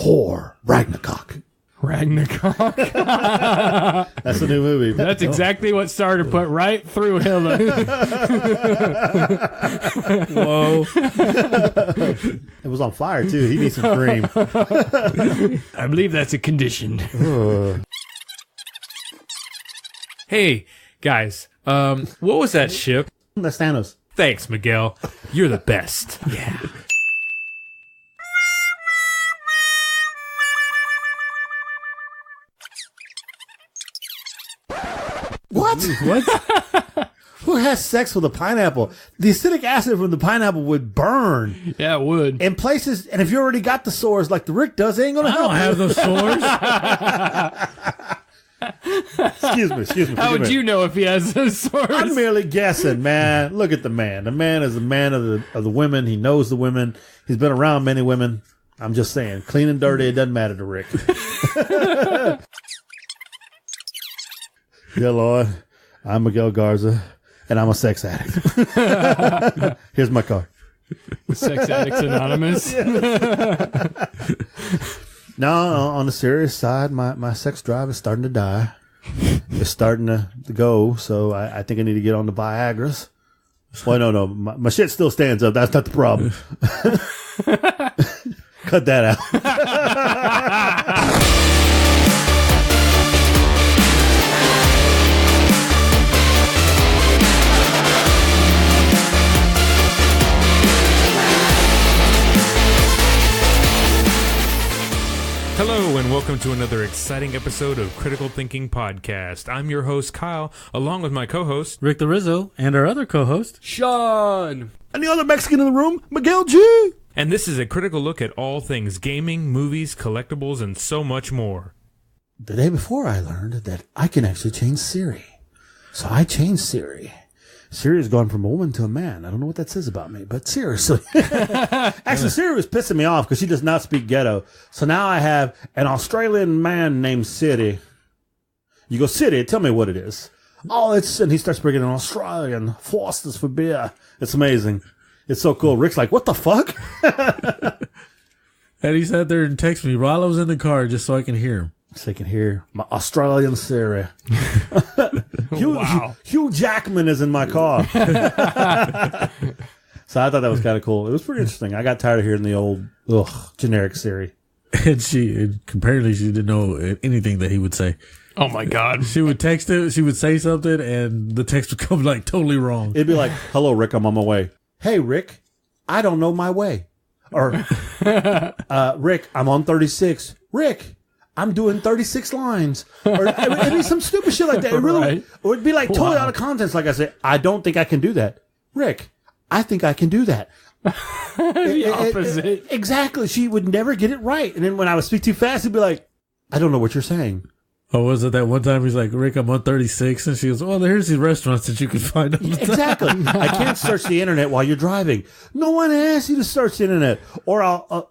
Thor Ragnarok. Ragnarok. That's a new movie. That's exactly what Starter put right through Hitler. Whoa. It was on fire, too. He needs some cream. I believe that's a condition. Hey, guys. What was that ship? That's Thanos. Thanks, Miguel. You're the best. Yeah. What? What? Who has sex with a pineapple? The acidic acid from the pineapple would burn Yeah, it would. in places, and if you already got the sores like the Rick does, it ain't gonna I help. don't have those sores. Excuse me. How would you know if he has those sores? I'm merely guessing, man. Look at the man. The man is the man of the women. He knows the women. He's been around many women. I'm just saying, clean and dirty, it doesn't matter to Rick. Yeah, Lord, I'm Miguel Garza, and I'm a sex addict. Here's my card. Sex Addicts Anonymous. No, on the serious side, my sex drive is starting to die. It's starting to go, so I think I need to get on the Viagra's. Well, no, my shit still stands up. That's not the problem. Cut that out. Hello and welcome to another exciting episode of Critical Thinking Podcast. I'm your host, Kyle, along with my co-host, Rick the Rizzo and our other co-host, Sean. And the other Mexican in the room, Miguel G. and this is a critical look at all things gaming, movies, collectibles, and so much more. The day before, I learned that I can actually change Siri. So I changed Siri. Siri's gone from a woman to a man. I don't know what that says about me, but seriously. Actually, Siri was pissing me off because she does not speak ghetto. So now I have an Australian man named City. You go, City, tell me what it is. Oh, and he starts bringing an Australian Foster's for beer. It's amazing. It's so cool. Rick's like, what the fuck? and he sat there and texted me while I was in the car just so I can hear him. So you can hear my Australian Siri. Wow. Hugh Jackman is in my car. So I thought that was kind of cool. It was pretty interesting. I got tired of hearing the old generic Siri. And apparently she didn't know anything that he would say. Oh my God. She would text it, she would say something, and the text would come like totally wrong. It'd be like, hello, Rick, I'm on my way. Hey, Rick, I don't know my way. Or, Rick, I'm on 36. Rick, I'm doing 36 lines. Or it'd be some stupid shit like that. It really, Right. or it'd be like totally out of context. Like I said, I don't think I can do that. Rick, I think I can do that. The opposite. Exactly. She would never get it right. And then when I would speak too fast, it'd be like, I don't know what you're saying. Or was it that one time he's like, Rick, I'm on 36, and she goes, well, there's these restaurants that you can find. Exactly. I can't search the internet while you're driving. No one asked you to search the internet. Or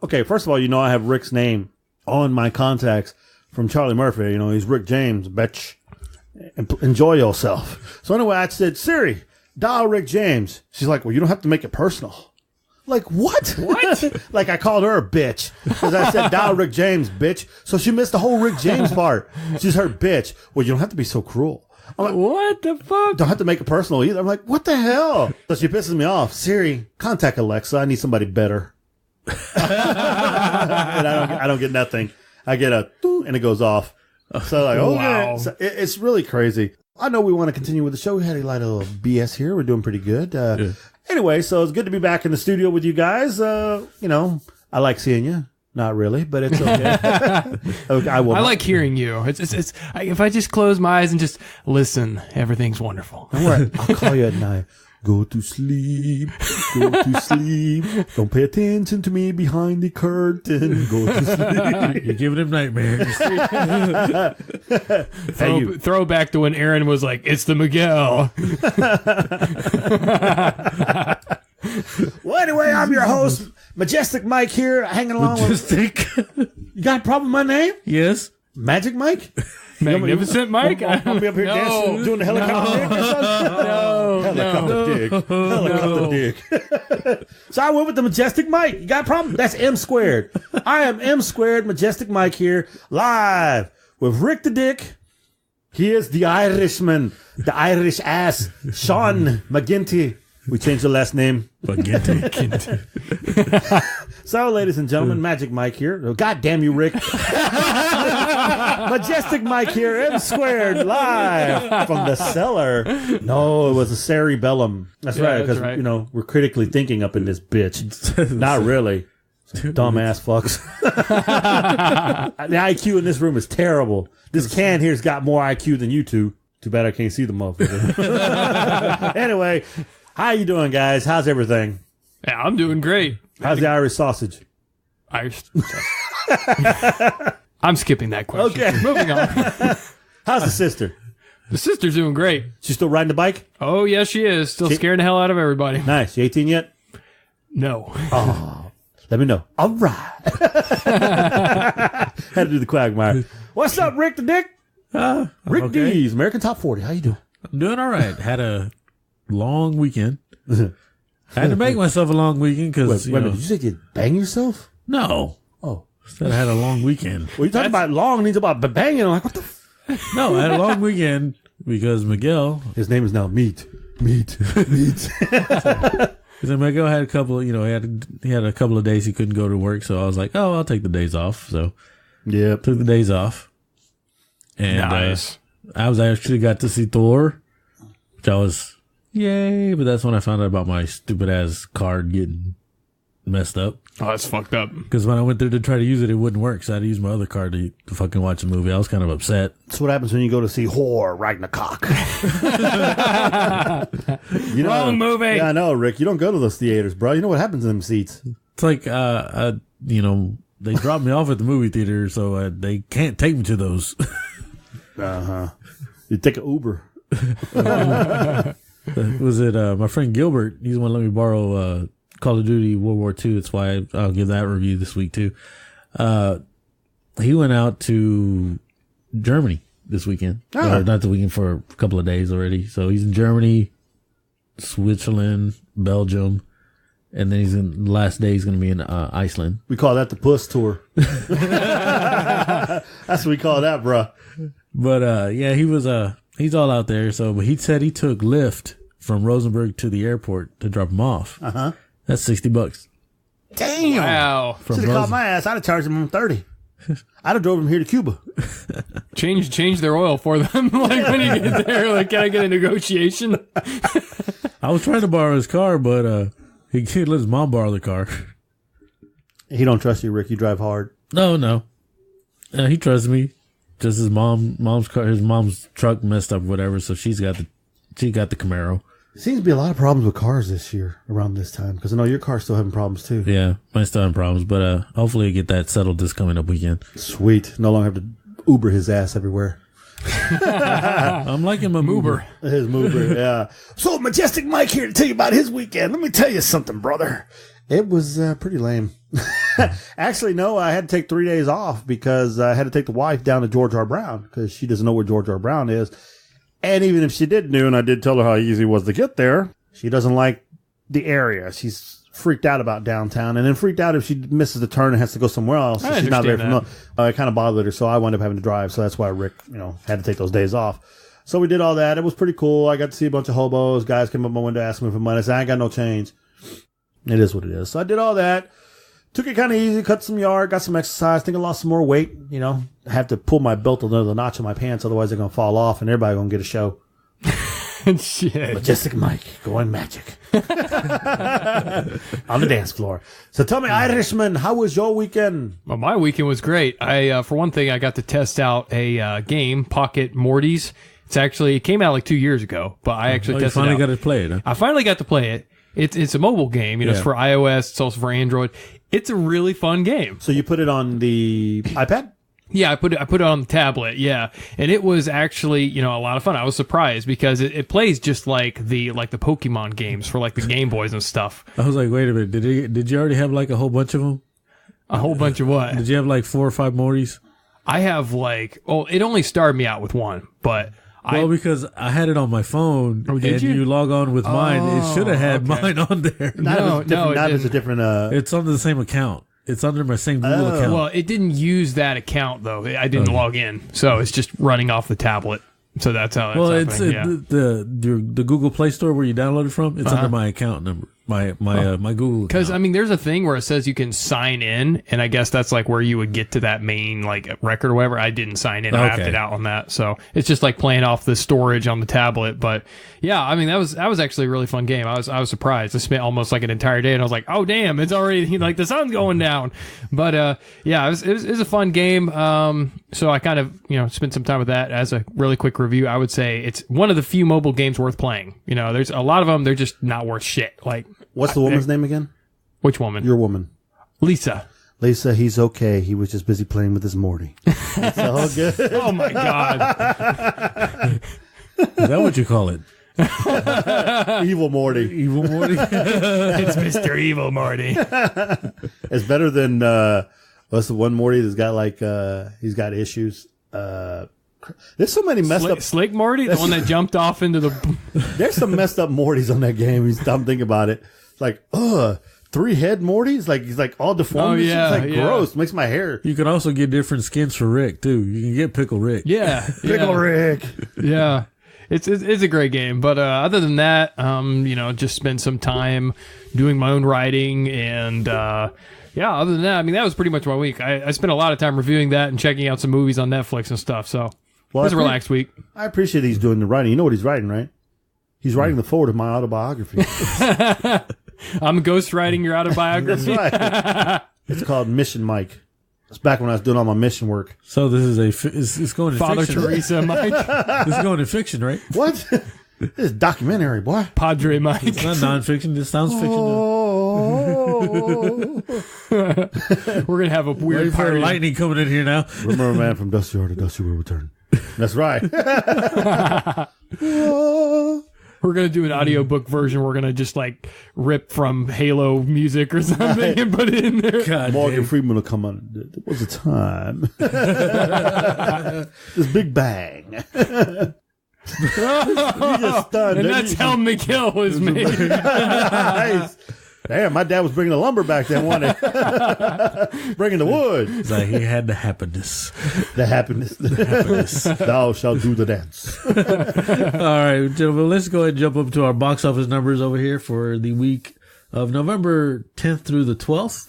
okay, first of all, I have Rick's name on my contacts from Charlie Murphy. He's Rick James, bitch. Enjoy yourself. So anyway, I said, Siri, dial Rick James. She's like, well, you don't have to make it personal. Like, what? What? Like, I called her a bitch because I said, dial Rick James, bitch. So she missed the whole Rick James part. She's her bitch. Well, you don't have to be so cruel. I'm like, What the fuck? don't have to make it personal either. I'm like, what the hell? So she pisses me off. Siri, contact Alexa. I need somebody better. And I don't get nothing. I get a doo, and it goes off. So like, okay. Wow. So it's really crazy. I know we want to continue with the show. We had a lot of BS here. We're doing pretty good. Anyway, so it's good to be back in the studio with you guys. I like seeing you. Not really, but it's okay. Okay, I like hearing you. If I just close my eyes and just listen, everything's wonderful. Don't worry. I'll call you at night. Go to sleep. Go to sleep. Don't pay attention to me behind the curtain. Go to sleep. You're giving him nightmares. Throw back to when Aaron was like, it's the Miguel. Well, anyway, I'm your host, Majestic Mike here, hanging along with... Just think. You got a problem with my name? Yes. Magic Mike? Magnificent Mike? I'll be up here dancing, doing the helicopter dick or something? Helicopter dick. So I went with the Majestic Mike. You got a problem? That's M squared. I am M squared, Majestic Mike here, live with Rick the Dick. He is the Irishman, the Irish ass, Sean McGinty. We changed the last name. McGinty. So, ladies and gentlemen, Magic Mike here. Oh, God damn you, Rick. Majestic Mike here, M squared, live from the cellar. No, it was a cerebellum. That's right, because, you know, we're critically thinking up in this bitch. Not really. Dumbass fucks. The IQ in this room is terrible. This can here's got more IQ than you two. Too bad I can't see the motherfucker. Anyway, how you doing, guys? How's everything? Yeah, I'm doing great. How's the Irish sausage? Irish. I'm skipping that question. Okay. Moving on. How's the sister? The sister's doing great. She still riding the bike? Oh, yes, she is. Still scaring the hell out of everybody. Nice. You 18 yet? No. Oh, let me know. All right. Had to do the quagmire. What's up, Rick the Dick? Rick okay. D's, American Top 40. How you doing? I'm doing all right. Had a long weekend. Had to make myself a long weekend because, Wait a minute. Did you say you bang yourself? No. Oh. Said I had a long weekend. Well, you talking about long and he's about banging. I'm like, what the No, I had a long weekend because Miguel. His name is now Meat. Because Miguel had a couple, he had a couple of days he couldn't go to work. So I was like, oh, I'll take the days off. So yeah, took the days off. And Nice. I actually got to see Thor, which I was, yay. But that's when I found out about my stupid ass card getting messed up. Oh, that's fucked up. Because when I went there to try to use it, it wouldn't work. So I had to use my other card to fucking watch a movie. I was kind of upset. that's what happens when you go to see Thor Ragnarok. Wrong movie. Yeah, I know, Rick. You don't go to those theaters, bro. You know what happens in them seats. It's like, they dropped me off at the movie theater, so they can't take me to those. You take an Uber. Was it my friend Gilbert? He's the one who let me borrow Call of Duty World War II. That's why I'll give that review this week too. He went out to Germany this weekend. Or not the weekend, for a couple of days already. So he's in Germany, Switzerland, Belgium, and then the last day he's going to be in Iceland. We call that the Puss Tour. That's what we call that, bro. But yeah, he's all out there. So, but he said he took Lyft from Rosenberg to the airport to drop him off. That's $60. Damn. Wow. Should have caught my ass. I'd have charged him $30. I'd have drove him here to Cuba. Change their oil for them. Like when you get there, like, can I get a negotiation? I was trying to borrow his car, but he let his mom borrow the car. He don't trust you, Rick. You drive hard. No. He trusts me. Just his mom's car, his mom's truck messed up, whatever. So she got the Camaro. Seems to be a lot of problems with cars this year around this time, because I know your car's still having problems too. Yeah, mine's still having problems, but hopefully I get that settled this coming up weekend. Sweet. No longer have to Uber his ass everywhere. I'm liking my Uber. His mover, yeah. So, Majestic Mike here to tell you about his weekend. Let me tell you something, brother. It was pretty lame. Actually, no, I had to take 3 days off because I had to take the wife down to George R. Brown because she doesn't know where George R. Brown is. And even if she did know, and I did tell her how easy it was to get there, she doesn't like the area. She's freaked out about downtown, and then freaked out if she misses the turn and has to go somewhere else. So she's not very familiar. It kind of bothered her, so I wound up having to drive. So that's why Rick, had to take those days off. So we did all that. It was pretty cool. I got to see a bunch of hobos. Guys came up my window asking me for money. I said, I ain't got no change. It is what it is. So I did all that. Took it kind of easy, cut some yard, got some exercise. Think I lost some more weight. I have to pull my belt another notch in my pants, otherwise they're going to fall off and everybody going to get a show. Shit. Majestic Mike going magic on the dance floor. So tell me, Irishman, how was your weekend? Well, my weekend was great. For one thing, I got to test out a game, Pocket Morty's. It came out like 2 years ago, but I actually tested it out. You finally got to play it, huh? I finally got to play it. It's a mobile game. It's for iOS. It's also for Android. It's a really fun game. So you put it on the iPad? Yeah, I put it on the tablet. Yeah, and it was actually a lot of fun. I was surprised because it plays just like the Pokemon games for like the Game Boys and stuff. I was like, wait a minute, did you already have like a whole bunch of them? A whole bunch of what? Did you have like 4 or 5 Mortys? I have it only started me out with one, but because I had it on my phone, did you log on with mine. It should have had mine on there. It's a different. It's under the same account. It's under my same Google account. Well, it didn't use that account though. I didn't log in, so it's just running off the tablet. So that's how. It's happening. The Google Play Store where you download it from. It's under my account number. My Google account. Because there's a thing where it says you can sign in, and I guess that's where you would get to that main record or whatever. I didn't sign in; I opted out on that, so it's just playing off the storage on the tablet. But yeah, that was actually a really fun game. I was surprised. I spent almost an entire day, and I was like, oh damn, it's already the sun's going down. But yeah, it was a fun game. So I kind of spent some time with that. As a really quick review, I would say it's one of the few mobile games worth playing. There's a lot of them; they're just not worth shit. What's the woman's name again? Which woman? Your woman. Lisa, he's okay. He was just busy playing with his Morty. It's all good. Oh my God. Is that what you call it? Evil Morty. Evil Morty? It's Mr. Evil Morty. It's better than, what's the one Morty that's got he's got issues? There's so many messed up. Slick Morty, the one that jumped off into the. There's some messed up Mortys on that game. I'm thinking about it. It's 3-head Morty. He's all deformed. Oh, yeah, it's gross. Makes my hair. You can also get different skins for Rick too. You can get Pickle Rick. Yeah, Pickle Rick. Yeah, it's a great game. But other than that, just spend some time doing my own writing and. Yeah, other than that, that was pretty much my week. I spent a lot of time reviewing that and checking out some movies on Netflix and stuff. So it was a relaxed week. I appreciate he's doing the writing. You know what he's writing, right? He's writing the forward of my autobiography. I'm ghostwriting your autobiography. That's right. It's called Mission Mike. It's back when I was doing all my mission work. So this is it's going to Father fiction. Teresa Mike. This is going to fiction, right? What? This is documentary, boy. Padre Mike. It's not nonfiction. This sounds fiction. We're going to have a weird pirate lightning coming in here now. Remember, man, from Dusty Yard to Dusty will return. That's right. We're going to do an audiobook version. We're going to just rip from Halo music or something and put it in there. God Morgan damn. Freeman will come on. There was a time. This Big Bang. You just stunned. And that's how McGill was made. Nice. Damn, my dad was bringing the lumber back then, wasn't he? Bringing the wood. It's he had the happiness. The happiness. Thou shalt do the dance. All right, gentlemen, let's go ahead and jump up to our box office numbers over here for the week of November 10th through the 12th.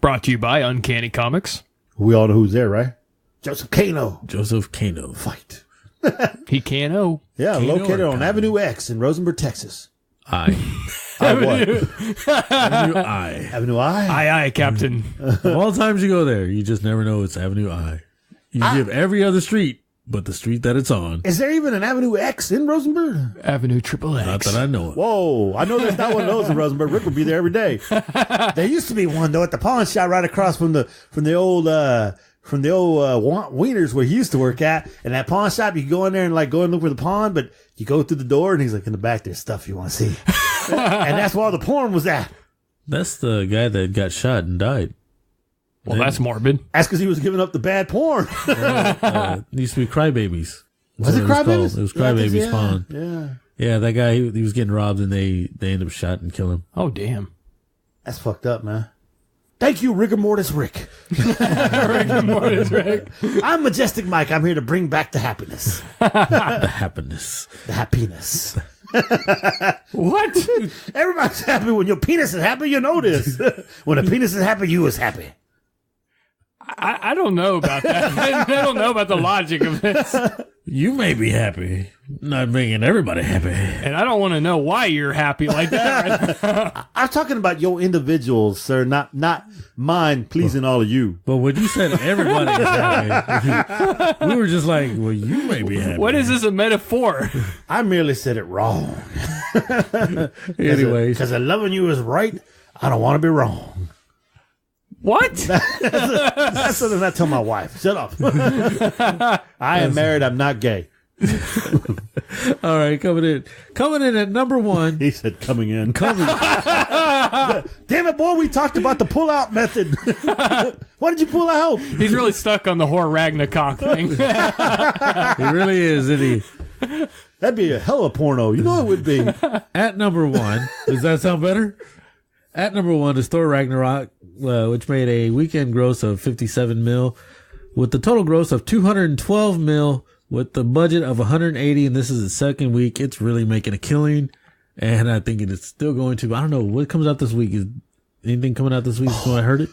Brought to you by Uncanny Comics. We all know who's there, right? Joseph Kano. Joseph Kano. Fight. He Kano. Yeah, Kano located or on Kano? Avenue X in Rosenberg, Texas. I. What? Avenue I. Avenue I? Aye, Captain. Of all times you go there, you just never know it's Avenue I. You give every other street but the street that it's on. Is there even an Avenue X in Rosenberg? Avenue Triple X. Not that I know of. Whoa, I know there's not one of those in Rosenberg. Rick would be there every day. There used to be one, though, at the pawn shop right across from the old Wieners where he used to work at. And that pawn shop, you can go in there and go and look for the pawn, but you go through the door and he's in the back, there's stuff you want to see. And that's where all the porn was at. That's the guy that got shot and died. Well, that's morbid. That's because he was giving up the bad porn. It used to be Crybabies. Was it Crybabies? It was Crybabies Pawn. Yeah. Yeah, that guy, he was getting robbed and they ended up shot and kill him. Oh, damn. That's fucked up, man. Thank you, Rigor Mortis Rick. Rigor Mortis Rick. I'm Majestic Mike. I'm here to bring back the happiness. The happiness. The happiness. What? Everybody's happy when your penis is happy. You know this. When a penis is happy, you is happy. I don't know about that. I don't know about the logic of this. You may be happy, not making everybody happy. And I don't want to know why you're happy like that. Right? I'm talking about your individuals, sir, not mine pleasing all of you. But when you said everybody is happy, we were just like, well, you may be happy. What is this a metaphor? I merely said it wrong. Anyways. Because loving you is right, I don't want to be wrong. What? That's something I tell my wife. Shut up. I am married. I'm not gay. All right, coming in at number one. He said coming in. Coming. Damn it, boy, we talked about the pull-out method. Why did you pull out? He's really stuck on the Thor Ragnarok thing. He really is, isn't he? That'd be a hell of a porno. You know it would be. At number one, does that sound better? At number one is Thor Ragnarok, which made a weekend gross of 57 mil, with the total gross of 212 mil, with the budget of 180. And this is the second week. It's really making a killing, and I think it is still going to. I don't know what comes out this week. Is anything coming out this week? I heard it.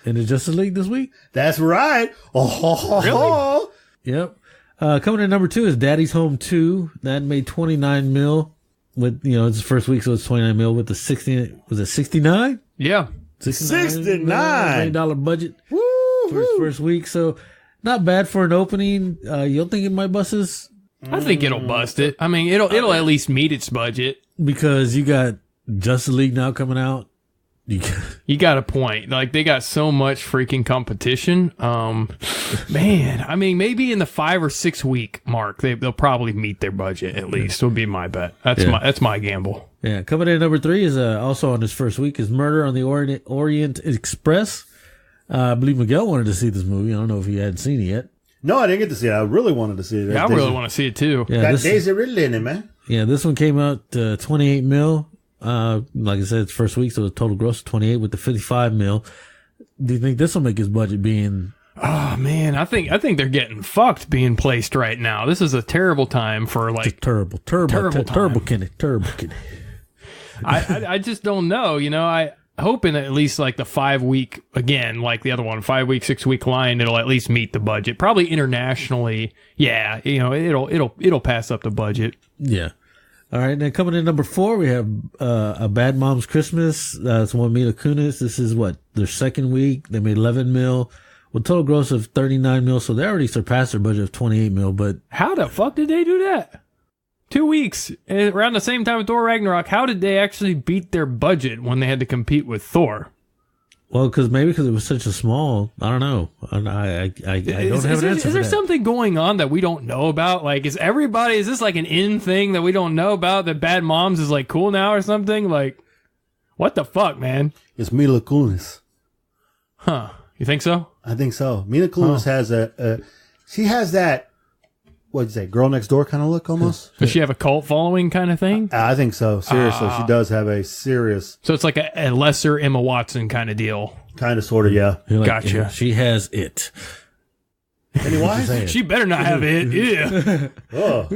In the Justice League this week. That's right. Really? Yep. Coming in number two is Daddy's Home 2. That made 29 mil with, it's the first week, so it's 29 mil with the 60, was it 69? Yeah. $69 million budget for his first week. So not bad for an opening. You don't think it might bust this? I think it'll bust it. I mean, it'll at least meet its budget. Because you got Justice League now coming out. You got a point. Like, they got so much freaking competition. Man, I mean, maybe in the 5 or 6 week mark, they'll probably meet their budget at least. Would be my bet. That's my gamble. Yeah, coming in at number 3 is also on his first week is Murder on the Orient Express. I believe Miguel wanted to see this movie. I don't know if he had seen it yet. No, I didn't get to see it. I really wanted to see it. Yeah, I really want to see it too. Yeah, Got Daisy Ridley in it, man. Yeah, this one came out 28 mil. Like I said, it's first week, so the total gross is 28 with the 55 mil. Do you think this will make his budget being? Oh man, I think they're getting fucked being placed right now. This is a terrible time for like just terrible Kenny. I just don't know. I hoping at least like the 5 week again, like the other one, 5 week, 6 week line, it'll at least meet the budget. Probably internationally, yeah, it'll pass up the budget. Yeah. All right, then coming in number 4, we have A Bad Mom's Christmas. It's one Mila Kunis. This is their second week. They made 11 mil with total gross of 39 mil, so they already surpassed their budget of 28 mil. But how the fuck did they do that? 2 weeks around the same time with Thor Ragnarok. How did they actually beat their budget when they had to compete with Thor? Well, because it was such a small. I don't know. I don't have an answer. Is there something going on that we don't know about? Like, is this like an in thing that we don't know about? That Bad Moms is like cool now or something? Like, what the fuck, man? It's Mila Kunis. Huh? You think so? I think so. Mila Kunis has she has that. What'd you say? Girl next door kind of look almost. Does she have a cult following kind of thing? I think so. Seriously, she does have a serious. So it's like a lesser Emma Watson kind of deal. Kind of, sort of, yeah. Gotcha. Yeah, she has it. Anyways, she better not have it. Yeah. Oh.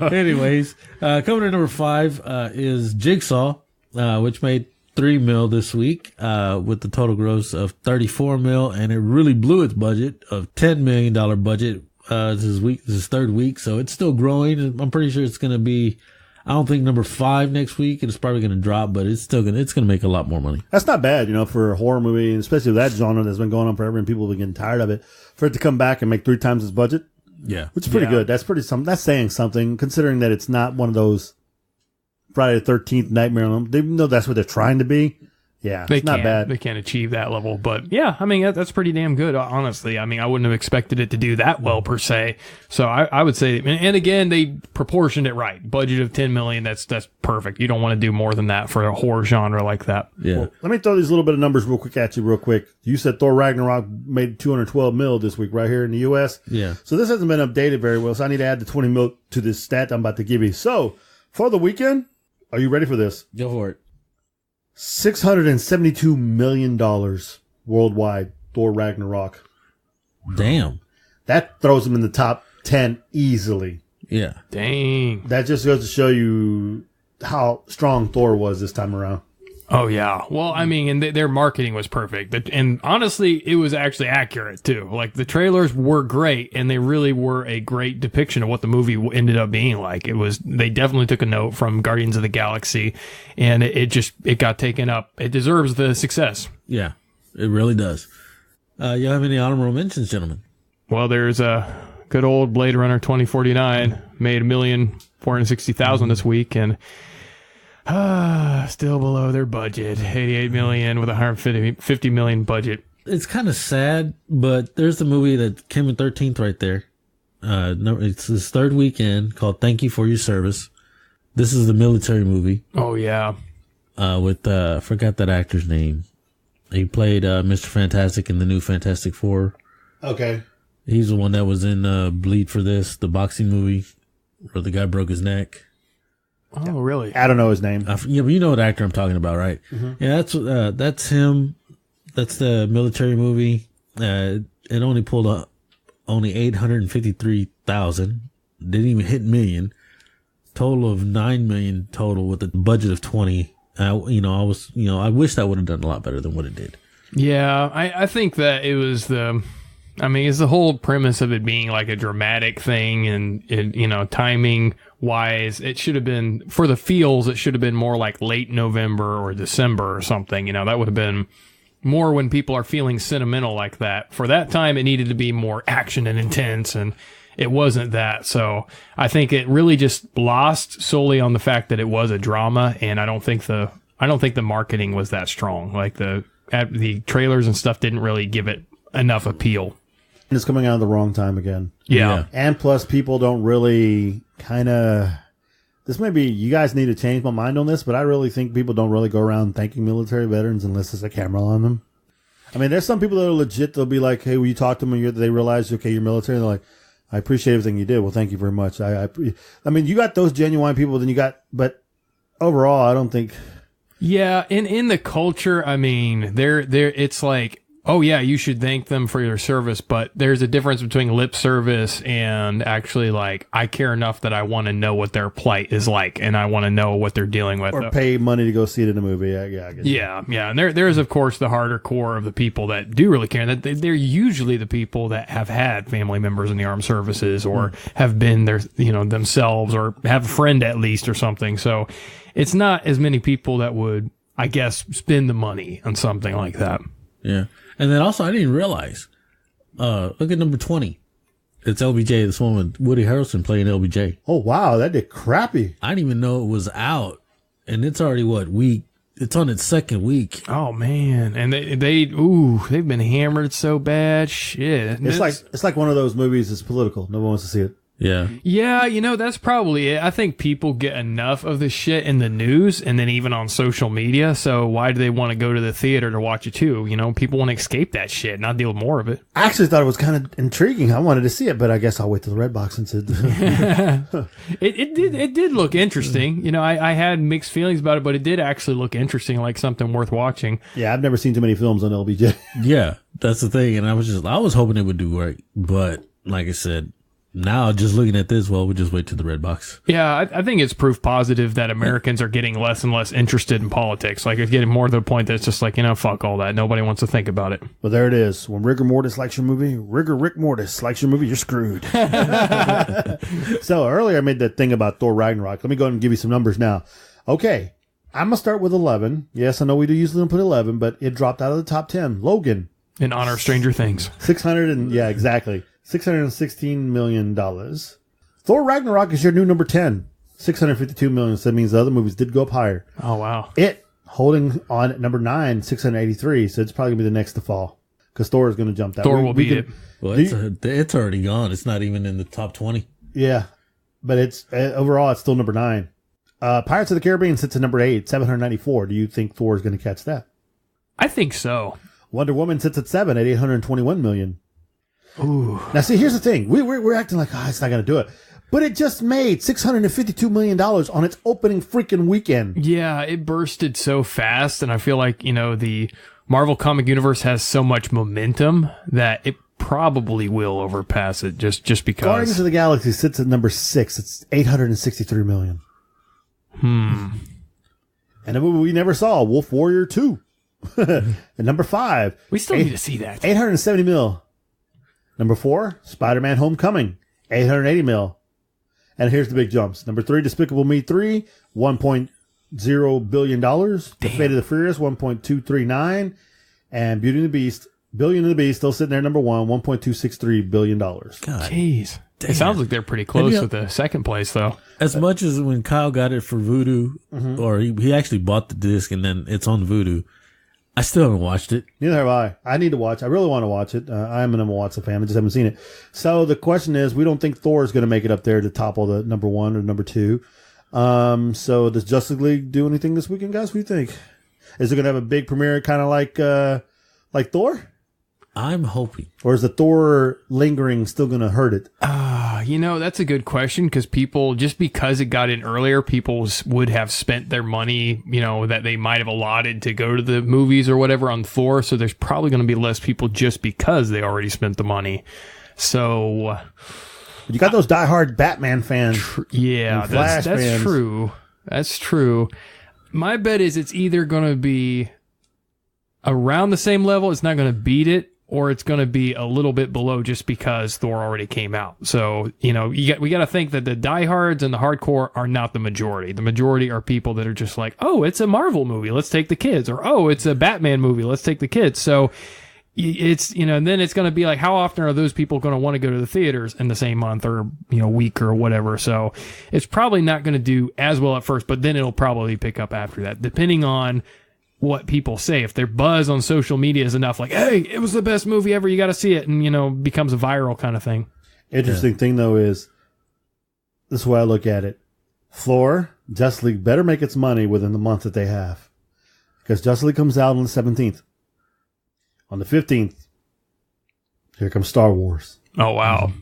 Anyways, coming to number 5 is Jigsaw, which made 3 mil this week, with the total gross of 34 mil, and it really blew its budget of $10 million budget. This is third week, so it's still growing. I'm pretty sure it's going to be, I don't think number 5 next week. It's probably going to drop, but it's going to make a lot more money. That's not bad, for a horror movie, and especially that genre that's been going on forever and people have been getting tired of it. For it to come back and make 3 times its budget, yeah, which is pretty good. That's that's saying something, considering that it's not one of those Friday the 13th Nightmare on Elm. They know that's what they're trying to be. Yeah, it's not bad. They can't achieve that level, but yeah, I mean that's pretty damn good. Honestly, I mean I wouldn't have expected it to do that well per se. So I would say, and again they proportioned it right. Budget of 10 million. That's perfect. You don't want to do more than that for a horror genre like that. Yeah. Well, let me throw these little bit of numbers real quick at you, real quick. You said Thor Ragnarok made 212 mil this week right here in the U.S. Yeah. So this hasn't been updated very well. So I need to add the 20 mil to this stat I'm about to give you. So for the weekend, are you ready for this? Go for it. $672 million worldwide, Thor Ragnarok. Damn. That throws him in the top 10 easily. Yeah. Dang. That just goes to show you how strong Thor was this time around. Oh, yeah. Well, I mean, and their marketing was perfect. And honestly, it was actually accurate, too. Like, the trailers were great, and they really were a great depiction of what the movie ended up being like. They definitely took a note from Guardians of the Galaxy, and it got taken up. It deserves the success. Yeah, it really does. You have any honorable mentions, gentlemen? Well, there's a good old Blade Runner 2049, made 1,460,000 this week, and still below their budget. 88 million with 150 million budget. It's kind of sad, but there's the movie that came in 13th right there. It's his third weekend called Thank You for Your Service. This is the military movie. Oh, yeah. With I forgot that actor's name. He played Mr. Fantastic in the new Fantastic Four. Okay. He's the one that was in Bleed for This, the boxing movie where the guy broke his neck. Oh, really? I don't know his name. Yeah, but you know what actor I'm talking about, right? Mm-hmm. Yeah, that's him. That's the military movie. It only pulled only 853,000. Didn't even hit million. Total of 9 million total with a budget of 20. I wish that would have done a lot better than what it did. Yeah, I think that it was it's the whole premise of it being like a dramatic thing, and it, timing wise, it should have been, for the feels, it should have been more like late November or December or something. That would have been more when people are feeling sentimental like that. For that time, it needed to be more action and intense, and it wasn't that. So I think it really just lost solely on the fact that it was a drama, and I don't think the marketing was that strong. Like the trailers and stuff didn't really give it enough appeal. And it's coming out at the wrong time again. Yeah. And plus, people don't really this may be, you guys need to change my mind on this, but I really think people don't really go around thanking military veterans unless there's a camera on them. I mean, there's some people that are legit. They'll be like, hey, will you talk to them? They realize, okay, you're military. And they're like, I appreciate everything you did. Well, thank you very much. I mean, you got those genuine people, but overall, I don't think. Yeah. In the culture, I mean, it's like, oh yeah, you should thank them for your service, but there's a difference between lip service and actually like, I care enough that I want to know what their plight is like, and I want to know what they're dealing with. Or pay money to go see it in a movie. Yeah, I guess. Yeah. And there's of course the harder core of the people that do really care. That they're usually the people that have had family members in the armed services, or have been there, themselves, or have a friend at least or something. So it's not as many people that would, I guess, spend the money on something like that. Yeah. And then also, I didn't realize, look at number 20. It's LBJ, this one with Woody Harrelson playing LBJ. Oh, wow. That did crappy. I didn't even know it was out. And it's already, it's on its second week. Oh, man. And they've been hammered so bad. Shit. It's like one of those movies that's political. No one wants to see it. Yeah. Yeah, that's probably it. I think people get enough of this shit in the news and then even on social media. So why do they want to go to the theater to watch it too? People want to escape that shit, not deal with more of it. I actually thought it was kind of intriguing. I wanted to see it, but I guess I'll wait till the red box and see it. It did look interesting. I had mixed feelings about it, but it did actually look interesting, like something worth watching. Yeah, I've never seen too many films on LBJ. Yeah, that's the thing. And I was hoping it would do right. But like I said, now, just looking at this, we'll just wait to the red box. Yeah, I think it's proof positive that Americans are getting less and less interested in politics. Like, it's getting more to the point that it's just like, fuck all that. Nobody wants to think about it. Well, there it is. When rigor mortis likes your movie, Rick Mortis likes your movie, you're screwed. So, earlier I made that thing about Thor Ragnarok. Let me go ahead and give you some numbers now. Okay, I'm going to start with 11. Yes, I know we do usually put 11, but it dropped out of the top 10. Logan. In honor of Stranger Things. 600 yeah, exactly. $616 million. Thor Ragnarok is your new number 10. $652 million. So that means the other movies did go up higher. Oh, wow. It holding on at number 9, 683. So it's probably going to be the next to fall. Because Thor is going to jump that. Thor will beat it. Well, it's already gone. It's not even in the top 20. Yeah. But it's overall, it's still number 9. Pirates of the Caribbean sits at number 8, 794. Do you think Thor is going to catch that? I think so. Wonder Woman sits at 7 at 821 million. Ooh. Now, see, here's the thing. We're acting like, it's not going to do it. But it just made $652 million on its opening freaking weekend. Yeah, it bursted so fast. And I feel like, the Marvel Comic Universe has so much momentum that it probably will overpass it just because. Guardians of the Galaxy sits at number 6. It's $863 million. And a movie we never saw, Wolf Warrior 2. And number 5. We still need to see that. 870 mil. Number 4, Spider-Man Homecoming, 880 mil. And here's the big jumps. Number 3, Despicable Me 3, $1.0 billion. The Fate of the Furious, 1.239. And Beauty and the Beast, Billion and the Beast, still sitting there, number 1, $1.263 billion. God. Jeez. Damn. It sounds like they're pretty close with the second place, though. As much as when Kyle got it for Vudu, or he actually bought the disc and then it's on Vudu, I still haven't watched it. Neither have I. I need to watch. I really want to watch it. I am an Emma Watson fan. I just haven't seen it. So the question is, we don't think Thor is going to make it up there to topple the number 1 or number 2. So does Justice League do anything this weekend, guys? What do you think? Is it going to have a big premiere, kind of like Thor? I'm hoping. Or is the Thor lingering still going to hurt it? That's a good question because just because it got in earlier, people would have spent their money, that they might have allotted to go to the movies or whatever on Thor. So there's probably going to be less people just because they already spent the money. So you got those diehard Batman fans. That's fans. true. That's true. My bet is it's either going to be around the same level. It's not going to beat it. Or it's going to be a little bit below just because Thor already came out. So, we got to think that the diehards and the hardcore are not the majority. The majority are people that are just like, oh, it's a Marvel movie. Let's take the kids. Or, oh, it's a Batman movie. Let's take the kids. So it's, and then it's going to be like, how often are those people going to want to go to the theaters in the same month or, week or whatever? So it's probably not going to do as well at first, but then it'll probably pick up after that, depending on what people say. If their buzz on social media is enough, like, hey, it was the best movie ever, you got to see it, and becomes a viral kind of thing. Interesting thing though is this is the way I look at it. Thor, Justice League better make its money within the month that they have, because Justice League comes out on the 17th. On the 15th, here comes Star Wars. Oh wow!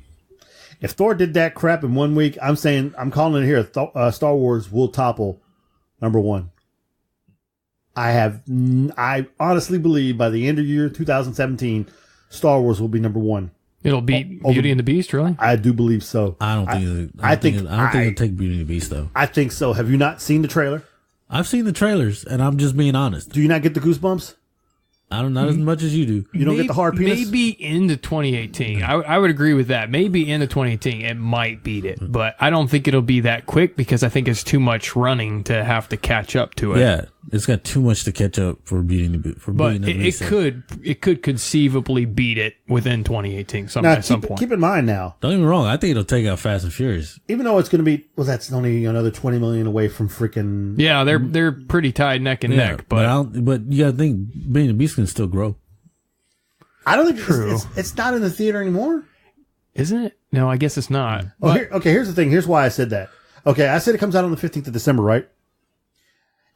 If Thor did that crap in 1 week, I'm calling it here. Star Wars will topple number one. I honestly believe by the end of year 2017, Star Wars will be number one. It'll beat Beauty and the Beast, really? I do believe so. I don't think it'll take Beauty and the Beast though. I think so. Have you not seen the trailer? I've seen the trailers, and I'm just being honest. Do you not get the goosebumps? I don't know as much as you do. You don't get the hard penis? Maybe into 2018. I would agree with that. Maybe into 2018, it might beat it. But I don't think it'll be that quick because I think it's too much running to have to catch up to it. Yeah, it's got too much to catch up for beating the Beast. But it could conceivably beat it within 2018 at some point. Keep in mind now. Don't get me wrong. I think it'll take out Fast and Furious. Even though it's going to be, that's only another $20 million away from freaking. Yeah, they're pretty tied neck and neck. But you got to think Beauty and the Beast can still grow. I don't think it's not in the theater anymore. Isn't it? No, I guess it's not. Here's the thing. Here's why I said that. Okay, I said it comes out on the 15th of December, right?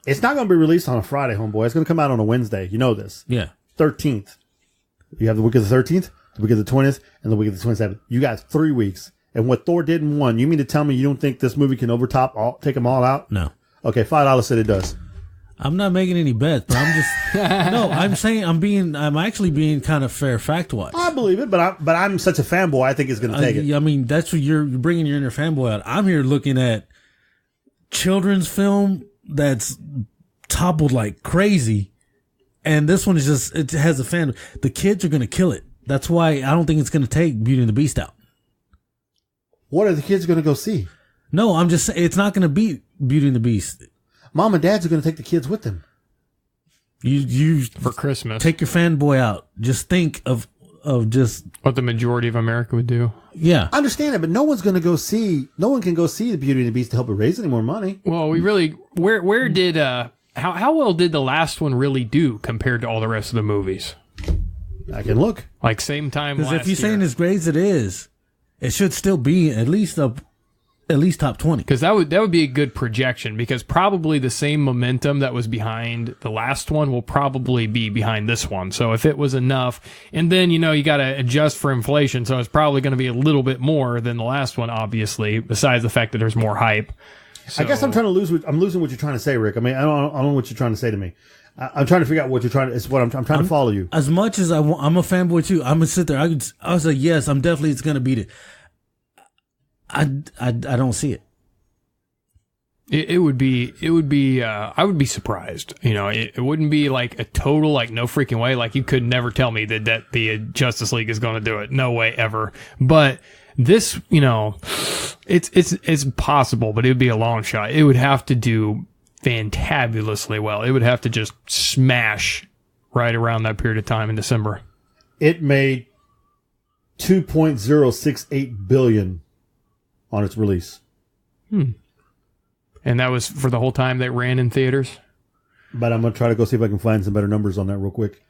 It's not going to be released on a Friday, homeboy. It's going to come out on a Wednesday. You know this. Yeah. 13th. You have the week of the 13th, the week of the 20th, and the week of the 27th. You got 3 weeks. And what Thor did in one, you mean to tell me you don't think this movie can take them all out? No. Okay, $5 said it does. I'm not making any bets, but I'm just no. I'm saying I'm actually being kind of fair fact-wise. I believe it, but I'm such a fanboy. I think it's going to take it. I mean, that's what you're bringing your inner fanboy out. I'm here looking at children's film that's toppled like crazy, and this one is just it has a fan. The kids are going to kill it. That's why I don't think it's going to take Beauty and the Beast out. What are the kids going to go see? No, I'm just saying it's not going to beat Beauty and the Beast. Mom and Dad's are going to take the kids with them. You for Christmas. Take your fanboy out. Just think of just what the majority of America would do. Yeah, I understand it, but no one can go see the Beauty and the Beast to help it raise any more money. Well, we really where did how well did the last one really do compared to all the rest of the movies? I can look like same time. Because if you're saying as great as it is, it should still be at least top 20. Because that would be a good projection, because probably the same momentum that was behind the last one will probably be behind this one. So if it was enough, and then, you got to adjust for inflation, so it's probably going to be a little bit more than the last one, obviously, besides the fact that there's more hype. So, I guess I'm losing what you're trying to say, Rick. I mean, I don't know what you're trying to say to me. I'm trying to figure out what you're trying to. It's what I'm trying to follow you. As much as I'm a fanboy too. I'm gonna sit there. I was like, yes, it's gonna beat it. I don't see it. It would be, I would be surprised. It wouldn't be like a total, like, no freaking way. Like, you could never tell me that the Justice League is going to do it. No way ever. But this, it's possible, but it would be a long shot. It would have to do fantabulously well. It would have to just smash right around that period of time in December. It made $2.068 billion on its release. And that was for the whole time that ran in theaters? But I'm going to try to go see if I can find some better numbers on that real quick.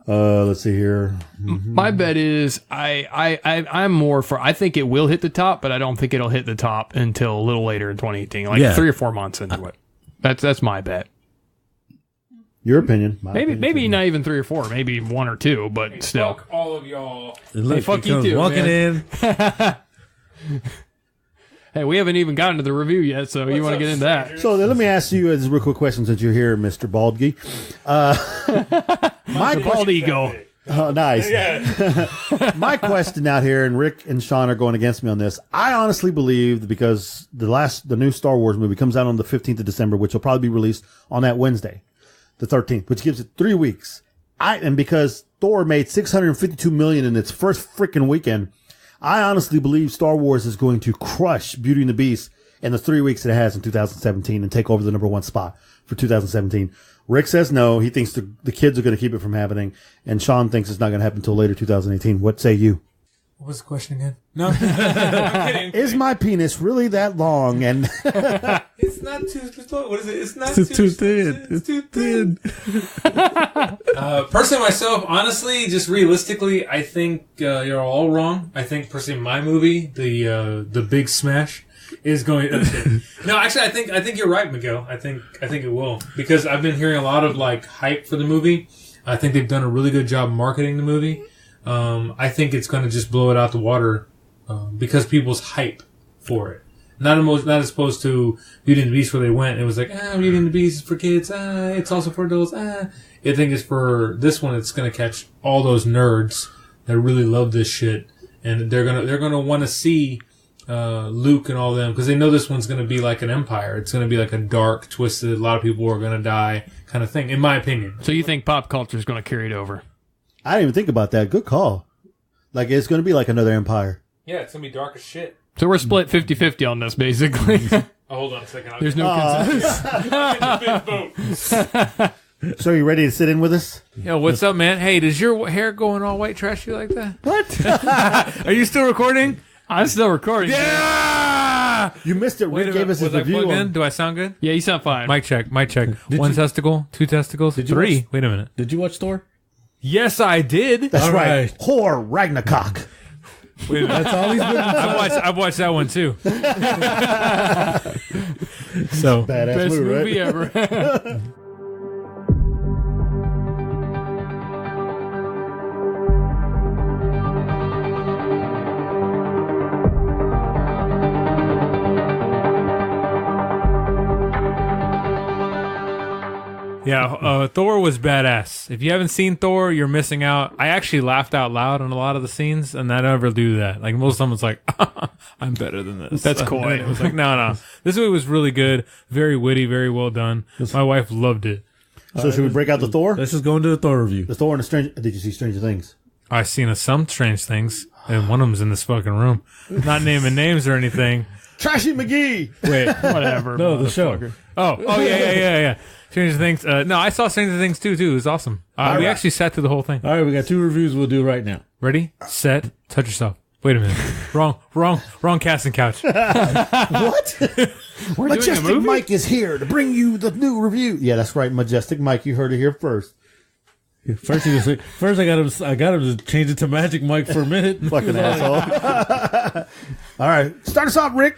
Let's see here. My bet is I'm more for. I think it will hit the top, but I don't think it'll hit the top until a little later in 2018, like 3 or 4 months into it. That's my bet. Your opinion. Maybe not even 3 or 4, maybe 1 or 2, but still. Fuck all of y'all. Hey, fuck you too, walking man. in. Hey, we haven't even gotten to the review yet, so you want to get into that? So let me ask you this real quick question since you're here, Mr. Baldgy. My Bald ego. Oh, nice. My question out here, and Rick and Sean are going against me on this. I honestly believe that because the new Star Wars movie comes out on the 15th of December, which will probably be released on that Wednesday, the 13th, which gives it 3 weeks. And because Thor made $652 million in its first freaking weekend, I honestly believe Star Wars is going to crush Beauty and the Beast in the 3 weeks it has in 2017 and take over the number 1 spot for 2017. Rick says no. He thinks the kids are going to keep it from happening. And Sean thinks it's not going to happen until later 2018. What say you? What was the question again? No. I'm kidding. Is my penis really that long? And it's not too, what is it? It's not too thin. It's too thin. Personally, myself, honestly, just realistically, I think you're all wrong. I think personally, my movie, the Big Smash, is going. No, actually, I think you're right, Miguel. I think it will, because I've been hearing a lot of like hype for the movie. I think they've done a really good job marketing the movie. I think it's going to just blow it out the water because people's hype for it. Not as opposed to Beauty and the Beast, where they went. It was like, Beauty and the Beast is for kids. It's also for adults. I think it's for this one. It's going to catch all those nerds that really love this shit, and they're gonna want to see Luke and all them, because they know this one's going to be like an Empire. It's going to be like a dark, twisted, a lot of people are going to die kind of thing, in my opinion. So you think pop culture is going to carry it over? I didn't even think about that. Good call. Like, it's going to be like another Empire. Yeah, it's going to be dark as shit. So we're split 50-50 on this, basically. Hold on a second. There's no consensus. So you ready to sit in with us? Yo, what's up, man? Hey, does your hair going all white trashy like that? What? Are you still recording? I'm still recording. Yeah! You missed it. Rick gave us his review. In? Do I sound good? Yeah, you sound fine. Mic check. 1 testicle, 2 testicles, 3. Wait a minute. Did you watch Thor? Yes, I did. That's right. Thor Ragnarok. Wait a minute. That's all he's been. I've watched that one too. So Badass best movie right? ever. yeah, Thor was badass. If you haven't seen Thor, you're missing out. I actually laughed out loud on a lot of the scenes, and I never do that. Like most of them, it's like, I'm better than this. That's cool. And it was like, no. This movie was really good, very witty, very well done. My wife loved it. So should we break out the Thor? Let's just go into the Thor review. The Thor and the Strange. Did you see Stranger Things? I've seen some strange things, and one of them's in this fucking room. Not naming names or anything. Trashy McGee. Wait, Whatever. No, the show. Oh, yeah. Stranger Things. No, I saw Stranger Things too. It was awesome. We actually sat through the whole thing. All right, we got 2 reviews we'll do right now. Ready, set, touch yourself. Wait a minute. wrong casting couch. What? We're Majestic doing a movie? Mike is here to bring you the new review. Yeah, that's right. Majestic Mike. You heard it here first. First, I got him to change it to Magic Mike for a minute. Fucking asshole. All right. Start us off, Rick.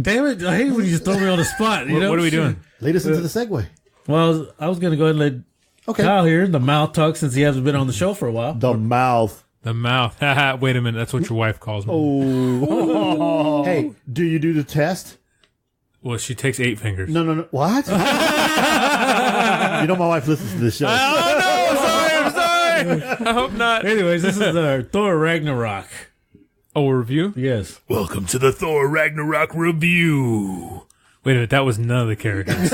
Damn it! I hate when you just throw me on the spot. You know What are we doing? Lead us into the segue. Well, I was going to go ahead and let Kyle here, the mouth talk, since he hasn't been on the show for a while. The mouth. The mouth. Wait a minute. That's what your wife calls me. Oh. Hey, do you do the test? Well, she takes 8 fingers. No. What? You know my wife listens to this show. Oh, no. I'm sorry. I hope not. Anyways, this is our Thor Ragnarok. Oh, a review? Yes. Welcome to the Thor Ragnarok review. Wait a minute, that was none of the characters.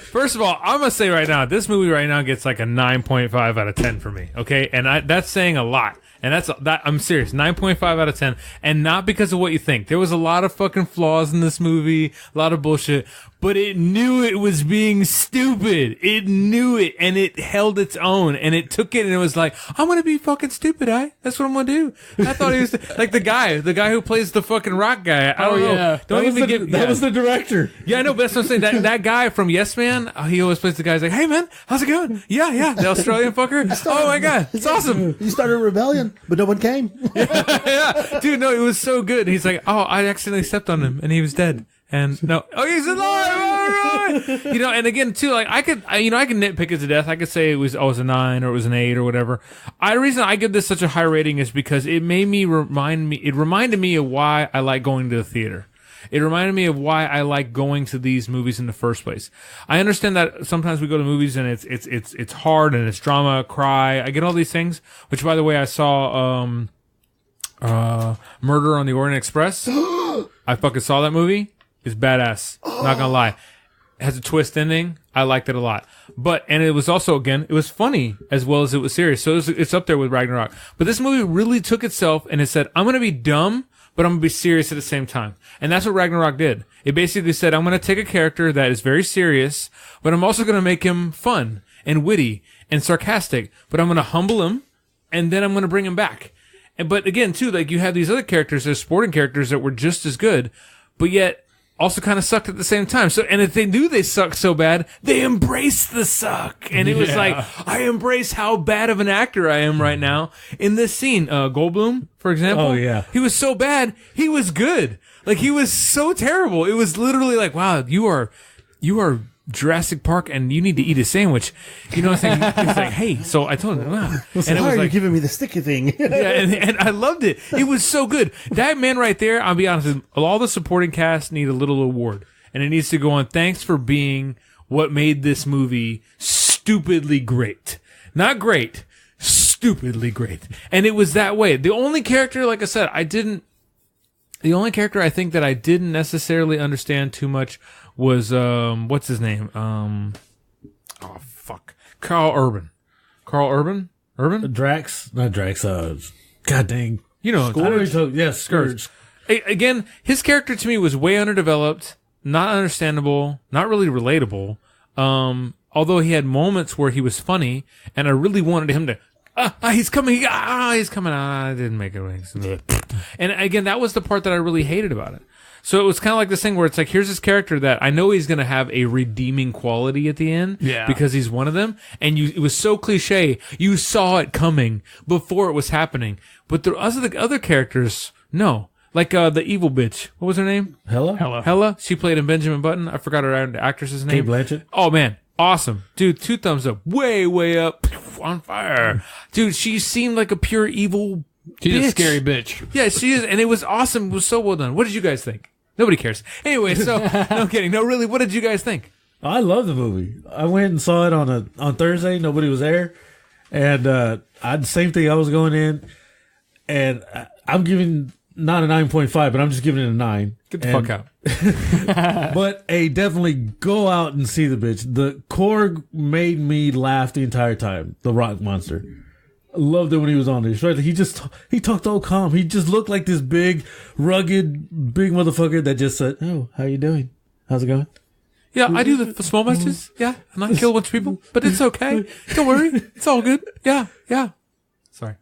First of all, I'm going to say right now, this movie right now gets like a 9.5 out of 10 for me, okay? And that's saying a lot. And I'm serious, 9.5 out of 10. And not because of what you think. There was a lot of fucking flaws in this movie, a lot of bullshit. but it knew it was being stupid. It knew it, and it held its own, and it took it, and it was like, I'm gonna be fucking stupid, that's what I'm gonna do. I thought he was like the guy who plays the fucking rock guy. I don't know. Yeah. Don't even give. That was the director. Yeah, I know, but that's what I'm saying. That guy from Yes Man, he always plays the guy who's like, hey man, how's it going? Yeah, the Australian fucker. Oh my god, it's awesome. You started a rebellion, but no one came. Yeah, dude, no, it was so good. He's like, oh, I accidentally stepped on him, and he was dead. And no, oh, he's alive. All right. And again, too, like I could nitpick it to death. I could say it was a 9 or it was an 8 or whatever. The reason I give this such a high rating is because it reminded me of why I like going to the theater. It reminded me of why I like going to these movies in the first place. I understand that sometimes we go to movies and it's hard and it's drama, cry. I get all these things. Which, by the way, I saw Murder on the Orient Express. I fucking saw that movie. It's badass. Not gonna lie. It has a twist ending. I liked it a lot. And it was also, again, it was funny as well as it was serious. So it's up there with Ragnarok. But this movie really took itself and it said, I'm gonna be dumb, but I'm gonna be serious at the same time. And that's what Ragnarok did. It basically said, I'm gonna take a character that is very serious, but I'm also gonna make him fun and witty and sarcastic, but I'm gonna humble him and then I'm gonna bring him back. But again, too, like you have these other characters, they're sporting characters that were just as good, but yet also kind of sucked at the same time. So, and if they knew they sucked so bad, they embraced the suck. And it was like, I embrace how bad of an actor I am right now in this scene. Goldblum, for example. Oh, yeah. He was so bad, he was good. Like, he was so terrible. It was literally like, wow, you are Jurassic Park and you need to eat a sandwich. You know what I'm saying? He's like, hey, so I told him, wow. And it was like, giving me the sticky thing. Yeah, and I loved it. It was so good. That man right there, I'll be honest with you, all the supporting cast need a little award. And it needs to go on, thanks for being what made this movie stupidly great. Not great, stupidly great. And it was that way. The only character, like I said, I think that I didn't necessarily understand too much was, what's his name? Carl Urban. Drax? Not Drax, god dang. You know, Scourge. Again, his character to me was way underdeveloped, not understandable, not really relatable. Although he had moments where he was funny, and I really wanted him to, he's coming, I didn't make it. And again, that was the part that I really hated about it. So it was kind of like this thing where it's like, here's this character that I know he's going to have a redeeming quality at the end. Yeah. Because he's one of them. And it was so cliche. You saw it coming before it was happening. But the other characters, no. Like, the evil bitch. What was her name? Hella. She played in Benjamin Button. I forgot her actress's name. Kate Blanchett. Oh man. Awesome. Dude, 2 thumbs up. Way, way up. On fire. Dude, she seemed like a pure evil She's bitch. a scary bitch. Yeah, she is. And it was awesome. It was so well done. What did you guys think? Nobody cares. Anyway, so, no kidding. No, really, what did you guys think? I love the movie. I went and saw it on Thursday. Nobody was there. And same thing. I was going in. And I'm giving not a 9.5, but I'm just giving it a 9. Get the fuck out. But definitely go out and see the bitch. The Korg made me laugh the entire time. The rock monster. I loved it when he was on there. He talked all calm. He just looked like this big, rugged, big motherfucker that just said, "Oh, how you doing? How's it going?" Yeah, I do the small messages. Yeah, I'm not kill a bunch of people, but it's okay. Don't worry. It's all good. Yeah. Sorry.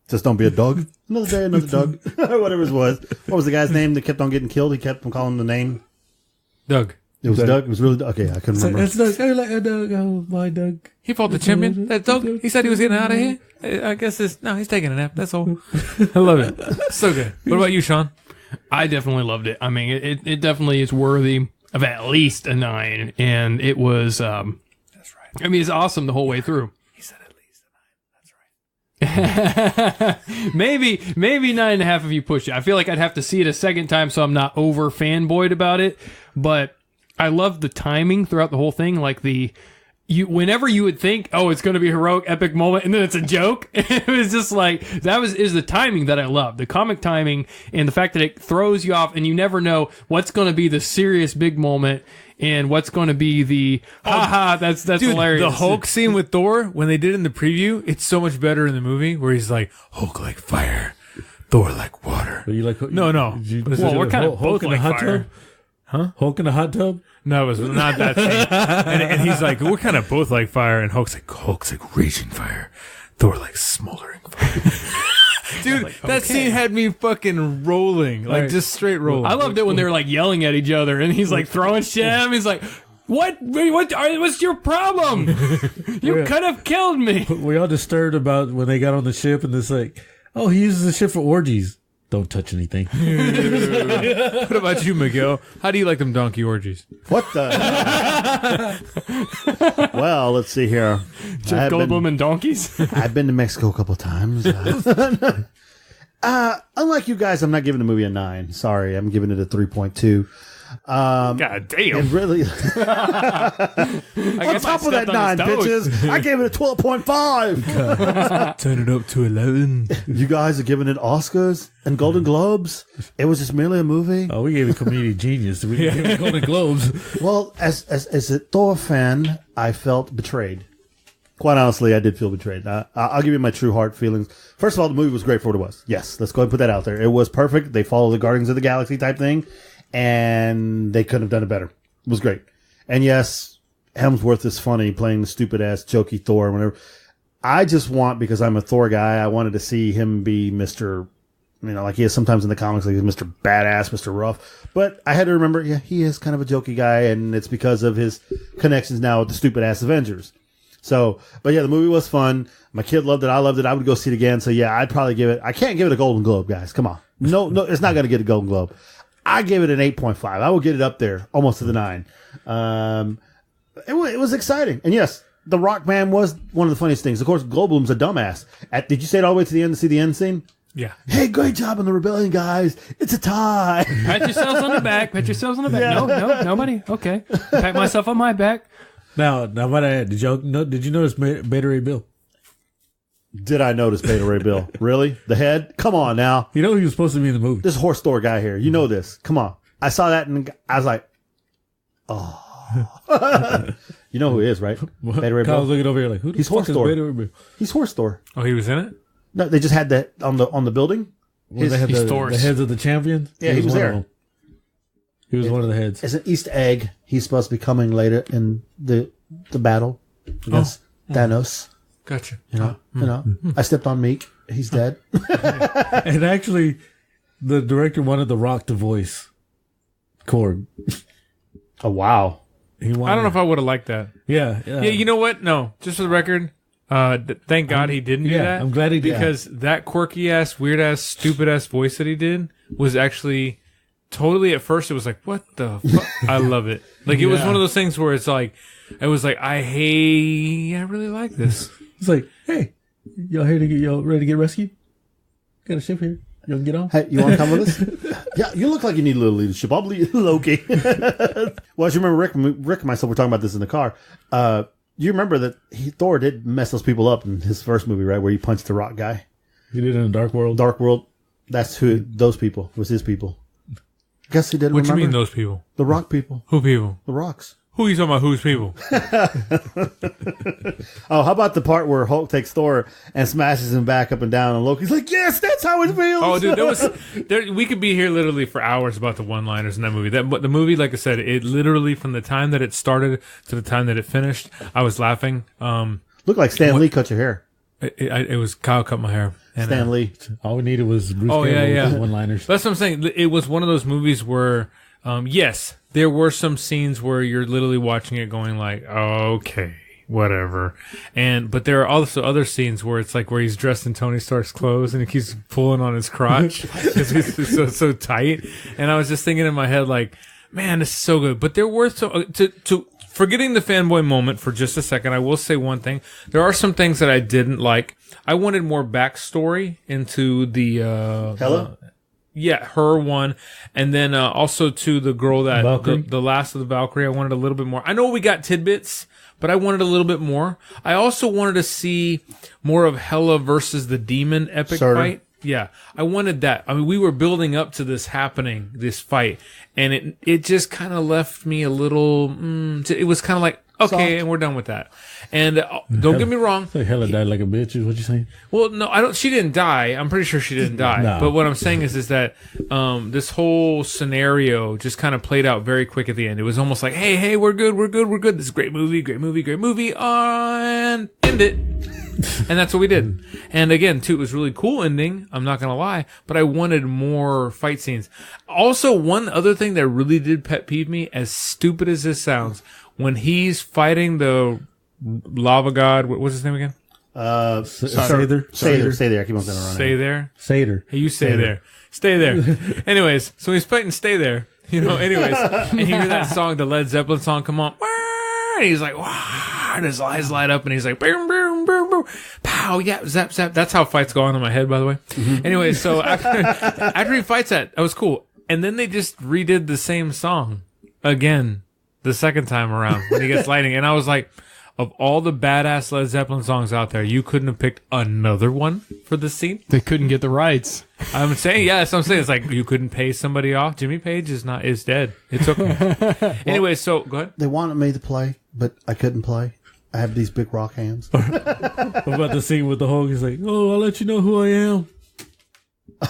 Just don't be a dog. Another day, another dog. Whatever it was. What was the guy's name that kept on getting killed? He kept on calling him the name. Doug. It was Doug. It was really Doug. Okay, I couldn't remember. It's Doug. I like a Doug. Oh, my Doug. He fought the champion. That Doug. He said he was getting out of here. I guess he's taking a nap. That's all. I love it. So good. What about you, Sean? I definitely loved it. I mean, it definitely is worthy of at least a 9. And it was, that's right. I mean, it's awesome the whole way through. He said at least a 9. That's right. maybe 9.5 if you push it. I feel like I'd have to see it a second time so I'm not over fanboyed about it. But I love the timing throughout the whole thing. Like whenever you would think, oh, it's going to be a heroic, epic moment, and then it's a joke. It was just like, is the timing that I love. The comic timing and the fact that it throws you off and you never know what's going to be the serious big moment and what's going to be the, that's dude, hilarious. The Hulk scene with Thor, when they did it in the preview, it's so much better in the movie where he's like, Hulk like fire, Thor like water. But you like No. Well, we're kind of both like fire. Hulk in a hot tub? No, it was not that scene. And he's like, we're kind of both like fire. And Hulk's like raging fire. Thor like smoldering fire. Dude, that scene had me fucking rolling. Like, just straight rolling. I loved it when they were like yelling at each other and he's like throwing shit at him. He's like, what's your problem? You could have killed me. We all disturbed about when they got on the ship and it's like, oh, he uses the ship for orgies. Don't touch anything. What about you, Miguel? How do you like them donkey orgies? What the? Well, let's see here. Jeff Goldblum and donkeys? I've been to Mexico a couple of times. Unlike you guys, I'm not giving the movie a 9. Sorry, I'm giving it a 3.2. God damn. And really, I on top of that 9, bitches, I gave it a 12.5. Turn it up to 11. You guys are giving it Oscars and Golden Globes. It was just merely a movie. Oh, we gave it Comedian Genius. We gave it Golden Globes. Well, as a Thor fan, I felt betrayed. Quite honestly, I did feel betrayed. I'll give you my true heart feelings. First of all, the movie was great for what it was. Yes, let's go ahead and put that out there. It was perfect. They followed the Guardians of the Galaxy type thing, and they couldn't have done it better. It was great. And yes, Hemsworth is funny playing the stupid ass jokey Thor or whatever. I just want, because I'm a Thor guy, I wanted to see him be Mr. Like he is sometimes in the comics, like he's Mr. Badass, Mr. Rough. But I had to remember, yeah, he is kind of a jokey guy, and it's because of his connections now with the stupid ass Avengers. So, but yeah, the movie was fun. My kid loved it. I loved it. I would go see it again. So yeah, I'd probably give it, I can't give it a Golden Globe, guys. Come on. No, it's not going to get a Golden Globe. I gave it an 8.5. I will get it up there, almost to the 9. It was exciting. And yes, the Rock Man was one of the funniest things. Of course, Goldblum's a dumbass. Did you stay all the way to the end to see the end scene? Yeah. Hey, great job on the rebellion, guys. It's a tie. Pat yourselves on the back. Pat yourselves on the back. Yeah. No, nobody. Okay. Pat myself on my back. Now, what I did you notice Beta Ray Bill? Did I notice Beta Ray Bill? Really? The head? Come on now. You know he was supposed to be in the movie. This horse store guy here. You know this. Come on. I saw that and I was like, oh. You know who he is, right? Beta Ray Bill. I was looking over here like, who the fuck is Beta Ray Bill? He's horse store. Oh, he was in it? No, they just had that on the building. They had the heads of the champions. Yeah, he was there. He was one of the heads. It's an Easter egg. He's supposed to be coming later in the battle against Thanos. Gotcha. You know, I stepped on Meek. He's dead. And actually, the director wanted The Rock to voice Korg. Oh wow! I don't know if I would have liked that. Yeah. You know what? No, just for the record, thank God he didn't do that. I'm glad he did, because that quirky ass, weird ass, stupid ass voice that he did was actually. Totally, at first, it was like, what the fuck? I love it. Like, it was one of those things where it's like, I really like this. It's like, hey, y'all ready to get rescued? Got a ship here. You want to get on? Hey, you want to come with us? Yeah, you look like you need a little leadership. I'll lead Loki. Well, as you remember, Rick and myself were talking about this in the car. You remember that Thor did mess those people up in his first movie, right? Where he punched the rock guy. He did it in Dark World. Dark World. That's who those people was his people. Guess he didn't remember. What you mean, those people? The rock people. Who people? The rocks. Who are you talking about? Whose people? Oh, how about the part where Hulk takes Thor and smashes him back up and down, and Loki's like, "Yes, that's how it feels." Oh, dude, we could be here literally for hours about the one-liners in that movie. But the movie, like I said, it literally from the time that it started to the time that it finished, I was laughing. Looked like Stan Lee cut your hair. It was Kyle cut my hair. And, Stan Lee. All we needed was Bruce Campbell with one-liners. That's what I'm saying. It was one of those movies where, yes, there were some scenes where you're literally watching it going like, oh, okay, whatever. But there are also other scenes where it's like where he's dressed in Tony Stark's clothes and he keeps pulling on his crotch because he's so tight. And I was just thinking in my head like, man, this is so good. But there were forgetting the fanboy moment for just a second, I will say one thing. There are some things that I didn't like. I wanted more backstory into the Hela? Her one. And then also to the girl that the last of the Valkyrie, I wanted a little bit more. I know we got tidbits, but I wanted a little bit more. I also wanted to see more of Hela versus the demon epic fight. Yeah, I wanted that. I mean, we were building up to this happening, this fight, and it just kind of left me a little. It was kind of like, Okay, and we're done with that. And don't get me wrong. Like Hella died like a bitch is what you saying? Well, no, I don't. She didn't die. I'm pretty sure she didn't die. No. But what I'm saying is that this whole scenario just kind of played out very quick at the end. It was almost like, hey, we're good. This is a great movie, and end it. And that's what we did. And again, too, it was a really cool ending. I'm not gonna lie, but I wanted more fight scenes. Also, one other thing that really did pet peeve me, as stupid as this sounds, when he's fighting the lava god, what's his name again? Sather. Stay there. I keep on saying it wrong. Stay there. Sather. Hey, you stay there. Stay there. Anyways, so he's fighting Stay There. Anyways, and you hear that song, the Led Zeppelin song, come on. And he's like, wow, and his eyes light up, and he's like, boom, boom, boom, boom, pow, yeah, zap, zap. That's how fights go on in my head, by the way. Anyway, so after he fights that was cool. And then they just redid the same song again the second time around when he gets lightning. And I was like, of all the badass Led Zeppelin songs out there, you couldn't have picked another one for this scene? They couldn't get the rights. I'm saying, yeah, that's what I'm saying. It's like, you couldn't pay somebody off. Jimmy Page is dead. It's okay. Anyway, so go ahead. They wanted me to play, but I couldn't play. I have these big rock hands. What about the scene with the Hulk? He's like, oh, I'll let you know who I am.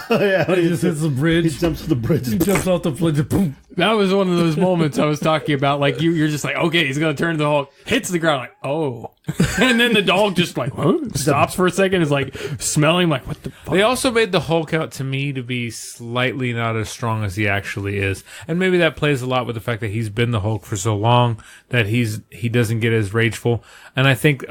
Yeah, He just hits the bridge. He jumps to the bridge. He jumps off the bridge. Boom. That was one of those moments I was talking about. Like you're just like, okay, he's gonna turn to the Hulk, hits the ground, like, oh, and then the dog just like stops for a second, is like smelling, like, what the fuck? They also made the Hulk out to me to be slightly not as strong as he actually is, and maybe that plays a lot with the fact that he's been the Hulk for so long that he doesn't get as rageful. And I think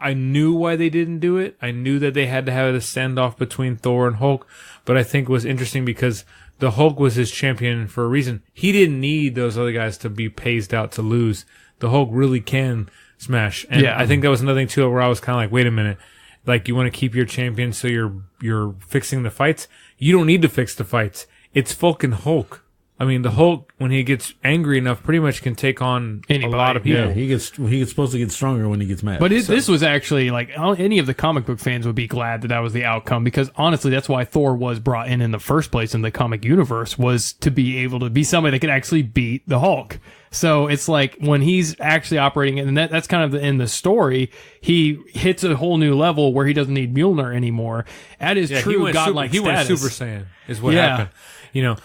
I knew why they didn't do it. I knew that they had to have a standoff between Thor and Hulk, but I think it was interesting because the Hulk was his champion for a reason. He didn't need those other guys to be paced out to lose. The Hulk really can smash. And yeah. I think that was another thing too, where I was kind of like, wait a minute. Like, you want to keep your champion so you're fixing the fights? You don't need to fix the fights. It's fucking Hulk. I mean, the Hulk, when he gets angry enough, pretty much can take on anybody. A lot of people. Yeah, he gets supposed to get stronger when he gets mad. But this was actually, like, any of the comic book fans would be glad that was the outcome, because honestly, that's why Thor was brought in the first place in the comic universe, was to be able to be somebody that could actually beat the Hulk. So it's like when he's actually operating, and that's kind of in the story, he hits a whole new level where he doesn't need Mjolnir anymore. At his true godlike he went status. Super Saiyan is what happened.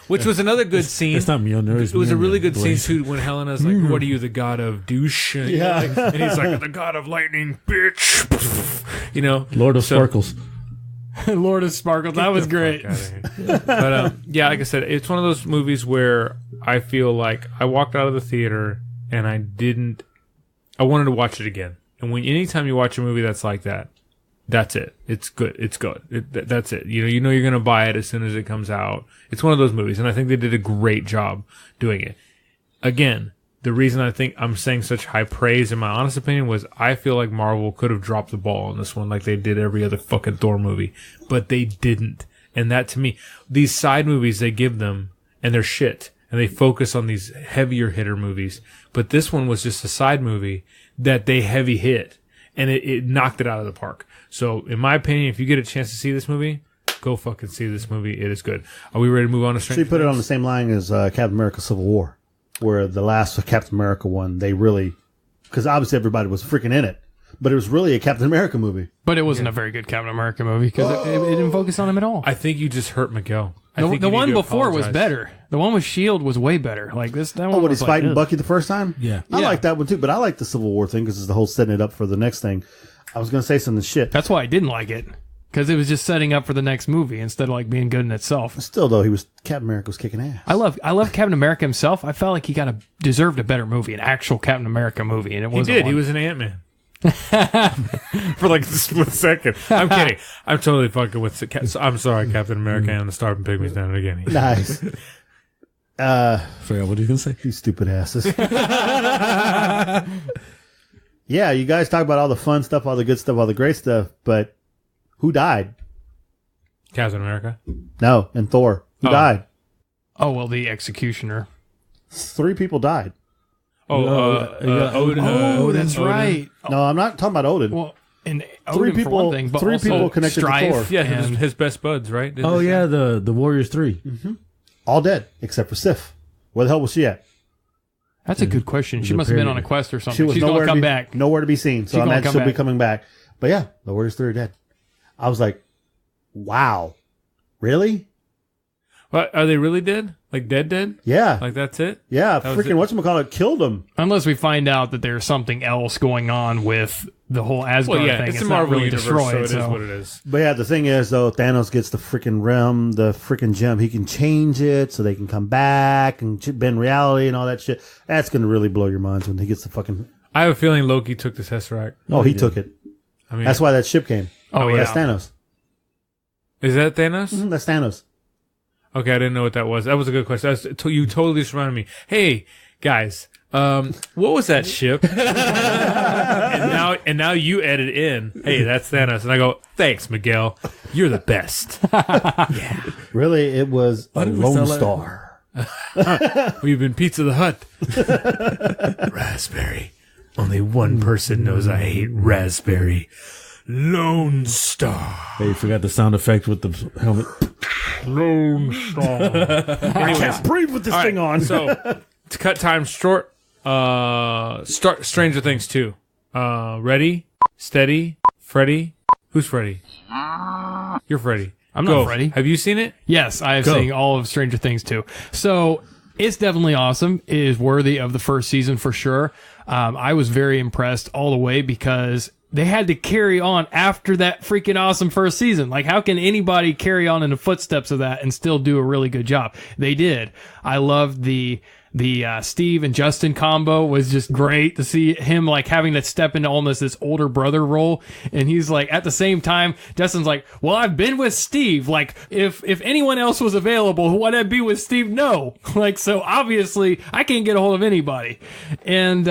Which was another good scene. It's not Mjolnir. It was a really good scene too when Helena's like, "What are you, the god of douche?" And, and he's like, "The god of lightning, bitch." Lord of Sparkles. Lord of Sparkles. That was great. But yeah, like I said, it's one of those movies where I feel like I walked out of the theater and I wanted to watch it again. And anytime you watch a movie that's like that, that's it. It's good. It's good. That's it. You know you're going to buy it as soon as it comes out. It's one of those movies, and I think they did a great job doing it. Again, the reason I think I'm saying such high praise, in my honest opinion, was I feel like Marvel could have dropped the ball on this one like they did every other fucking Thor movie, but they didn't. And that, to me, these side movies they give them, and they're shit, and they focus on these heavier hitter movies. But this one was just a side movie that they heavy hit, and it knocked it out of the park. So, in my opinion, if you get a chance to see this movie, go fucking see this movie. It is good. Are we ready to move on to Stranger Things? So you put it on the same line as Captain America Civil War, where the last Captain America one, they really, because obviously everybody was freaking in it, but it was really a Captain America movie. But it wasn't a very good Captain America movie, because it didn't focus on him at all. I think you just hurt Miguel. The one before was better. The one with S.H.I.E.L.D. was way better. Like this, that one. Oh, when was he's fighting Bucky the first time? Yeah. I like that one too, but I like the Civil War thing because it's the whole setting it up for the next thing. I was going to say something shit. That's why I didn't like it, because it was just setting up for the next movie instead of like being good in itself. Still, though, Captain America was kicking ass. I love Captain America himself. I felt like he deserved a better movie, an actual Captain America movie, and it wasn't. He did. One. He was an Ant-Man. For like a split second. I'm kidding. I'm totally fucking with it. I'm sorry, Captain America and the Starving Pygmies down it again. Nice. Forgot what you can say. You stupid asses. Yeah, you guys talk about all the fun stuff, all the good stuff, all the great stuff, but who died? Captain America? No, and Thor. Who died? Oh, well, the Executioner. 3 people died. Odin. That's right. No, I'm not talking about Odin. Well, and 3 Odin people, for one thing, but 3 also people connected Strife to Thor. Yeah, and his best buds, right? Oh, yeah, the Warriors 3. All dead, except for Sif. Where the hell was she at? That's a good question. She must have been on a quest or something. She was She's going to come back. Nowhere to be seen. So I imagine she'll be coming back. But yeah, the Warriors 3 are dead. I was like, wow. Really? What, are they really dead? Like dead? Yeah. Like that's it? Yeah. Freaking whatchamacallit killed them. Unless we find out that there's something else going on with the whole Asgard thing. It's a not Marvel really universe, destroyed. so it is what it is. But yeah, the thing is, though, Thanos gets the freaking realm, the freaking gem. He can change it so they can come back and bend reality and all that shit. That's going to really blow your minds when he gets the fucking... I have a feeling Loki took the Tesseract. Oh, he took it. I mean, that's why that ship came. Oh, yeah. That's Thanos. Is that Thanos? Mm-hmm, that's Thanos. Okay, I didn't know what that was. That was a good question. You totally just reminded me. Hey, guys, what was that ship? and now you edit in. Hey, that's Thanos, and I go, thanks, Miguel. You're the best. Yeah. Really, it was a Lone Star. We've been Pizza the Hut. Raspberry. Only one person knows I hate raspberry. Lone Star. Hey, you forgot the sound effect with the helmet. Lone Star. I can't breathe with this thing on. So, to cut time short, start Stranger Things 2. Ready, steady, Freddy. Who's Freddy? You're Freddy. I'm not Freddy. Have you seen it? Yes, I have seen all of Stranger Things too. So it's definitely awesome. It is worthy of the first season for sure. I was very impressed all the way because they had to carry on after that freaking awesome first season. Like, how can anybody carry on in the footsteps of that and still do a really good job? They did. I loved the Steve and Justin combo was just great to see him like having to step into almost this older brother role. And he's like, at the same time, Justin's like, well, I've been with Steve. Like, if anyone else was available, would I be with Steve? No. Like, so obviously I can't get a hold of anybody. And,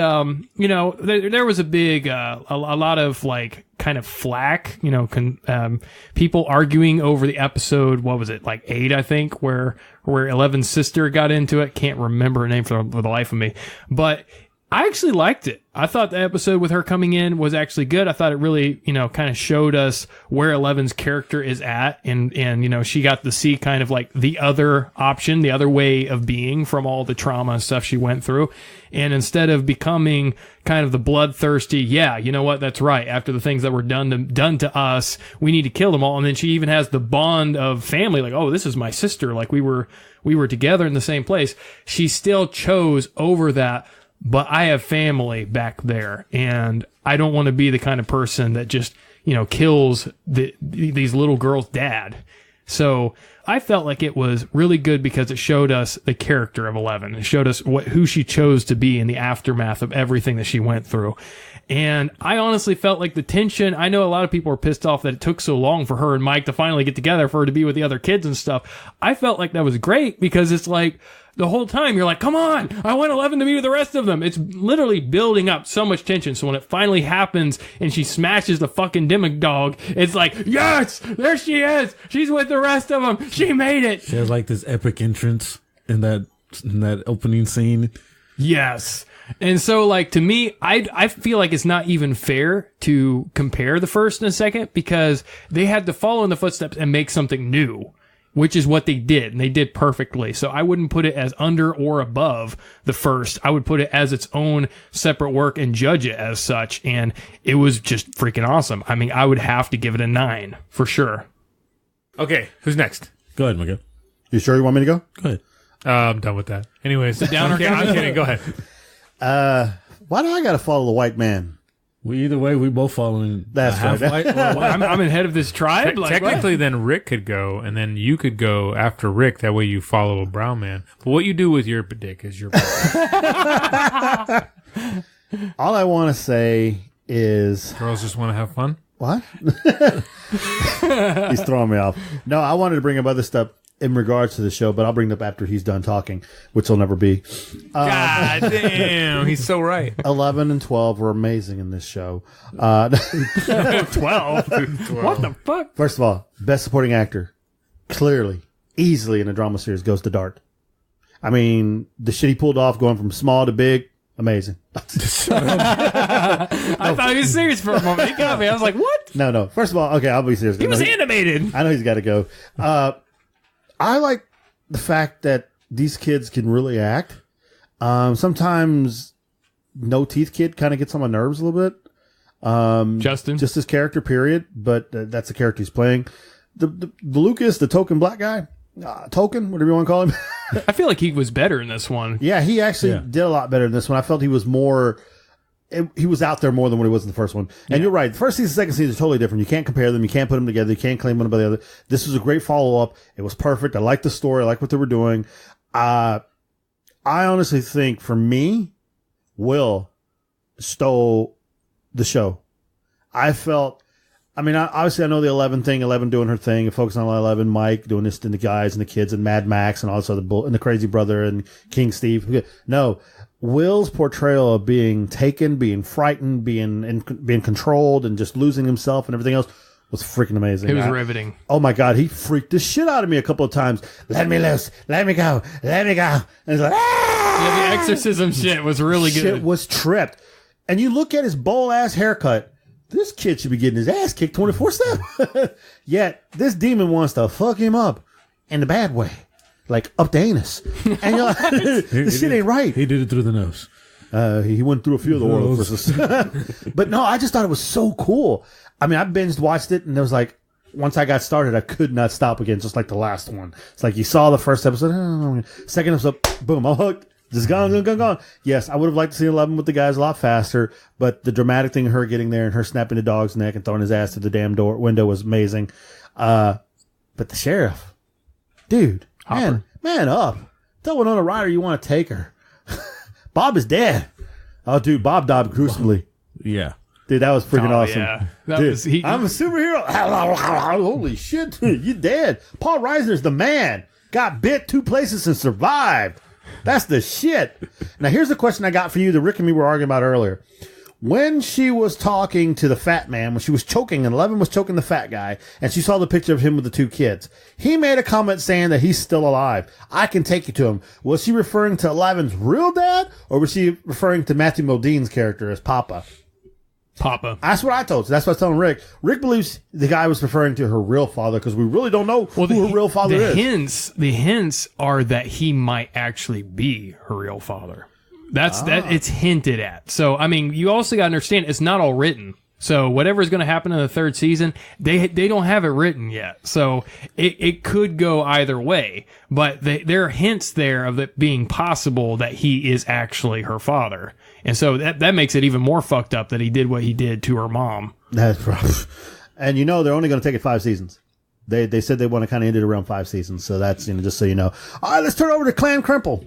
you know, there was a big, a lot of like, kind of flack, you know, people arguing over the episode, what was it, like 8, I think, where Eleven's sister got into it. Can't remember her name for the life of me. But I actually liked it. I thought the episode with her coming in was actually good. I thought it really, you know, kind of showed us where Eleven's character is at. And, you know, she got to see kind of like the other option, the other way of being from all the trauma and stuff she went through. And instead of becoming kind of the bloodthirsty, yeah, you know what, that's right. After the things that were done to us, we need to kill them all. And then she even has the bond of family, like, oh, this is my sister. Like we were together in the same place. She still chose over that. But I have family back there, and I don't want to be the kind of person that just, you know, kills these little girls' dad. So I felt like it was really good because it showed us the character of Eleven. It showed us who she chose to be in the aftermath of everything that she went through. And I honestly felt like the tension, I know a lot of people were pissed off that it took so long for her and Mike to finally get together, for her to be with the other kids and stuff. I felt like that was great because it's like, the whole time you're like, come on, I want 11 to be with the rest of them. It's literally building up so much tension. So when it finally happens and she smashes the fucking Demogorgon, it's like, yes, there she is. She's with the rest of them. She made it. She has like this epic entrance in that opening scene. Yes. And so, like, to me, I feel like it's not even fair to compare the first and the second because they had to follow in the footsteps and make something new, which is what they did, and they did perfectly. So I wouldn't put it as under or above the first. I would put it as its own separate work and judge it as such, and it was just freaking awesome. I mean, I would have to give it a 9, for sure. Okay, who's next? Go ahead, Miguel. You sure you want me to go? Go ahead. I'm done with that. Anyways, downer I'm kidding. Go ahead. Why do I got to follow the white man? Either way, we both following. That's right. white. I'm in head of this tribe. Like, Technically, then Rick could go, and then you could go after Rick. That way, you follow a brown man. But what you do with your dick is your. All I want to say is, Girls just want to have fun. what? He's throwing me off. No, I wanted to bring up other stuff in regards to the show, but I'll bring it up after he's done talking, which will never be. God damn, he's so right. 11 and 12 were amazing in this show. 12? What the fuck? First of all, best supporting actor, clearly, easily in a drama series goes to Dart. I mean, the shit he pulled off going from small to big, amazing. I thought he was serious for a moment. He got me. I was like, what? No. First of all, okay, I'll be serious. He was animated. I know he's got to go. I like the fact that these kids can really act. Sometimes No Teeth Kid kind of gets on my nerves a little bit. Justin? Just his character, period. But that's the character he's playing. The Lucas, the token black guy, token, whatever you want to call him. I feel like he was better in this one. Yeah, he actually did a lot better in this one. I felt he was more... he was out there more than what he was in the first one. And you're right. The first season, second season is totally different. You can't compare them. You can't put them together. You can't claim one by the other. This was a great follow-up. It was perfect. I liked the story. I liked what they were doing. I honestly think, for me, Will stole the show. I felt... I mean, obviously, I know the 11 thing, 11 doing her thing, and focusing on 11, Mike doing this, and the guys and the kids, and Mad Max, and all this other and the crazy brother, and King Steve. No, Will's portrayal of being taken, being frightened, being controlled, and just losing himself and everything else was freaking amazing. It was riveting. Oh my God, he freaked the shit out of me a couple of times. Let me loose, let me go, let me go. And he's like, Yeah, the exorcism shit was really good. Shit was tripped. And you look at his bowl ass haircut. This kid should be getting his ass kicked 24/7. Yet this demon wants to fuck him up in the bad way, like up the anus. And you're like, this shit ain't right. He did it through the nose. He went through a few of the orifices. But no, I just thought it was so cool. I mean, I binged watched it, and it was like, once I got started, I could not stop again, just like the last one. It's like you saw the first episode, second episode, boom, I'm hooked. Just gone. Yes, I would have liked to see 11 with the guys a lot faster, but the dramatic thing of her getting there and her snapping the dog's neck and throwing his ass through the damn window was amazing. But the sheriff, dude, man up. Tell Winona Ryder you want to take her. Bob is dead. Oh, dude, Bob died gruesomely. Yeah. Dude, that was freaking awesome. Yeah. Dude, I'm a superhero. Holy shit, you dead. Paul Reisner's the man. Got bit 2 places and survived. That's the shit. Now, here's the question I got for you that Rick and me were arguing about earlier. When she was talking to the fat man, when she was choking, and 11 was choking the fat guy, and she saw the picture of him with the 2 kids, he made a comment saying that he's still alive. I can take you to him. Was she referring to 11's real dad, or was she referring to Matthew Modine's character as Papa? Papa. That's what I told you. That's what I was telling Rick. Rick believes the guy was referring to her real father because we really don't know who her real father is. The hints are that he might actually be her real father. That it's hinted at. So, I mean, you also got to understand it's not all written. So whatever is going to happen in the 3rd season, they don't have it written yet. So it could go either way. But there are hints there of it being possible that he is actually her father. And so that makes it even more fucked up that he did what he did to her mom. That's rough. And you know they're only going to take it 5 seasons. They said they want to kind of end it around 5 seasons. So that's, just so you know. All right, let's turn over to Clam Crimple.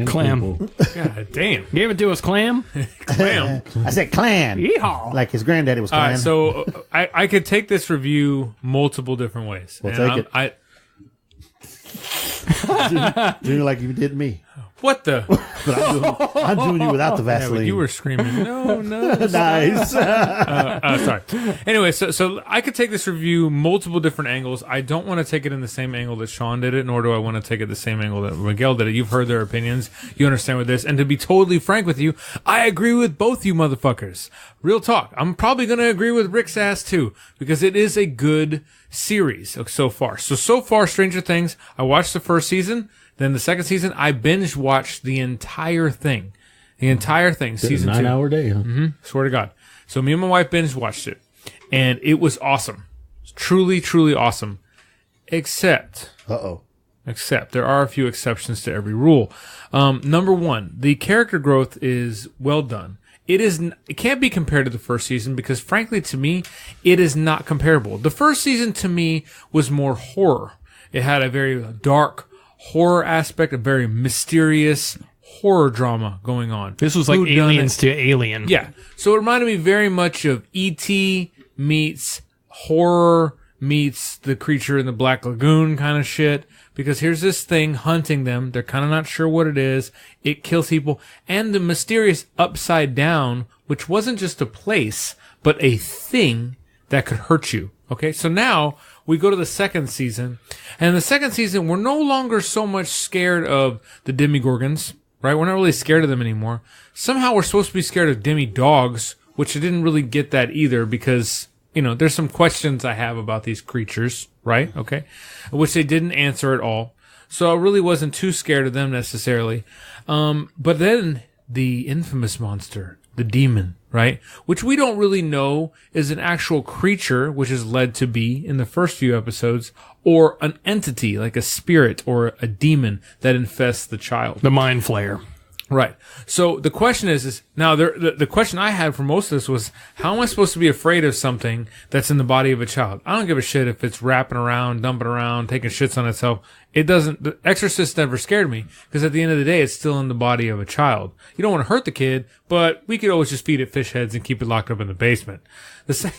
Clam. God damn. Gave it to us, Clam. Clam. I said clan. Yeehaw. Like his granddaddy was All clan. right, so I could take this review multiple different ways. We'll And take it. Doing it like you did me. What the? But I'm doing you without the Yeah, Vaseline. but you were screaming, no. Nice. Sorry. Anyway, so I could take this review multiple different angles. I don't want to take it in the same angle that Sean did it, nor do I want to take it the same angle that Miguel did it. You've heard their opinions. You understand with this. And to be totally frank with you, I agree with both you motherfuckers. Real talk. I'm probably going to agree with Rick's ass too, because it is a good series so far. So far, Stranger Things, I watched the 1st season. Then the 2nd season, I binge watched the entire thing. Season 2. 9-hour day, huh? Mm-hmm. Swear to God. So me and my wife binge watched it. And it was awesome. Truly, truly awesome. Except there are a few exceptions to every rule. Number 1, the character growth is well done. It can't be compared to the 1st season because frankly to me, it is not comparable. The 1st season to me was more horror. It had a very dark horror aspect, a very mysterious horror drama going on. This was like Aliens to Alien. Yeah. So it reminded me very much of E.T. meets horror meets the creature in the Black Lagoon kind of shit. Because here's this thing hunting them. They're kind of not sure what it is. It kills people. And the mysterious upside down, which wasn't just a place, but a thing that could hurt you. Okay, so now we go to the 2nd season. And in the 2nd season, we're no longer so much scared of the Demigorgons, right? We're not really scared of them anymore. Somehow we're supposed to be scared of Demi-Dogs, which I didn't really get that either because, there's some questions I have about these creatures, right? Okay. Which they didn't answer at all. So I really wasn't too scared of them necessarily. But then the infamous monster, the demon, right? Which we don't really know is an actual creature, which is led to be in the first few episodes, or an entity like a spirit or a demon that infests the child. The mind flayer. Right. So the question is now the question I had for most of this was, how am I supposed to be afraid of something that's in the body of a child? I don't give a shit if it's wrapping around, dumping around, taking shits on itself. It doesn't, The Exorcist never scared me, because at the end of the day, it's still in the body of a child. You don't want to hurt the kid, but we could always just feed it fish heads and keep it locked up in the basement.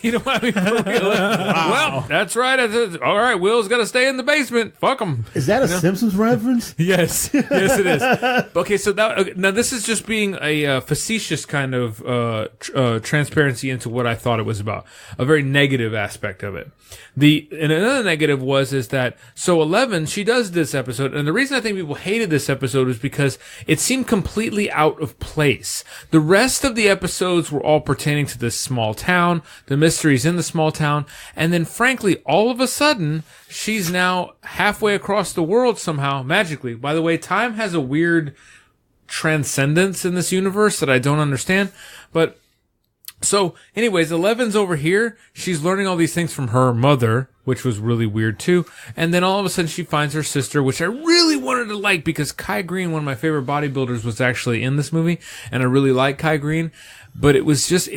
You know what I mean? For real. Well, that's right. All right, Will's got to stay in the basement. Fuck him. Is that a Simpsons reference? Yes. Yes, it is. Okay, so now this is just being a facetious kind of transparency into what I thought it was about. A very negative aspect of it. And another negative is that, so 11, she does this episode, and the reason I think people hated this episode is because it seemed completely out of place. The rest of the episodes were all pertaining to this small town, the mysteries in the small town, and then frankly, all of a sudden, she's now halfway across the world somehow, magically. By the way, time has a weird transcendence in this universe that I don't understand, but so, anyways, 11's over here. She's learning all these things from her mother, which was really weird too. And then all of a sudden she finds her sister, which I really wanted to like, because Kai Green, one of my favorite bodybuilders, was actually in this movie. And I really like Kai Green. But it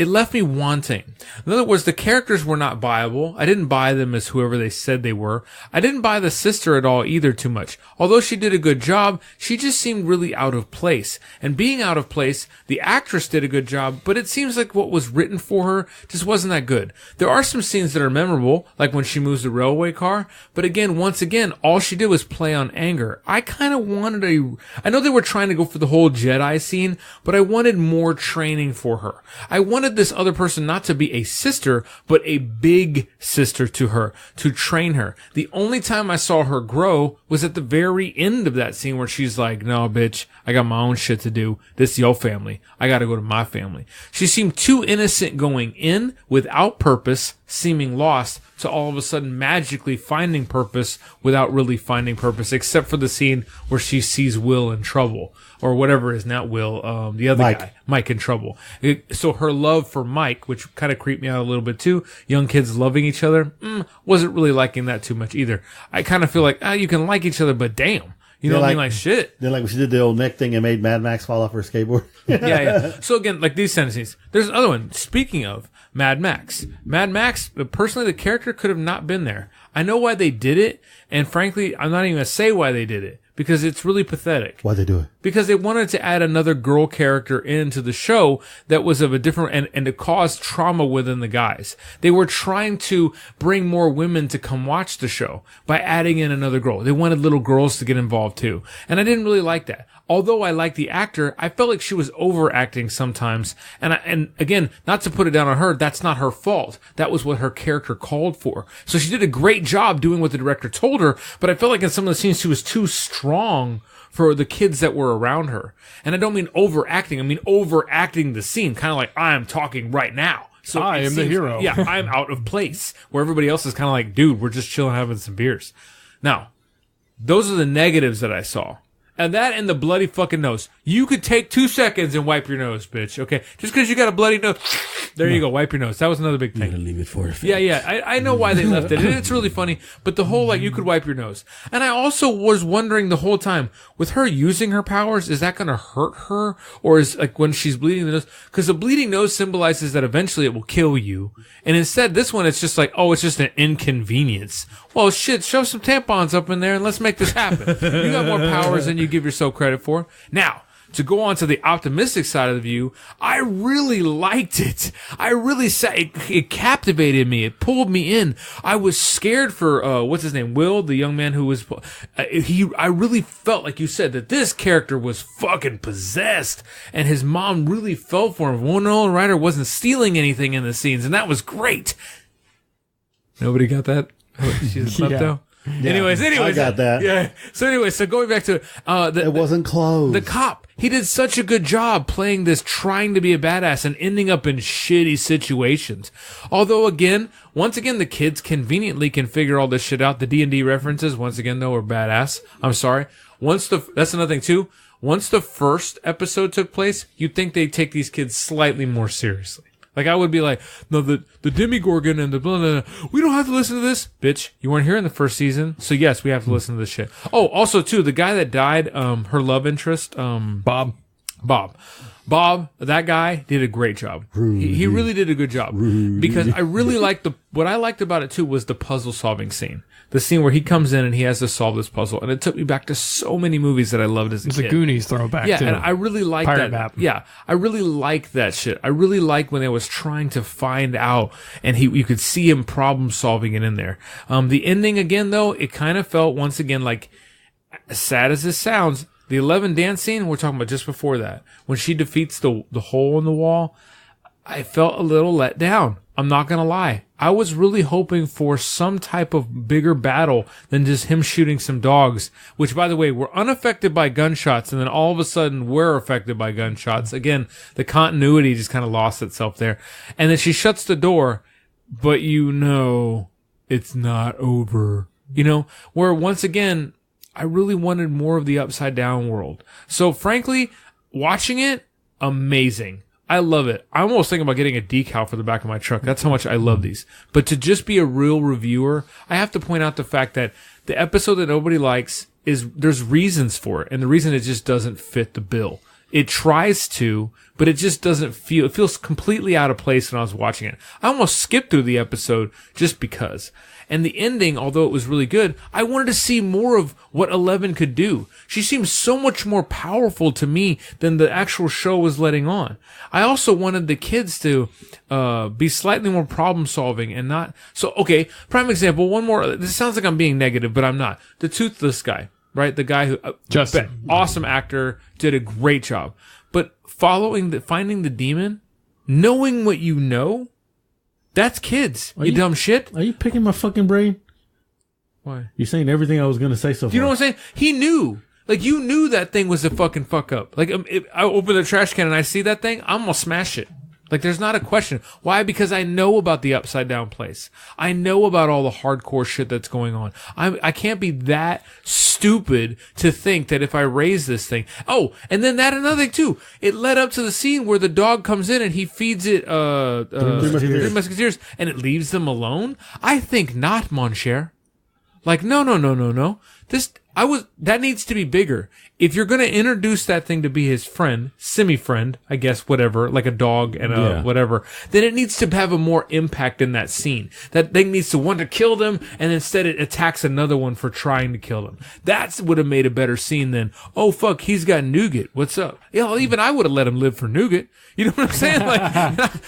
left me wanting. In other words, the characters were not buyable. I didn't buy them as whoever they said they were. I didn't buy the sister at all either too much. Although she did a good job, she just seemed really out of place. And being out of place, the actress did a good job, but it seems like what was written for her just wasn't that good. There are some scenes that are memorable, like when she moves the railway car, but once again, all she did was play on anger. I kind of wanted I know they were trying to go for the whole Jedi scene, but I wanted more training for her. I wanted this other person not to be a sister, but a big sister to her, to train her. The only time I saw her grow was at the very end of that scene where she's like, no, bitch, I got my own shit to do. This is your family. I gotta go to my family. She seemed too innocent going in, without purpose, seeming lost, to all of a sudden magically finding purpose without really finding purpose, except for the scene where she sees Will in trouble, or whatever is not Will, the other guy, Mike, in trouble. So her love for Mike, which kind of creeped me out a little bit too, young kids loving each other, wasn't really liking that too much either. I kind of feel like, you can like each other, but damn. You know what I mean? Like, shit. Then, like, when she did the old neck thing and made Mad Max fall off her skateboard. Yeah. So, again, like these sentences. There's another one. Speaking of Mad Max. Mad Max, personally, the character could have not been there. I know why they did it, and frankly, I'm not even going to say why they did it, because it's really pathetic. Why'd they do it? Because they wanted to add another girl character into the show that was of a different, and to cause trauma within the guys. They were trying to bring more women to come watch the show by adding in another girl. They wanted little girls to get involved too. And I didn't really like that. Although I liked the actor, I felt like she was overacting sometimes. And again, not to put it down on her, that's not her fault. That was what her character called for. So she did a great job doing what the director told her, but I felt like in some of the scenes she was too strong for the kids that were around her. And I don't mean overacting, I mean overacting the scene, kind of like, I am talking right now. So I am the hero. Yeah, I'm out of place, where everybody else is kind of like, dude, we're just chilling having some beers. Now, those are the negatives that I saw. And that and the bloody fucking nose. You could take 2 seconds and wipe your nose, bitch. Okay? Just because you got a bloody nose. There you go. Wipe your nose. That was another big thing. I'm going to leave it for it. Yeah. I know why they left it. And it's really funny. But the whole, like, you could wipe your nose. And I also was wondering the whole time, with her using her powers, is that going to hurt her? Or is, like, when she's bleeding the nose? Because the bleeding nose symbolizes that eventually it will kill you. And instead, this one, it's just like, oh, it's just an inconvenience. Well, shit, shove some tampons up in there and let's make this happen. You got more powers than you give yourself credit for. Now, to go on to the optimistic side of the view, I really liked it. I really it captivated me. It pulled me in. I was scared for, what's his name? Will, the young man who was, I really felt, like you said, that this character was fucking possessed, and his mom really fell for him. Winona Ryder wasn't stealing anything in the scenes, and that was great. Nobody got that? She's a klepto? Anyways, I got that. Yeah. So going back to It wasn't close. the cop, he did such a good job playing this, trying to be a badass and ending up in shitty situations. Although once again, the kids conveniently can figure all this shit out. The D&D references, once again, though, are badass. I'm sorry. That's another thing too. Once the first episode took place, you'd think they'd take these kids slightly more seriously. Like, I would be like, no, the Demigorgon and the blah, blah, blah, we don't have to listen to this. Bitch, you weren't here in the first season, so yes, we have to listen to this shit. Oh, also, too, the guy that died, her love interest, Bob, that guy did a great job. He really did a good job. Because I really liked what I liked about it, too, was the puzzle solving scene. The scene where he comes in and he has to solve this puzzle. And it took me back to so many movies that I loved as a kid. It's a Goonies throwback, yeah, too. and I really like Pirate that. Map. Yeah, I really like that shit. I really like when they was trying to find out, and you could see him problem solving it in there. The ending, again, though, it kind of felt, once again, like, as sad as this sounds, the 11 dance scene, we're talking about just before that, when she defeats the hole in the wall, I felt a little let down. I'm not going to lie. I was really hoping for some type of bigger battle than just him shooting some dogs, which, by the way, were unaffected by gunshots, and then all of a sudden were affected by gunshots. Again, the continuity just kind of lost itself there. And then she shuts the door, but it's not over. Where once again, I really wanted more of the upside down world. So frankly, watching it, amazing. I love it. I'm almost thinking about getting a decal for the back of my truck. That's how much I love these. But to just be a real reviewer, I have to point out the fact that the episode that nobody likes there's reasons for it. And the reason it just doesn't fit the bill. It tries to, but it just doesn't it feels completely out of place when I was watching it. I almost skipped through the episode just because. And the ending, although it was really good, I wanted to see more of what 11 could do. She seems so much more powerful to me than the actual show was letting on. I also wanted the kids to be slightly more problem solving and not... So, okay, prime example, one more... This sounds like I'm being negative, but I'm not. The Toothless guy, right? The guy who... Justin. Awesome actor, did a great job. But finding the demon, knowing what you know... That's kids, you dumb shit. Are you picking my fucking brain? Why? You're saying everything I was going to say so far. You know what I'm saying? He knew. Like, you knew that thing was a fucking fuck up. Like, if I open the trash can and I see that thing, I'm going to smash it. Like, there's not a question. Why? Because I know about the upside down place. I know about all the hardcore shit that's going on. I can't be that stupid to think that if I raise this thing. Oh, and then another thing too. It led up to the scene where the dog comes in and he feeds it, Three Musketeers, and it leaves them alone. I think not, mon cher. Like, no. That needs to be bigger. If you're going to introduce that thing to be his friend, semi-friend, I guess, whatever, like a dog and whatever, then it needs to have a more impact in that scene. That thing needs to want to kill them, and instead it attacks another one for trying to kill them. That would have made a better scene than, oh fuck, he's got nougat. What's up? Even I would have let him live for nougat. You know what I'm saying? Like,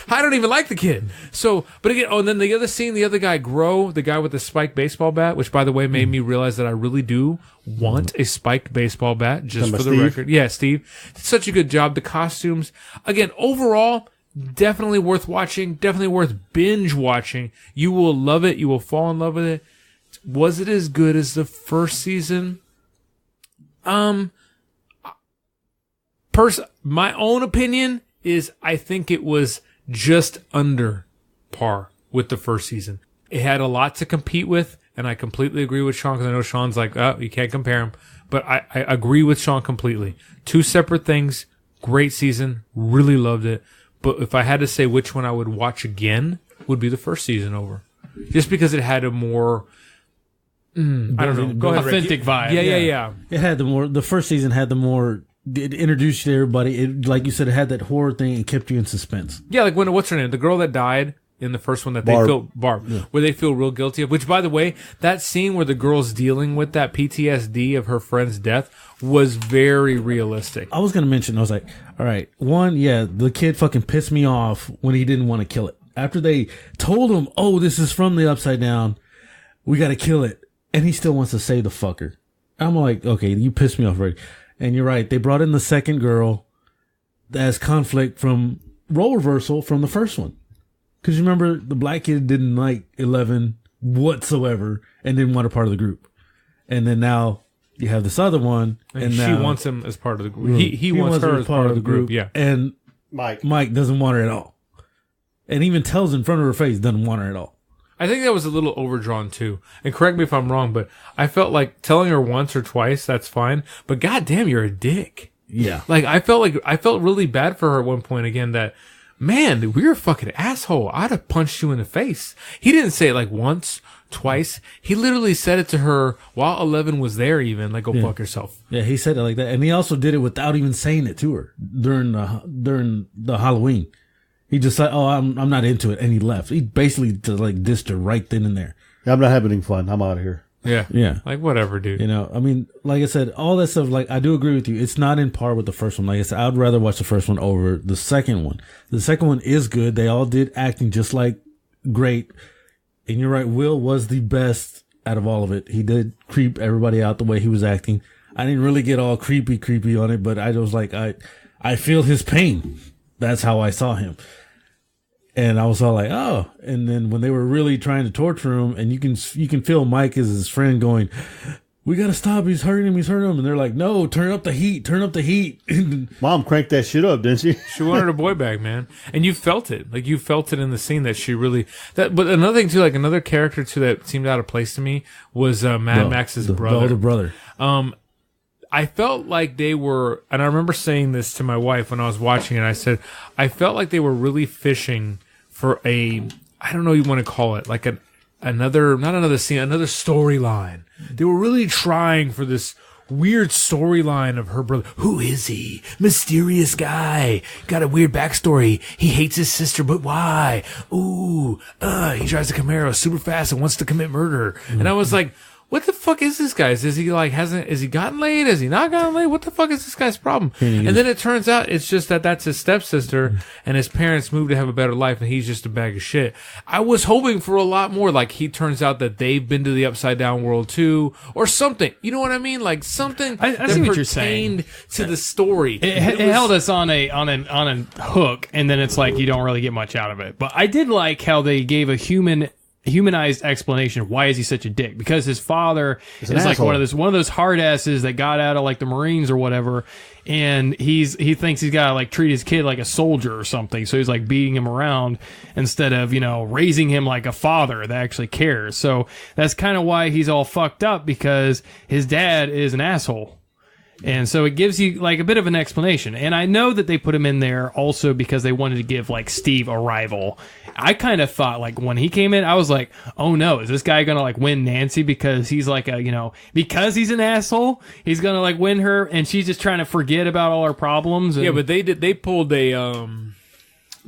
I don't even like the kid. So, but again, and then the other scene, the other guy, Grow, the guy with the spiked baseball bat, which by the way made me realize that I really do want a spiked baseball bat, just for the record. Yeah, Steve. Such a good job. The costumes. Again, overall, definitely worth watching. Definitely worth binge watching. You will love it. You will fall in love with it. Was it as good as the first season? My own opinion is I think it was just under par with the first season. It had a lot to compete with, and I completely agree with Sean, because I know Sean's like, oh, you can't compare them. But I agree with Sean completely. Two separate things. Great season. Really loved it. But if I had to say which one I would watch again, would be the first season over. Just because it had a more... I don't know. Go ahead, authentic vibe. Yeah. It had the first season had the more... It introduced you to everybody. It, like you said, it had that horror thing and kept you in suspense. Yeah, like what's her name? The girl that died in the first one that Barb. they feel where they feel real guilty of. Which, by the way, that scene where the girl's dealing with that PTSD of her friend's death was very realistic. I was gonna mention. I was like, all right, one, yeah, the kid fucking pissed me off when he didn't want to kill it. After they told him, oh, this is from the Upside Down, we got to kill it, and he still wants to save the fucker. I'm like, okay, you pissed me off already. And you're right. They brought in the second girl as conflict from role reversal from the first one. Because you remember the black kid didn't like 11 whatsoever and didn't want a part of the group. and then now you have this other one, and now she wants him as part of the group. He wants her as part of the group. Yeah, and Mike doesn't want her at all, and even tells in front of her face doesn't want her at all. I think that was a little overdrawn too. And correct me if I'm wrong, but I felt like telling her once or twice, that's fine. But goddamn, you're a dick. Yeah. Like I felt really bad for her at one point again that, man, we're a fucking asshole. I'd have punched you in the face. He didn't say it like once, twice. He literally said it to her while 11 was there even, like, go fuck yourself. Yeah, he said it like that. And he also did it without even saying it to her during the Halloween. He just said, "Oh, I'm not into it," and he left. He basically dissed her right then and there. Yeah, I'm not having any fun. I'm out of here. Yeah. Like whatever, dude. You know, I mean, like I said, all that stuff. Like I do agree with you. It's not in par with the first one. Like I said, I'd rather watch the first one over the second one. The second one is good. They all did acting just like great. And you're right. Will was the best out of all of it. He did creep everybody out the way he was acting. I didn't really get all creepy on it, but I was like, I feel his pain. That's how I saw him. And I was all like, oh. And then when they were really trying to torture him, and you can feel Mike as his friend going, "We got to stop. He's hurting him. And they're like, "No, turn up the heat. Mom cranked that shit up, didn't she? She wanted her boy back, man. And you felt it. Like you felt it in the scene that she really, but another thing too, like another character too that seemed out of place to me was Mad Max's brother. The older brother. I felt like they were, and I remember saying this to my wife when I was watching it. I said, I felt like they were really fishing for I don't know what you want to call it, like another storyline. They were really trying for this weird storyline of her brother. Who is he? Mysterious guy. Got a weird backstory. He hates his sister, but why? Ooh, he drives a Camaro super fast and wants to commit murder. Mm-hmm. And I was like, what the fuck is this guy's? Is he has he gotten laid? Has he not gotten laid? What the fuck is this guy's problem? And then it turns out it's just that's his stepsister and his parents moved to have a better life and he's just a bag of shit. I was hoping for a lot more. Like he turns out that they've been to the upside down world too or something. You know what I mean? Like something I see what you're saying. To the story. It held us on a hook and then it's like you don't really get much out of it. But I did like how they gave a humanized explanation of why is he such a dick, because his father is like one of those hard asses that got out of like the Marines or whatever, and he thinks he's gotta like treat his kid like a soldier or something, so he's like beating him around instead of raising him like a father that actually cares. So that's kind of why he's all fucked up, because his dad is an asshole. And so it gives you like a bit of an explanation. And I know that they put him in there also because they wanted to give like Steve a rival. I kind of thought like when he came in, I was like, oh no, is this guy going to like win Nancy because he's like because he's an asshole, he's going to like win her and she's just trying to forget about all her problems. And, yeah, but they pulled a,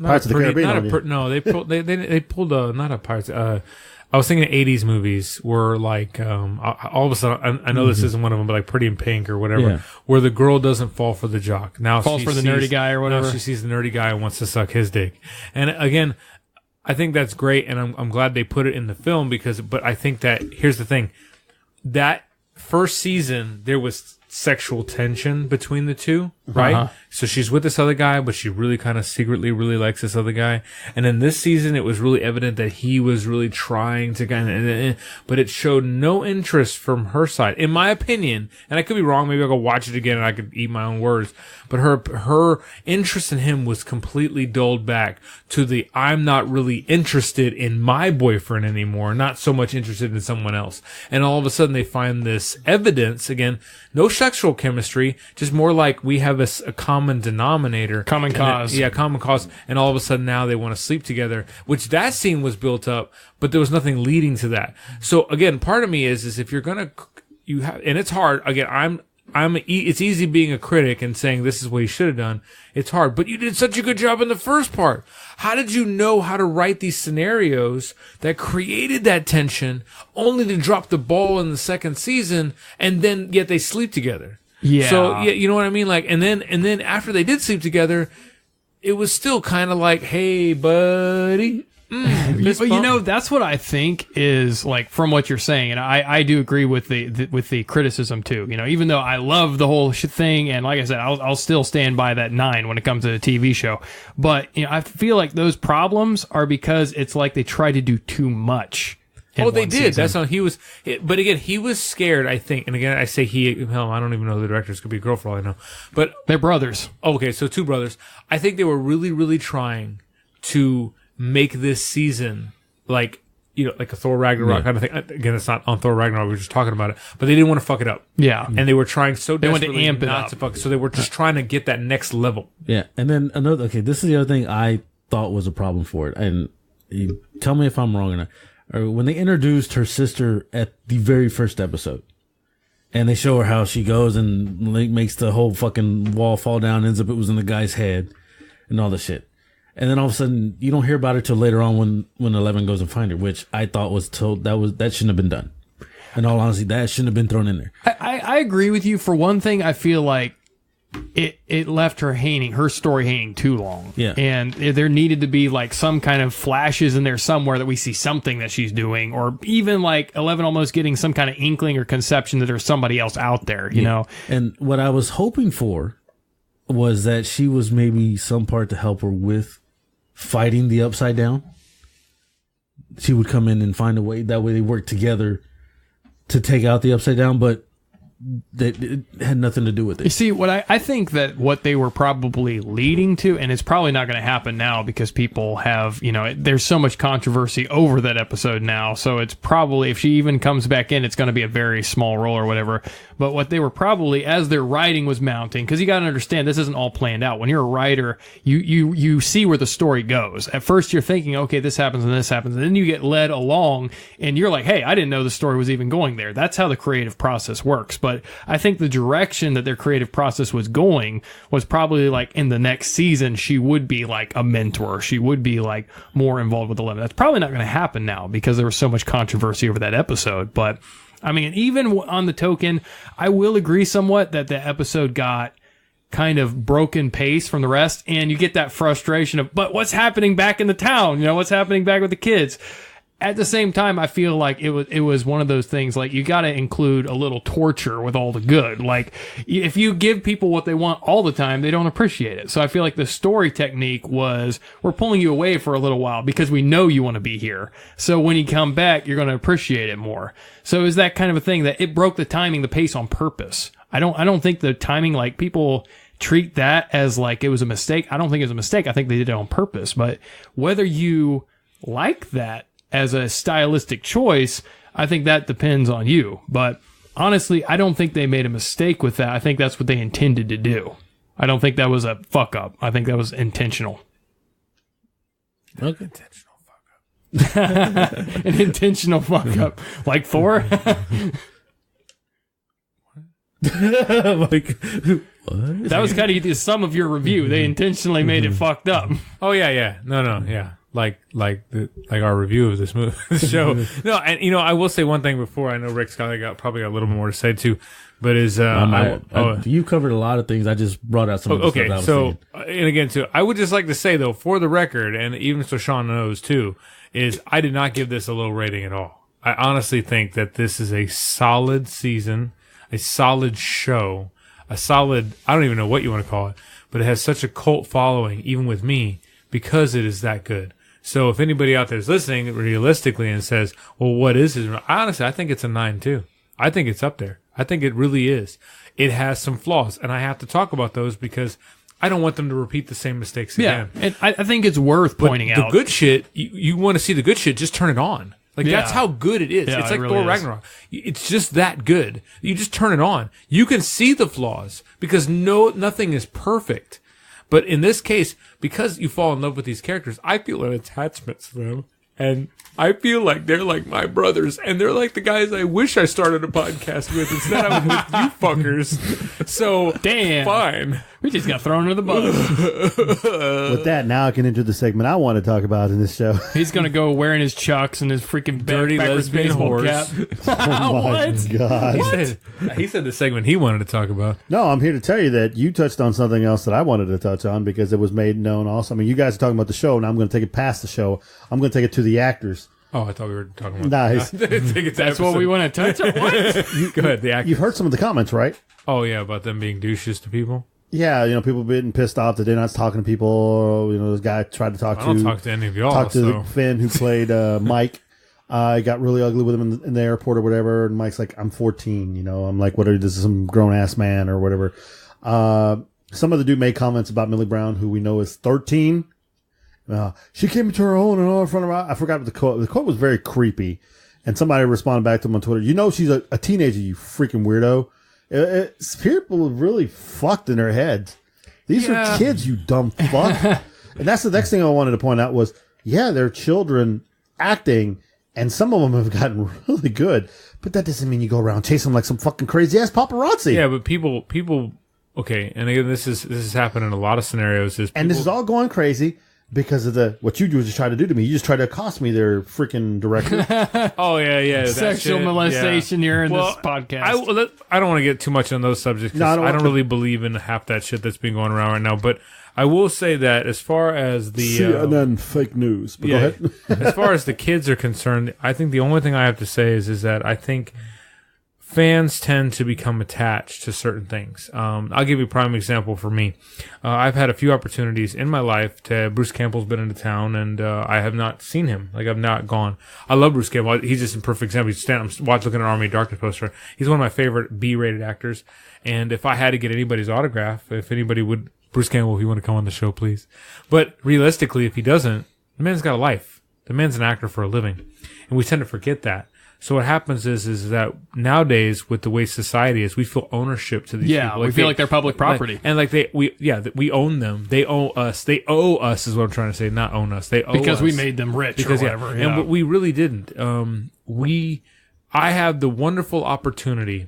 Pirates of the Caribbean. they pulled a, not a Pirates, I was thinking 80s movies were like, all of a sudden, I know this isn't one of them, but like Pretty in Pink or whatever, where the girl doesn't fall for the jock. Now falls for the nerdy guy or whatever. Now she sees the nerdy guy and wants to suck his dick. And again, I think that's great. And I'm glad they put it in the film but I think that here's the thing, that first season, there was sexual tension between the two, right? Uh-huh. So she's with this other guy, but she really kind of secretly really likes this other guy. And in this season, it was really evident that he was really trying to kind of, but it showed no interest from her side, in my opinion. And I could be wrong. Maybe I'll go watch it again and I could eat my own words. But her interest in him was completely dulled back to the I'm not really interested in my boyfriend anymore, not so much interested in someone else. And all of a sudden they find this evidence, again, no sexual chemistry, just more like we have a common denominator. Common cause. Common cause. And all of a sudden now they want to sleep together, which that scene was built up, but there was nothing leading to that. So again, part of me is if you're going to, and it's hard, again, it's easy being a critic and saying this is what you should have done. It's hard, but you did such a good job in the first part. How did you know how to write these scenarios that created that tension only to drop the ball in the second season and then yet they sleep together? Yeah. So, yeah, you know what I mean? Like, and then after they did sleep together, it was still kind of like, hey, buddy. But that's what I think is like from what you're saying, and I do agree with the criticism too. Even though I love the whole thing, and like I said, I'll still stand by that 9 when it comes to the TV show. But I feel like those problems are because it's like they try to do too much in they one did. season. That's how he was. But again, he was scared, I think. And again, I say he. Hell, I don't even know who the directors. Could be a girl for all I know. But They're brothers. okay, so 2 brothers. I think they were really, really trying to make this season like a Thor Ragnarok kind of thing. Again, it's not on Thor Ragnarok. We were just talking about it, but they didn't want to fuck it up. Yeah, and they were trying so They wanted to desperately amp it not up. to fuck. So they were just trying to get that next level. Yeah, and then another. Okay, this is the other thing I thought was a problem for it, and you tell me if I'm wrong or not. Or when they introduced her sister at the very first episode, and they show her how she goes and makes the whole fucking wall fall down, ends up it was in the guy's head, and all the shit. And then all of a sudden, you don't hear about her till later on when 11 goes and find her, which I thought that shouldn't have been done. In all honesty, that shouldn't have been thrown in there. I agree with you. For one thing, I feel like it left her story hanging too long. Yeah. And there needed to be like some kind of flashes in there somewhere that we see something that she's doing, or even like 11 almost getting some kind of inkling or conception that there's somebody else out there, you know? And what I was hoping for was that she was maybe some part to help her with fighting the Upside Down. She would come in and find a way. That way they work together to take out the Upside Down, but it had nothing to do with it. You see, what I think that what they were probably leading to, and it's probably not going to happen now because people have, there's so much controversy over that episode now. So it's probably, if she even comes back in, it's going to be a very small role or whatever. But what they were probably, as their writing was mounting, because you got to understand, this isn't all planned out. When you're a writer, you see where the story goes. At first, you're thinking, okay, this happens and this happens. And then you get led along and you're like, hey, I didn't know the story was even going there. That's how the creative process works. But I think the direction that their creative process was going was probably like in the next season, she would be like a mentor. She would be like more involved with 11. That's probably not going to happen now because there was so much controversy over that episode. But I mean, even on the token, I will agree somewhat that the episode got kind of broken pace from the rest, and you get that frustration of, but what's happening back in the town? What's happening back with the kids? At the same time, I feel like it was one of those things, like, you got to include a little torture with all the good. Like, if you give people what they want all the time, they don't appreciate it. So I feel like the story technique was, we're pulling you away for a little while because we know you want to be here. So when you come back, you're going to appreciate it more. So is that kind of a thing that it broke the timing, the pace on purpose? I don't think the timing, like, people treat that as like it was a mistake. I don't think it was a mistake. I think they did it on purpose. But whether you like that as a stylistic choice, I think that depends on you. But honestly, I don't think they made a mistake with that. I think that's what they intended to do. I don't think that was a fuck up. I think that was intentional. Okay. Intentional fuck up. An intentional fuck up. Like Thor? Like, what? That was kind of the sum of your review. They intentionally made it fucked up. Oh yeah. No, yeah. Like our review of this movie, this show. No, and I will say one thing before. I know Rick's probably got a little more to say too, but you covered a lot of things. I just brought out some of the stuff that I was saying. And again too, I would just like to say though, for the record, and even so Sean knows too, is I did not give this a low rating at all. I honestly think that this is a solid season, a solid show, a solid, I don't even know what you want to call it, but it has such a cult following, even with me, because it is that good. So if anybody out there is listening realistically and says, well, what is it? Honestly, I think it's a 9 too. I think it's up there. I think it really is. It has some flaws, and I have to talk about those because I don't want them to repeat the same mistakes again. Yeah, and I think it's worth pointing out. The good shit, you want to see the good shit, just turn it on. Like, that's how good it is. Yeah, it's like really Thor is. Ragnarok. It's just that good. You just turn it on. You can see the flaws because nothing is perfect. But in this case, because you fall in love with these characters, I feel an attachment to them. And I feel like they're like my brothers. And they're like the guys I wish I started a podcast with. Instead, I'm with you fuckers. So, damn. Fine. We just got thrown under the bus. With that, now I can enter the segment I want to talk about in this show. He's going to go wearing his chucks and his freaking Dirty backwards lesbian baseball whores. cap. Oh my God. He said the segment he wanted to talk about. No, I'm here to tell you that you touched on something else that I wanted to touch on because it was made known also. I mean, you guys are talking about the show, and I'm going to take it past the show. I'm going to take it to the actors. Oh, I thought we were talking about Nice. That's what we want to touch on. What? Go ahead, the actors. You've heard some of the comments, right? Oh, yeah, about them being douches to people. Yeah, people getting pissed off that they're not talking to people. This guy tried to talk I don't talk to any of y'all. Talk to the Finn who played Mike. I got really ugly with him in the airport or whatever. And Mike's like, I'm 14, you know. I'm like, what are this is some grown ass man or whatever. Some of the dude made comments about Millie Brown, who we know is 13. She came into her own and all in front of her. I forgot what the quote. The quote was very creepy. And somebody responded back to him on Twitter. You know, she's a teenager, you freaking weirdo. People are really fucked in their heads. These are kids, you dumb fuck. And that's the next thing I wanted to point out was, they're children acting, and some of them have gotten really good. But that doesn't mean you go around chasing them like some fucking crazy ass paparazzi. Yeah, but people. Okay, and again, this is happening in a lot of scenarios. This is all going crazy because of what you just tried to do to me. You just tried to accost me, there, freaking director. Oh yeah, sexual molestation here in this podcast. I don't want to get too much on those subjects. No, I don't really believe in half that shit that's been going around right now. But I will say that as far as the CNN fake news. But go ahead. As far as the kids are concerned, I think the only thing I have to say is that I think fans tend to become attached to certain things. I'll give you a prime example for me. I've had a few opportunities in my life Bruce Campbell's been into town, and I have not seen him. Like, I've not gone. I love Bruce Campbell. He's just a perfect example. I'm looking at an Army of Darkness poster. He's one of my favorite B-rated actors. And if I had to get anybody's autograph, if anybody would, Bruce Campbell, if you want to come on the show, please. But realistically, if he doesn't, the man's got a life. The man's an actor for a living. And we tend to forget that. So what happens is that nowadays, with the way society is, we feel ownership to these people. Yeah, we feel like they're public property. We own them. They owe us. They owe us is what I'm trying to say, not own us. They owe us. Because we made them rich or whatever. Yeah. And we really didn't. I have the wonderful opportunity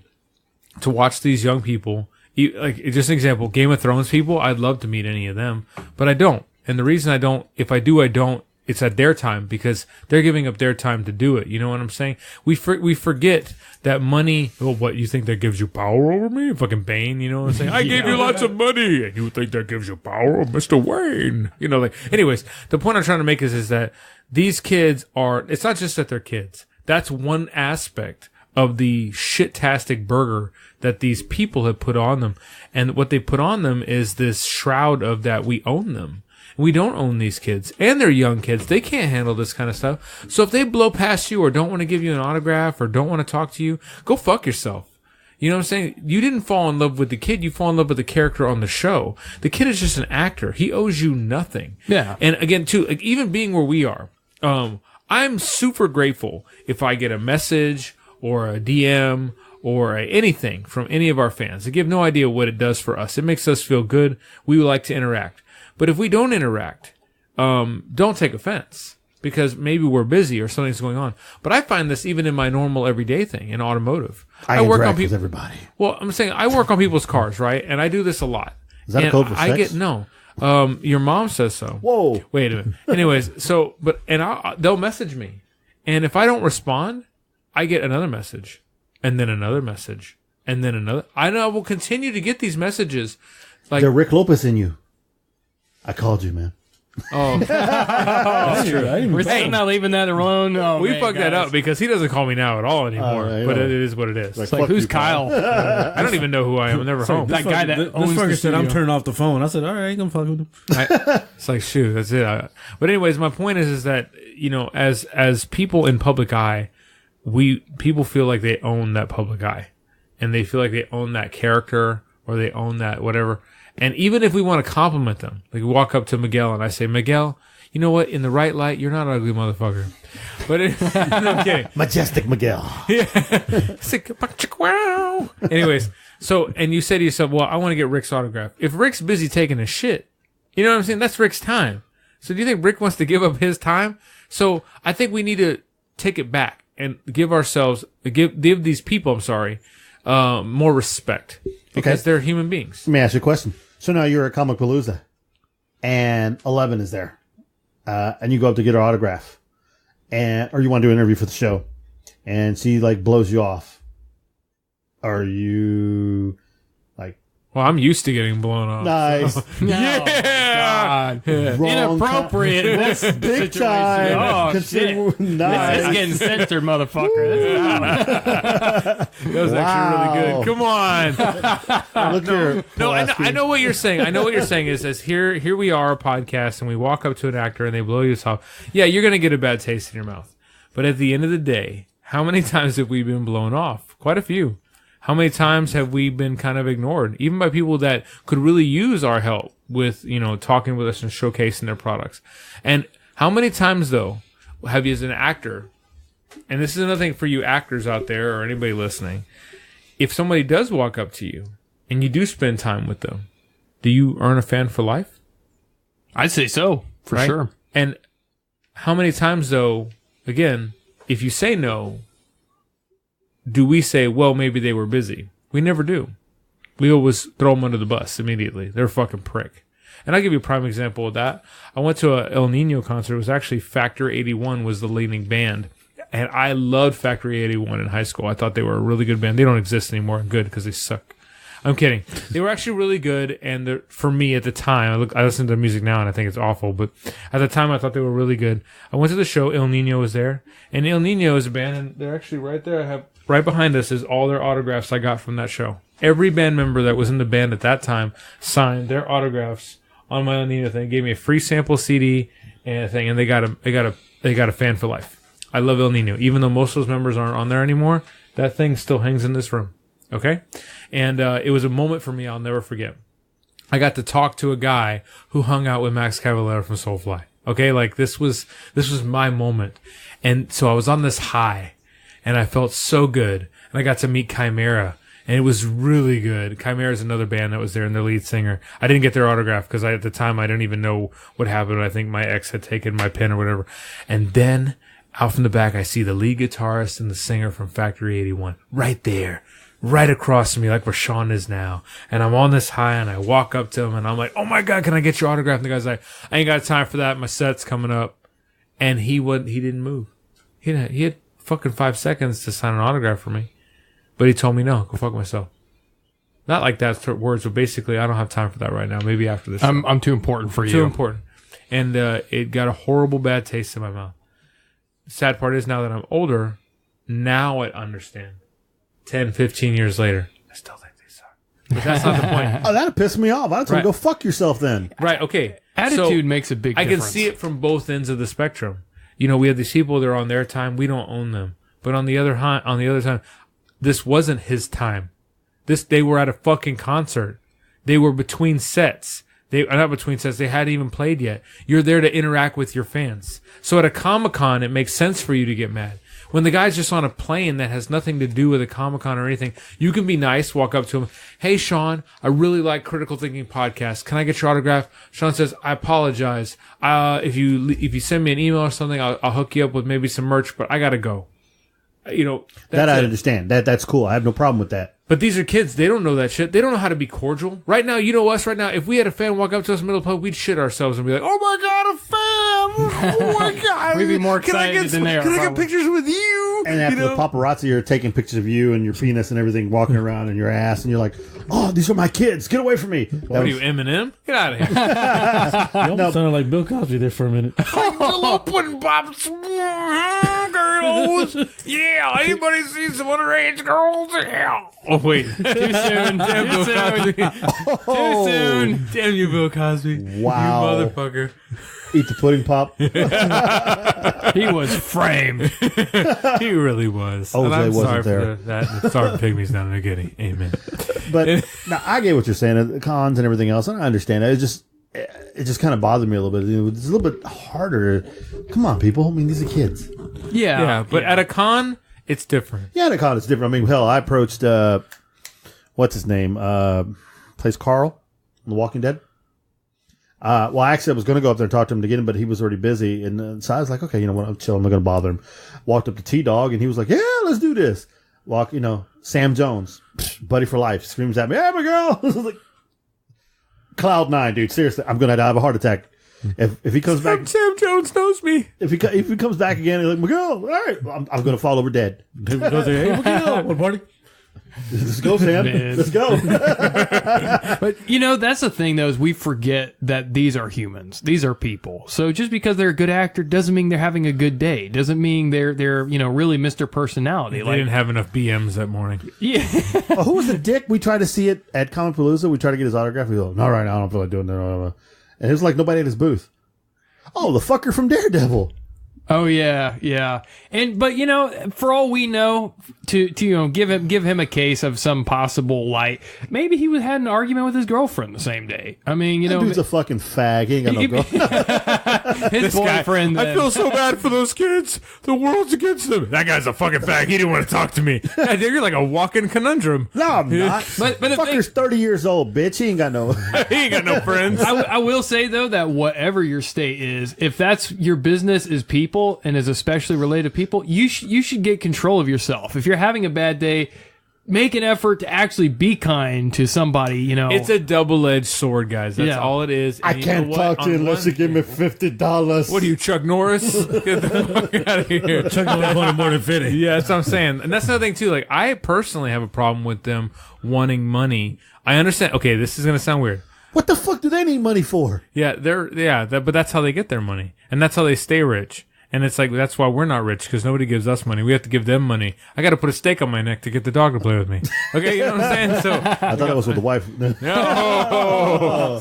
to watch these young people. Like, just an example, Game of Thrones people, I'd love to meet any of them, but I don't. And the reason I don't, if I do, I don't, it's at their time because they're giving up their time to do it. You know what I'm saying? We forget that money. Oh, what, you think that gives you power over me? Fucking Bane, you know what I'm saying? I gave you lots of money and you think that gives you power over Mr. Wayne. You know, like, anyways, the point I'm trying to make is that these kids it's not just that they're kids. That's one aspect of the shit-tastic burger that these people have put on them. And what they put on them is this shroud of that we own them. We don't own these kids. And they're young kids. They can't handle this kind of stuff. So if they blow past you or don't want to give you an autograph or don't want to talk to you, go fuck yourself. You know what I'm saying? You didn't fall in love with the kid. You fall in love with the character on the show. The kid is just an actor. He owes you nothing. Yeah. And again, too, like, even being where we are, I'm super grateful if I get a message or a DM or anything from any of our fans. I give no idea what it does for us. It makes us feel good. We would like to interact. But if we don't interact, don't take offense because maybe we're busy or something's going on. But I find this even in my normal everyday thing in automotive. I work on with everybody. Well, I'm saying I work on people's cars, right? And I do this a lot. Is that a code for sex? No. Your mom says so. Whoa. Wait a minute. Anyways, they'll message me. And if I don't respond, I get another message. And then another message. And then another. I know I will continue to get these messages. Like, they're Rick Lopez in you. I called you, man. Oh, that's true. We're still not leaving that alone. Oh, we fucked that up because he doesn't call me now at all anymore. But it is what it is. It's like, who's Kyle? I don't even know who I am. I'm never home. That guy that owns the fucker said, studio. I'm turning off the phone. I said, all right, you can fuck with him. It's like, shoot, that's it. But anyways, my point is that, you know, as people in public eye, people feel like they own that public eye, and they feel like they own that character or they own that whatever. And even if we want to compliment them, like we walk up to Miguel and I say, Miguel, you know what? In the right light, you're not an ugly motherfucker. But I'm kidding. Majestic Miguel. Yeah. Anyways, so, and you say to yourself, well, I want to get Rick's autograph. If Rick's busy taking a shit, you know what I'm saying? That's Rick's time. So do you think Rick wants to give up his time? So I think we need to take it back and give these people, more respect because they're human beings. Let me ask you a question. So now you're at Comic Palooza and 11 is there. And you go up to get her autograph or you want to do an interview for the show and she like blows you off. Are you like, well, I'm used to getting blown off. Nice. So. Yeah. Inappropriate in this big situation. time. Oh, shit. Nice. This is getting censored, motherfucker. That was actually really good. Come on. Look here. No, I know what you're saying. I know what you're saying is here we are, a podcast, and we walk up to an actor and they blow you off. Yeah, you're going to get a bad taste in your mouth. But at the end of the day, how many times have we been blown off? Quite a few. How many times have we been kind of ignored, even by people that could really use our help with, talking with us and showcasing their products? And how many times, though, have you as an actor, and this is another thing for you actors out there or anybody listening, if somebody does walk up to you and you do spend time with them, do you earn a fan for life? I'd say so, for right? sure. And how many times, though, again, if you say no, do we say, well, maybe they were busy? We never do. We always throw them under the bus immediately. They're a fucking prick. And I'll give you a prime example of that. I went to a El Nino concert. It was actually Factory 81 was the leading band. And I loved Factory 81 in high school. I thought they were a really good band. They don't exist anymore. Good, because they suck. I'm kidding. They were actually really good, and for me at the time, I listen to music now and I think it's awful, but at the time I thought they were really good. I went to the show. El Nino was there, and El Nino is a band, and they're actually right there. I have right behind us is all their autographs I got from that show. Every band member that was in the band at that time signed their autographs on my El Nino thing. Gave me a free sample CD and a thing, and they got a fan for life. I love El Nino, even though most of those members aren't on there anymore. That thing still hangs in this room. Okay? And it was a moment for me I'll never forget. I got to talk to a guy who hung out with Max Cavalera from Soulfly. Okay? Like, this was my moment. And so I was on this high, and I felt so good. And I got to meet Chimera, and it was really good. Chimera is another band that was there, and their lead singer. I didn't get their autograph because at the time I didn't even know what happened. I think my ex had taken my pen or whatever. And then out from the back, I see the lead guitarist and the singer from Factory 81 right there. Right across from me, like where Sean is now. And I'm on this high, and I walk up to him, and I'm like, oh my God, can I get your autograph? And the guy's like, I ain't got time for that. My set's coming up. And he didn't move. He had fucking 5 seconds to sign an autograph for me. But he told me, no, go fuck myself. Not like that words, but basically, I don't have time for that right now. Maybe after this. I'm too important for you. Too important. And it got a horrible bad taste in my mouth. The sad part is now that I'm older, now I understand. 10, 15 years later, I still think they suck. But that's not the point. Oh, that'd piss me off. I'd tell you, go fuck yourself then. Right, okay. Attitude makes a big difference. I can see it from both ends of the spectrum. We have these people that are on their time. We don't own them. But on the other time, this wasn't his time. They were at a fucking concert. They were between sets. Not between sets. They hadn't even played yet. You're there to interact with your fans. So at a Comic-Con, it makes sense for you to get mad. When the guy's just on a plane that has nothing to do with a Comic-Con or anything, you can be nice, walk up to him. Hey, Sean, I really like Critical Thinking Podcast. Can I get your autograph? Sean says, I apologize. If you send me an email or something, I'll hook you up with maybe some merch, but I gotta go. That I understand. That's cool. I have no problem with that. But these are kids. They don't know that shit. They don't know how to be cordial. Right now, us right now, if we had a fan walk up to us in the middle of the pub, we'd shit ourselves and be like, oh my God, a fan! Oh my God! We'd be more excited than they are. Can I get pictures with you? And after the paparazzi are taking pictures of you and your penis and everything, walking around and your ass, and you're like, oh, these are my kids. Get away from me. What are you, Eminem? Get out of here. You almost sounded like Bill Cosby there for a minute. Open Bob's girls. Yeah, anybody see some underage girls? Yeah. Oh, wait. Too soon. Damn Bill Cosby. Too soon. Damn you, Bill Cosby. Wow. You motherfucker. Eat the pudding pop. He was framed. He really was. OJ and I'm wasn't sorry there. For the starving pygmies down in the Getty. Amen. But now I get what you're saying, the cons and everything else, and I understand it. It just kind of bothered me a little bit. It's a little bit harder. Come on, people. I mean, these are kids. Yeah. But at a con, it's different. Yeah, at a con, it's different. I mean, hell, I approached, what's his name? Plays Carl on The Walking Dead. Well, actually, I was going to go up there and talk to him to get him, but he was already busy. And so I was like, okay, you know what? I'm chill. I'm not going to bother him. Walked up to T-Dog, and he was like, yeah, let's do this. Sam Jones, buddy for life, screams at me, hey, my girl. Like, Cloud 9, dude. Seriously, I'm going to have a heart attack. If he comes back, Sam Jones knows me. If he comes back again, he's like, Miguel, all right, I'm going to fall over dead. Hey, Miguel, what party? Let's go, Sam. Let's go. But that's the thing, though, is we forget that these are humans. These are people. So just because they're a good actor doesn't mean they're having a good day. Doesn't mean they're really Mr. Personality. They didn't have enough BMs that morning. Yeah. Who was the dick? We tried to see it at Comic Palooza. We tried to get his autograph. We go, no, right now I don't feel like doing that. And it was like nobody at his booth. Oh, the fucker from Daredevil. Oh yeah. But for all we know, to give him a case of some possible light. Maybe he had an argument with his girlfriend the same day. I mean, that dude's a fucking fag. He ain't got no girl. His boyfriend. I feel so bad for those kids. The world's against them. That guy's a fucking fag. He didn't want to talk to me. Yeah, you're like a walking conundrum. No, I'm not. But the fucker's 30 years old, bitch. He ain't got no. He ain't got no friends. I will say though that whatever your state is, if that's your business is people and is especially related to people, you should get control of yourself. If you're having a bad day, make an effort to actually be kind to somebody. It's a double-edged sword, guys. That's all it is. And I can't talk to you unless you give me $50. What are you, Chuck Norris? Get the fuck out of here. Chuck Norris wanted more than 50. Yeah, that's what I'm saying. And that's another thing too. Like, I personally have a problem with them wanting money. I understand. Okay, this is gonna sound weird. What the fuck do they need money for? Yeah, but that's how they get their money, and that's how they stay rich. And it's like, that's why we're not rich, because nobody gives us money. We have to give them money. I got to put a stake on my neck to get the dog to play with me. Okay, you know what I'm saying? So I thought that was with the wife. No.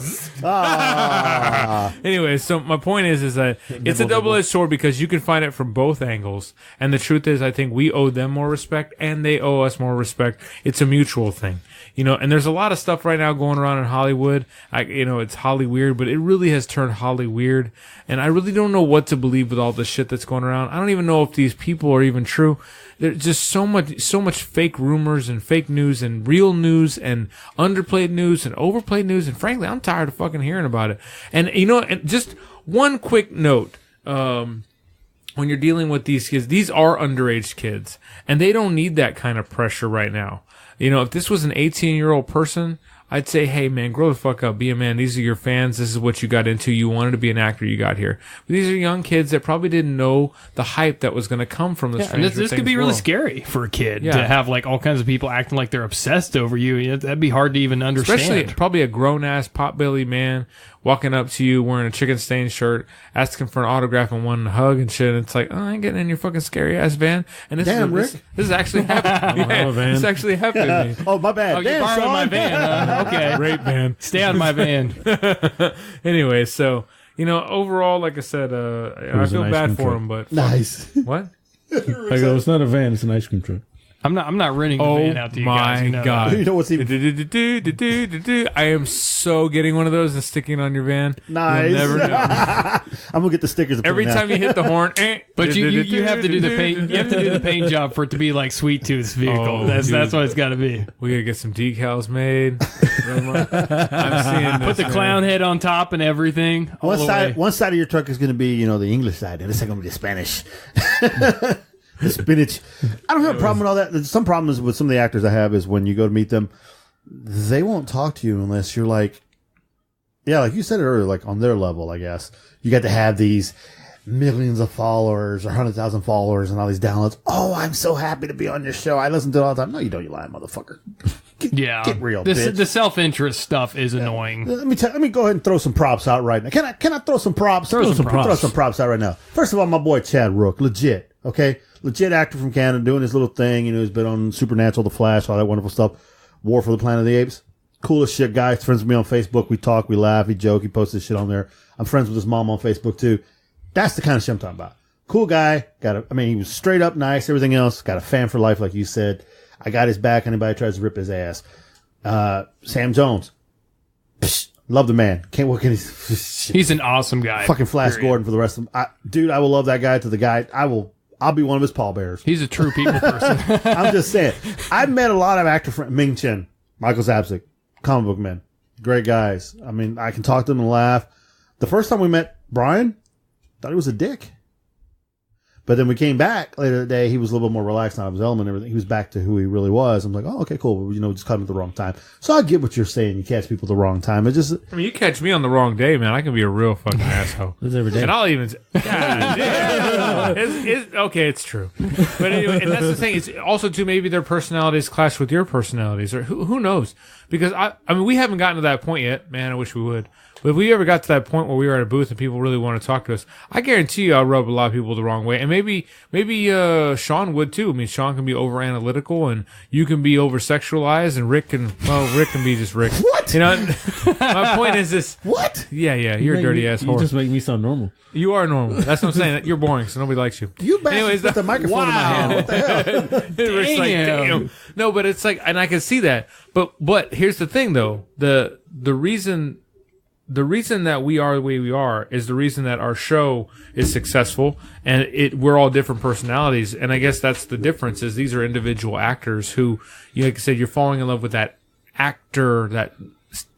Anyway, so my point is that it's a double-edged sword, because you can find it from both angles. And the truth is, I think we owe them more respect, and they owe us more respect. It's a mutual thing. And there's a lot of stuff right now going around in Hollywood. It's Holly weird, but it really has turned Holly weird. And I really don't know what to believe with all the shit that's going around. I don't even know if these people are even true. There's just so much fake rumors and fake news and real news and underplayed news and overplayed news. And frankly, I'm tired of fucking hearing about it. And and just one quick note. When you're dealing with these kids, these are underage kids, and they don't need that kind of pressure right now. If this was an 18-year-old person, I'd say, hey, man, grow the fuck up. Be a man. These are your fans. This is what you got into. You wanted to be an actor. You got here. But these are young kids that probably didn't know the hype that was going to come from this. And this could be really scary for a kid to have like all kinds of people acting like they're obsessed over you. That'd be hard to even understand. Especially probably a grown-ass potbelly man walking up to you wearing a chicken stained shirt, asking for an autograph and wanting a hug and shit. And it's like, I ain't getting in your fucking scary ass van. And this is actually happening. This actually happened to me. Oh, my bad. Oh, you're borrowing my van. Okay. Great van. Stay out of my van. Anyway, so, overall, like I said, I feel bad for him, but. Nice. What? I go, it's not a van, it's an ice cream truck. I'm not renting the van out to you guys. Oh my God. You know what's even... I am so getting one of those and sticking it on your van. Nice. You'll never know. I'm going to get the stickers. Every time you hit the horn. But you have to do the paint. You have to do the paint job for it to be like Sweet Tooth's vehicle. That's what it's got to be. We got to get some decals made. I'm seeing this. Put the clown head on top and everything. One side of your truck is going to be, the English side. The other side going to be the Spanish. The spinach. I don't have a problem with all that. Some problems with some of the actors I have is when you go to meet them, they won't talk to you unless you're like, like you said it earlier, like on their level, I guess. You got to have these millions of followers or 100,000 followers and all these downloads. Oh, I'm so happy to be on your show. I listen to it all the time. No, you don't, you lying motherfucker. Get real, bitch. The self-interest stuff is annoying. Let me go ahead and throw some props out right now. Can I throw some props? Throw some props out right now. First of all, my boy Chad Rook, legit, okay? Legit actor from Canada doing his little thing. He's been on Supernatural, The Flash, all that wonderful stuff. War for the Planet of the Apes. Coolest shit guy. He's friends with me on Facebook. We talk, we laugh, we joke. He posts his shit on there. I'm friends with his mom on Facebook too. That's the kind of shit I'm talking about. Cool guy. He was straight up nice, everything else. Got a fan for life, like you said. I got his back. Anybody tries to rip his ass. Sam Jones. Psh, love the man. Can't work in his He's an awesome guy. Fucking Flash Gordon for the rest of them. Dude, I will love that guy to the guy. I'll be one of his pallbearers. He's a true people person. I'm just saying. I've met a lot of actor friends. Ming Chen, Michael Zapsik, comic book men. Great guys. I can talk to them and laugh. The first time we met Brian, thought he was a dick. But then we came back later that day. He was a little bit more relaxed out of his element and everything. He was back to who he really was. I'm like, oh, okay, cool. Just caught him at the wrong time. So I get what you're saying. You catch people at the wrrong time. You catch me on the wrong day, man. I can be a real fucking asshole. It's every day. And I'll even say, God damn. Okay, it's true. But anyway, and that's the thing. It's also, too, maybe their personalities clash with your personalities, or who knows? Because, we haven't gotten to that point yet. Man, I wish we would. But if we ever got to that point where we were at a booth and people really want to talk to us, I guarantee you I'll rub a lot of people the wrong way. And maybe Sean would too. I mean, Sean can be over analytical and you can be over sexualized, and Rick can be just Rick. What? You know, my point is this. What? Yeah, you're a dirty ass whore. You just make me sound normal. You are normal. That's what I'm saying. You're boring, so nobody likes you. You bastards put the microphone in my hand. What the hell? Rick's like, damn. No, but it's like, and I can see that. But here's the thing, though. The reason that we are the way we are is the reason that our show is successful, and we're all different personalities. And I guess that's the difference. Is these are individual actors who, like I said, you're falling in love with that actor, that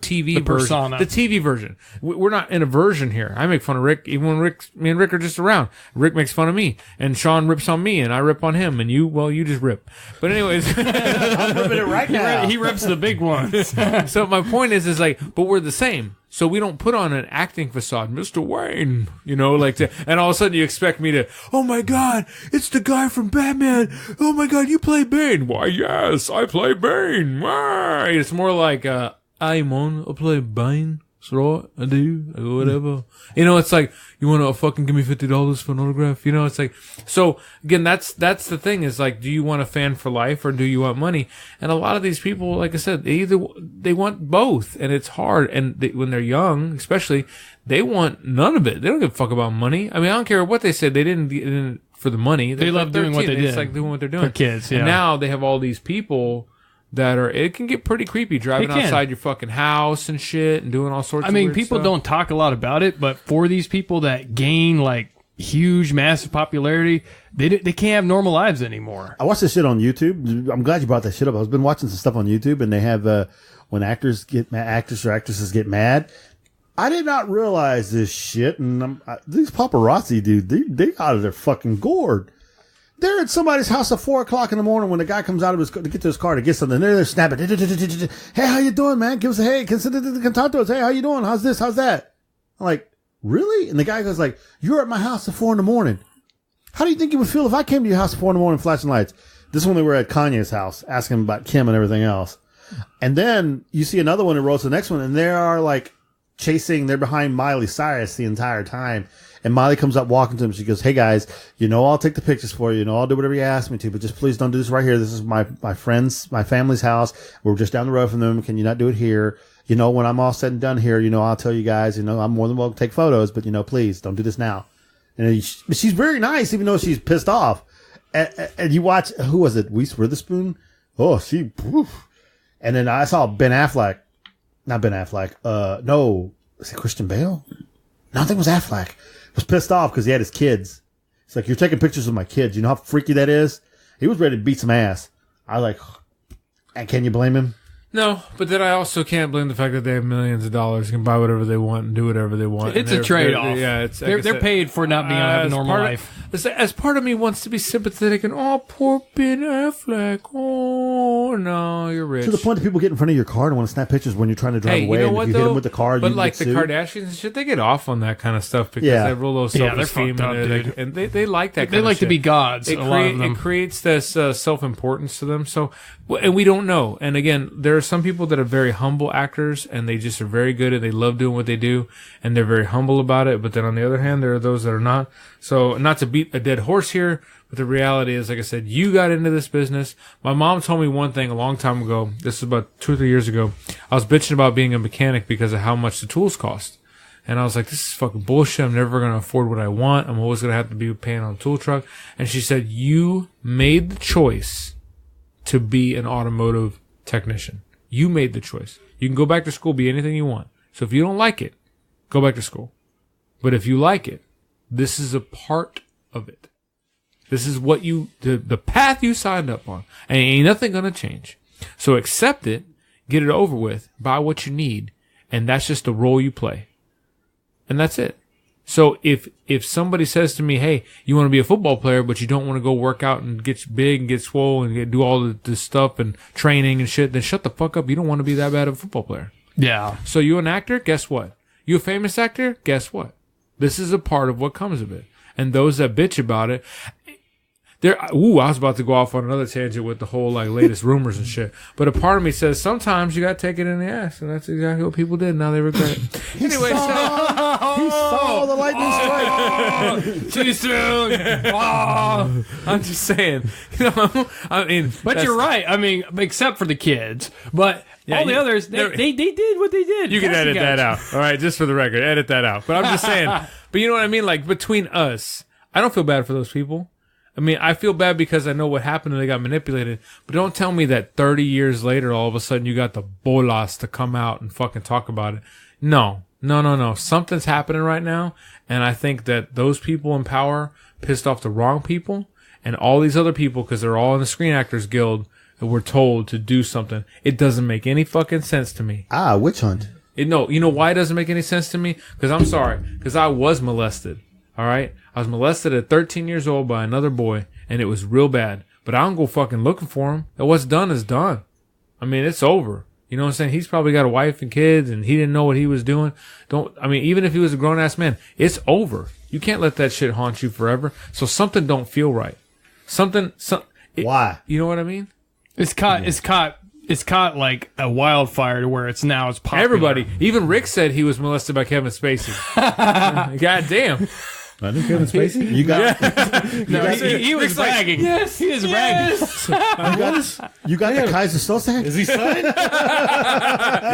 TV version, persona. the TV version. We're not in a version here. I make fun of Rick, even when me and Rick are just around. Rick makes fun of me, and Sean rips on me, and I rip on him, and you just rip. But anyways, I'm ripping it right now. He rips the big ones. So my point is like, but we're the same. So we don't put on an acting facade, Mr. Wayne, and all of a sudden you expect me to, oh my God, it's the guy from Batman. Oh my God, you play Bane. Why, yes, I play Bane. Why? It's more like, I'm on, I play Bane. So I do, I go whatever. It's like, you want to fucking give me $50 for an autograph? It's like, so again, that's the thing is like, do you want a fan for life or do you want money? And a lot of these people, like I said, they want both, and it's hard. And when they're young, especially, they want none of it. They don't give a fuck about money. I mean, I don't care what they said. They didn't for the money. They love doing what they did. It's like doing what they're doing. For kids, yeah. And now they have all these people that it can get pretty creepy driving outside your fucking house and shit and doing all sorts of weird people stuff. don't talk a lot about it, but for these people that gain like huge, massive popularity, they can't have normal lives anymore. I watched this shit on YouTube. I'm glad you brought that shit up. I've been watching some stuff on YouTube, and they have when actors or actresses get mad. I did not realize this shit, and these paparazzi, dude, they out of their fucking gourd. They're at somebody's house at 4:00 in the morning when the guy comes out of to get to his car to get something. They're snapping. Hey, how you doing, man? Give us a hey. Come talk to us. Hey, how you doing? How's this? How's that? I'm like, really? And the guy goes like, you're at my house at 4 in the morning. How do you think you would feel if I came to your house at 4 in the morning flashing lights? This is when they were at Kanye's house asking him about Kim and everything else. And then you see another one that rolls to the next one, and they are like they're behind Miley Cyrus the entire time. And Miley comes up walking to him. She goes, hey, guys, I'll take the pictures for you. I'll do whatever you ask me to, but just please don't do this right here. This is my family's house. We're just down the road from them. Can you not do it here? When I'm all said and done here, I'll tell you guys, I'm more than welcome to take photos, but, please don't do this now. And she's very nice, even though she's pissed off. And you watch, who was it? Reese Witherspoon? Oh, and then I saw Ben Affleck. Not Ben Affleck. No, is it Christian Bale? No, I think it was Affleck. Was pissed off because he had his kids. It's like, you're taking pictures of my kids. You know how freaky that is? He was ready to beat some ass. I was like, and can you blame him? No, but then I also can't blame the fact that they have millions of dollars, can buy whatever they want and do whatever they want. It's a trade-off. Yeah, they're paid for not being able to have a normal life. As part of me wants to be sympathetic and, oh, poor Ben Affleck. Oh, no, you're rich. To the point that people get in front of your car and want to snap pictures when you're trying to drive away. You know and what, if you though? hit them with the car, but you like get the sued. Kardashians and shit, they get off on that kind of stuff because they have real low they're self-esteem. fucked up, dude. And they like that kind They of like shit. to be gods, a lot of them. It creates this self-importance to them. So, and we don't know. And again, there are some people that are very humble actors, and they just are very good and they love doing what they do, and they're very humble about it. But then on the other hand, there are those that are not. So, not to beat a dead horse here, but the reality is, like I said, you got into this business. My mom told me one thing a long time ago. This is about 2 or 3 years ago. I was bitching about being a mechanic because of how much the tools cost. And I was like, this is fucking bullshit. I'm never going to afford what I want. I'm always going to have to be paying on a tool truck. And she said, you made the choice to be an automotive technician. You made the choice. You can go back to school, be anything you want. So if you don't like it, go back to school. But if you like it, this is a part of it. This is what the path you signed up on. And ain't nothing going to change. So accept it, get it over with, buy what you need, and that's just the role you play. And that's it. So if somebody says to me, hey, you want to be a football player, but you don't want to go work out and get big and get swole and do all this stuff and training and shit, then shut the fuck up. You don't want to be that bad of a football player. Yeah. So you an actor? Guess what? You a famous actor? Guess what? This is a part of what comes of it. And those that bitch about it, I was about to go off on another tangent with the whole like latest rumors and shit. But a part of me says sometimes you gotta take it in the ass, and that's exactly what people did. Now they regret it. Anyway, he saw the lightning strike. too soon. I'm just saying. I mean, but you're right. I mean, except for the kids, but. Yeah, all the others, they did what they did. You can edit that out. All right, just for the record, edit that out. But I'm just saying. But you know what I mean? Like, between us, I don't feel bad for those people. I mean, I feel bad because I know what happened and they got manipulated. But don't tell me that 30 years later, all of a sudden, you got the bolas to come out and fucking talk about it. No. Something's happening right now. And I think that those people in power pissed off the wrong people. And all these other people, because they're all in the Screen Actors Guild, that we're told to do something. It doesn't make any fucking sense to me. Witch hunt. No, you know why it doesn't make any sense to me? Because I'm sorry. Because I was molested. All right? I was molested at 13 years old by another boy, and it was real bad. But I don't go fucking looking for him. And what's done is done. I mean, it's over. You know what I'm saying? He's probably got a wife and kids, and he didn't know what he was doing. Even if he was a grown-ass man, it's over. You can't let that shit haunt you forever. So something don't feel right. Why? You know what I mean? It's caught like a wildfire to where it's popular. Everybody, even Rick said he was molested by Kevin Spacey. God damn. I knew Kevin Spacey. You got he was bragging. Yes, he was bragging. you got the Kaiser Soze? Is he signed?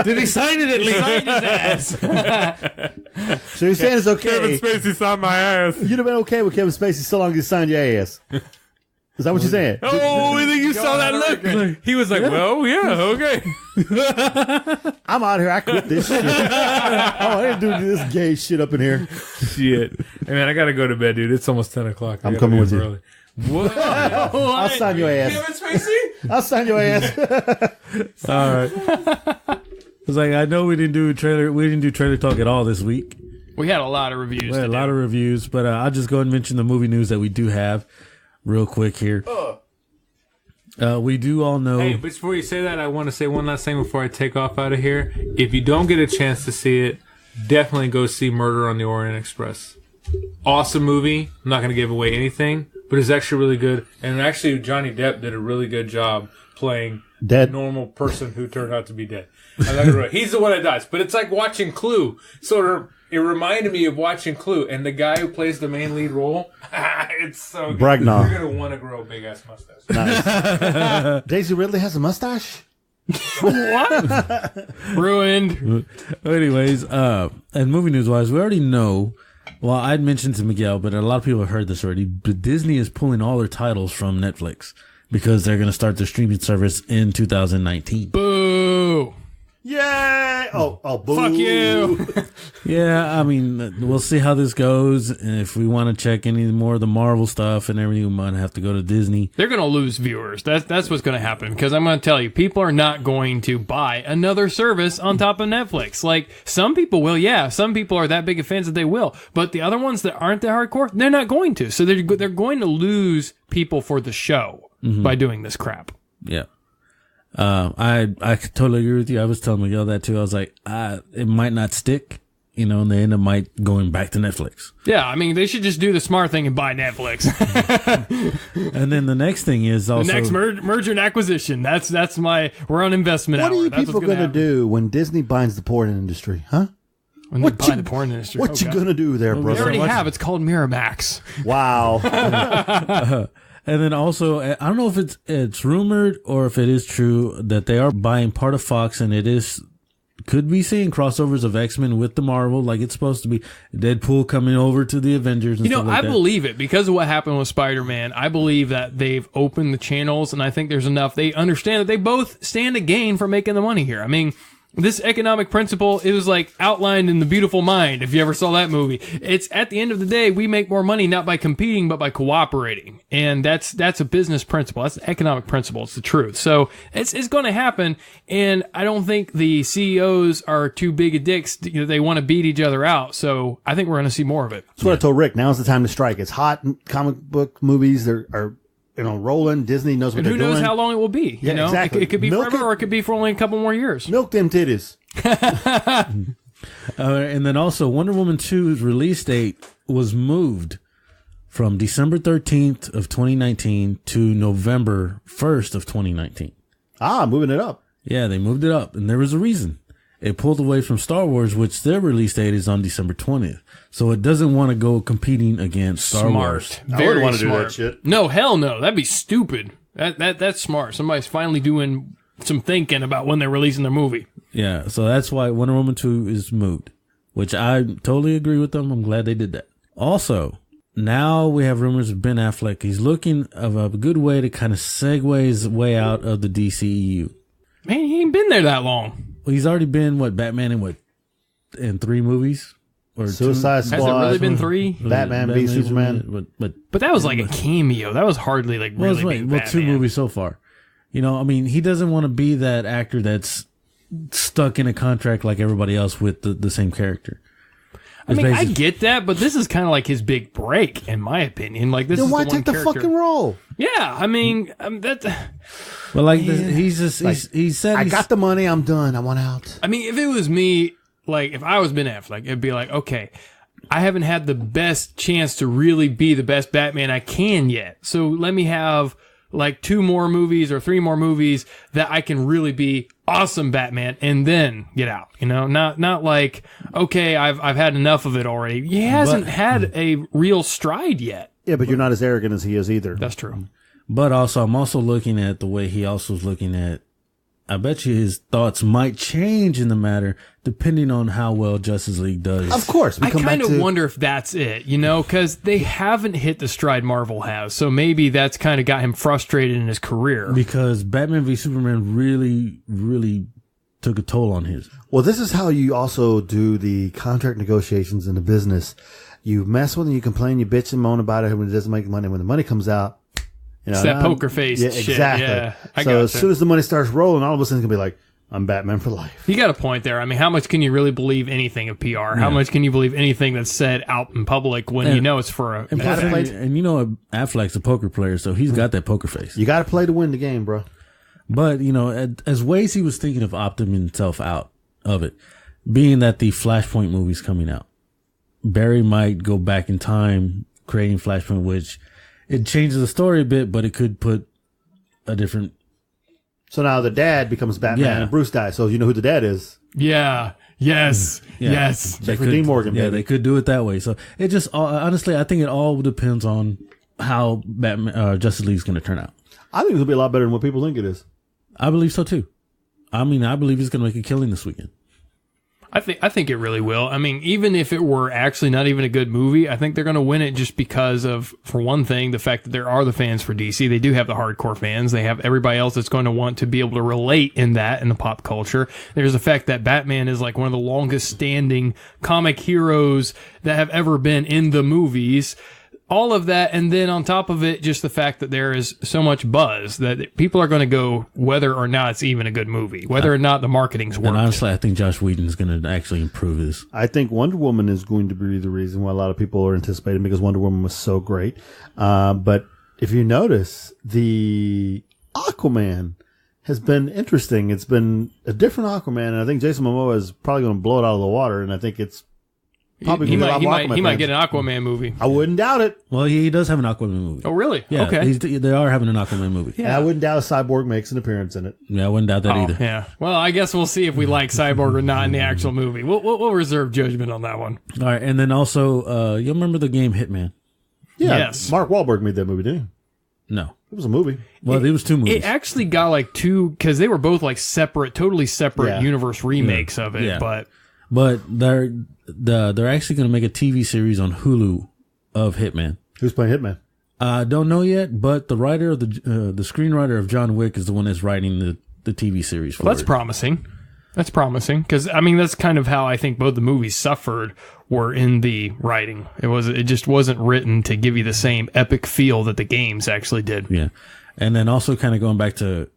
Did he sign it at least? Signed his ass. So you're saying it's okay? Kevin Spacey signed my ass. You'd have been okay with Kevin Spacey so long as he signed your ass. Is that what you're saying? Oh, I think you saw that look. He was like, well, yeah, okay. I'm out here. I quit this shit. I didn't do this gay shit up in here. Shit. Hey, man, I got to go to bed, dude. It's almost 10 o'clock. I'm coming with you. Early. What? I'll sign your ass. Kevin Spacey? I'll sign your ass. All right. It's like, I know we didn't do trailer talk at all this week. We had a lot of reviews. We had a lot of reviews, but I'll just go ahead and mention the movie news that we do have real quick here. We do all know. Hey, but before you say that, I want to say one last thing before I take off out of here. If you don't get a chance to see it, definitely go see Murder on the Orient Express. Awesome movie. I'm not going to give away anything, but it's actually really good. And actually, Johnny Depp did a really good job playing a normal person who turned out to be dead. He's the one that dies. But it's like watching Clue. It reminded me of watching Clue, and the guy who plays the main lead role, it's so good. Bragnar. You're going to want to grow a big-ass mustache. Nice. Daisy Ridley has a mustache? What? Ruined. Anyways, and movie news-wise, we already know, well, I'd mentioned to Miguel, but a lot of people have heard this already, but Disney is pulling all their titles from Netflix because they're going to start their streaming service in 2019. Boo. Yay! Oh, boo. Fuck you. Yeah, I mean, we'll see how this goes. And if we want to check any more of the Marvel stuff and everything, we might have to go to Disney. They're going to lose viewers. That's what's going to happen. Because I'm going to tell you, people are not going to buy another service on top of Netflix. Like, some people will, yeah. Some people are that big of fans that they will. But the other ones that aren't that hardcore, they're not going to. So they're going to lose people for the show by doing this crap. Yeah. I totally agree with you. I was telling Miguel that too. I was like, it might not stick, and they end up going back to Netflix. Yeah, I mean, they should just do the smart thing and buy Netflix. And then the next thing is also the next merger and acquisition. That's we're on investment. What hour. are you That's people going to do when Disney buys the porn industry, huh? When they buy the porn industry. What you going to do there, They brother? already have. It's called Miramax. Wow. And then also, I don't know if it's rumored or if it is true that they are buying part of Fox, and could be seeing crossovers of X-Men with the Marvel, like it's supposed to be. Deadpool coming over to the Avengers and stuff like I that. believe it because of what happened with Spider-Man. I believe that they've opened the channels, and I think there's enough. They understand that they both stand to gain for making the money here. I mean, this economic principle, it was like outlined in The Beautiful Mind, if you ever saw that movie. It's at the end of the day, we make more money not by competing, but by cooperating. And that's a business principle. That's an economic principle. It's the truth. So it's going to happen. And I don't think the CEOs are too big of dicks. They want to beat each other out. So I think we're going to see more of it. That's what I told Rick. Now's the time to strike. It's hot. Comic book movies are rolling. Disney knows what And they're who doing. knows how long it will be? Yeah, exactly. It could be Milk forever, or it could be for only a couple more years. Milk them titties. And then also, Wonder Woman 2's release date was moved from December 13th of 2019 to November 1st of 2019. Moving it up. Yeah, they moved it up, and there was a reason. It pulled away from Star Wars, which their release date is on December 20th. So it doesn't want to go competing against Star Wars. I wouldn't want to do that shit. No, hell no. That'd be stupid. That's smart. Somebody's finally doing some thinking about when they're releasing their movie. Yeah, so that's why Wonder Woman 2 is moved, which I totally agree with them. I'm glad they did that. Also, now we have rumors of Ben Affleck. He's looking of a good way to kind of segue his way out of the DCEU. Man, he ain't been there that long. Well, he's already been, Batman in 3 movies? Or Suicide 2? Squad. Has it really been 3? Batman v Superman. But that was like a cameo. That was hardly like really big Batman. 2 movies so far. You know, I mean, he doesn't want to be that actor that's stuck in a contract like everybody else with the same character. I mean, I get that, but this is kind of like his big break, in my opinion. Like this Then is why the one take the character. fucking role? Yeah, I mean that. But like, he said, I got the money. I'm done. I want out. I mean, if it was me, like if I was Ben Affleck, it'd be like, okay, I haven't had the best chance to really be the best Batman I can yet. So let me have like 2 more movies or 3 more movies that I can really be awesome Batman and then get out. You know, not like, okay, I've had enough of it already. He hasn't had a real stride yet. Yeah, but you're not as arrogant as he is either. That's true. But also, I'm also looking at the way he also is looking at, I bet you his thoughts might change in the matter depending on how well Justice League does. Of course. I kind of wonder if that's it, you know, because they haven't hit the stride Marvel has. So maybe that's kind of got him frustrated in his career. Because Batman v Superman really, really took a toll on his. Well, this is how you also do the contract negotiations in the business. You mess with it, you complain, you bitch and moan about it when it doesn't make money. When the money comes out, you know, it's that poker face yeah, shit. Exactly. Yeah, so as soon as the money starts rolling, all of a sudden it's going to be like, I'm Batman for life. You got a point there. I mean, how much can you really believe anything of PR? How much can you believe anything that's said out in public when you know it's for a... And you know, Affleck's a poker player, so he's got that poker face. You got to play to win the game, bro. But, you know, as ways he was thinking of opting himself out of it, being that the Flashpoint movie's coming out, Barry might go back in time creating Flashpoint, which it changes the story a bit, but it could put a different... So now the dad becomes Batman and Bruce dies. So you know who the dad is. Yeah. Yes. Yeah. Yes. Jeffrey Dean Morgan, Yeah, baby. they could do it that way. So it just, honestly, I think it all depends on how Batman, Justice League is going to turn out. I think it'll be a lot better than what people think it is. I believe so too. I mean, I believe he's going to make a killing this weekend. I think it really will. I mean, even if it were actually not even a good movie, I think they're going to win it just because of, for one thing, the fact that there are the fans for DC. They do have the hardcore fans. They have everybody else that's going to want to be able to relate in that in the pop culture. There's the fact that Batman is like one of the longest standing comic heroes that have ever been in the movies. All of that, and then on top of it, just the fact that there is so much buzz that people are going to go whether or not it's even a good movie, whether or not the marketing's worked. And honestly, I think Josh Whedon is going to actually improve this. I think Wonder Woman is going to be the reason why a lot of people are anticipating, because Wonder Woman was so great. But if you notice, the Aquaman has been interesting. It's been a different Aquaman, and I think Jason Momoa is probably going to blow it out of the water, and I think it's probably he going to might get an Aquaman movie. I wouldn't doubt it. Well, he does have an Aquaman movie. Oh, really? Yeah, Okay. they are having an Aquaman movie. Yeah, I wouldn't doubt a Cyborg makes an appearance in it. Yeah, I wouldn't doubt that either. Yeah. Well, I guess we'll see if we like Cyborg or not in the actual movie. We'll reserve judgment on that one. All right, and then also, you remember the game Hitman? Yeah, Yes. Mark Wahlberg made that movie, didn't he? No. It was a movie. Well, it was 2 movies. It actually got like 2, because they were both like totally separate universe remakes of it. Yeah. But they're actually going to make a TV series on Hulu of Hitman. Who's playing Hitman? I don't know yet, but the writer of the screenwriter of John Wick is the one that's writing the TV series for that's it. promising. That's promising, because I mean that's kind of how I think both the movies suffered were in the writing. It just wasn't written to give you the same epic feel that the games actually did. Yeah, and then also kind of going back to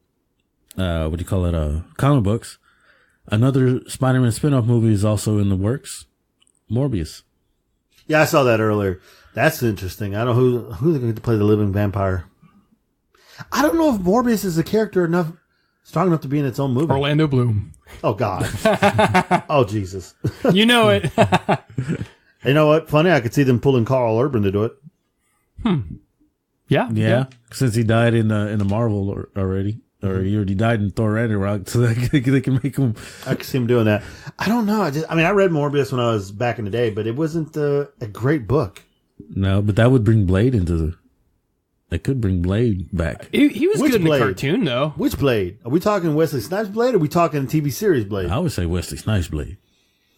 comic books. Another Spider-Man spin-off movie is also in the works. Morbius. Yeah, I saw that earlier. That's interesting. I don't know who they're going to play the living vampire. I don't know if Morbius is a character strong enough to be in its own movie. Orlando Bloom. Oh, God. Oh, Jesus. You know it. You know what? Funny, I could see them pulling Carl Urban to do it. Yeah. Since he died in the Marvel already. Or he already died in Thor Ragnarok, so they can make him. I can see him doing that. I don't know. I read Morbius when I was back in the day, but it wasn't a great book. No, but that would bring Blade into the. They could bring Blade back. He was Which good in Blade? the cartoon, though. Which Blade? Are we talking Wesley Snipes Blade, or are we talking TV series Blade? I would say Wesley Snipes Blade.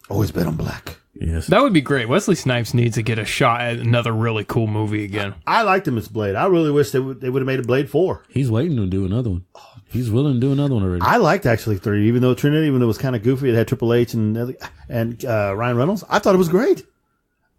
Always bet on black. Yes. That would be great. Wesley Snipes needs to get a shot at another really cool movie again. I liked him as Blade. I really wish they would have made a Blade 4. He's waiting to do another one. He's willing to do another one already. I liked actually 3, even though Trinity, even though it was kind of goofy, it had Triple H and Ryan Reynolds. I thought it was great.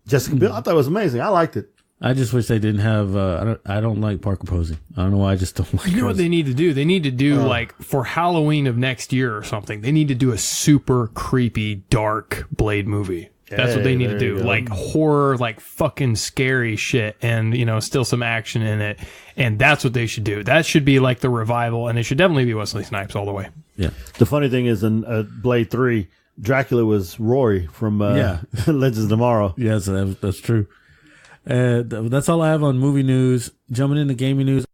Jessica Biel, I thought it was amazing. I liked it. I just wish they didn't have. I don't like Parker Posey. I don't know why. I just don't like. You know what they need to do? They need to do like for Halloween of next year or something. They need to do a super creepy, dark Blade movie. That's what they need to do. Like horror, like fucking scary shit, and still some action in it. And that's what they should do. That should be like the revival, and it should definitely be Wesley Snipes all the way. Yeah. The funny thing is, in Blade 3, Dracula was Rory from Legends of Tomorrow. Yes, that's true. That's all I have on movie news. Jumping into gaming news.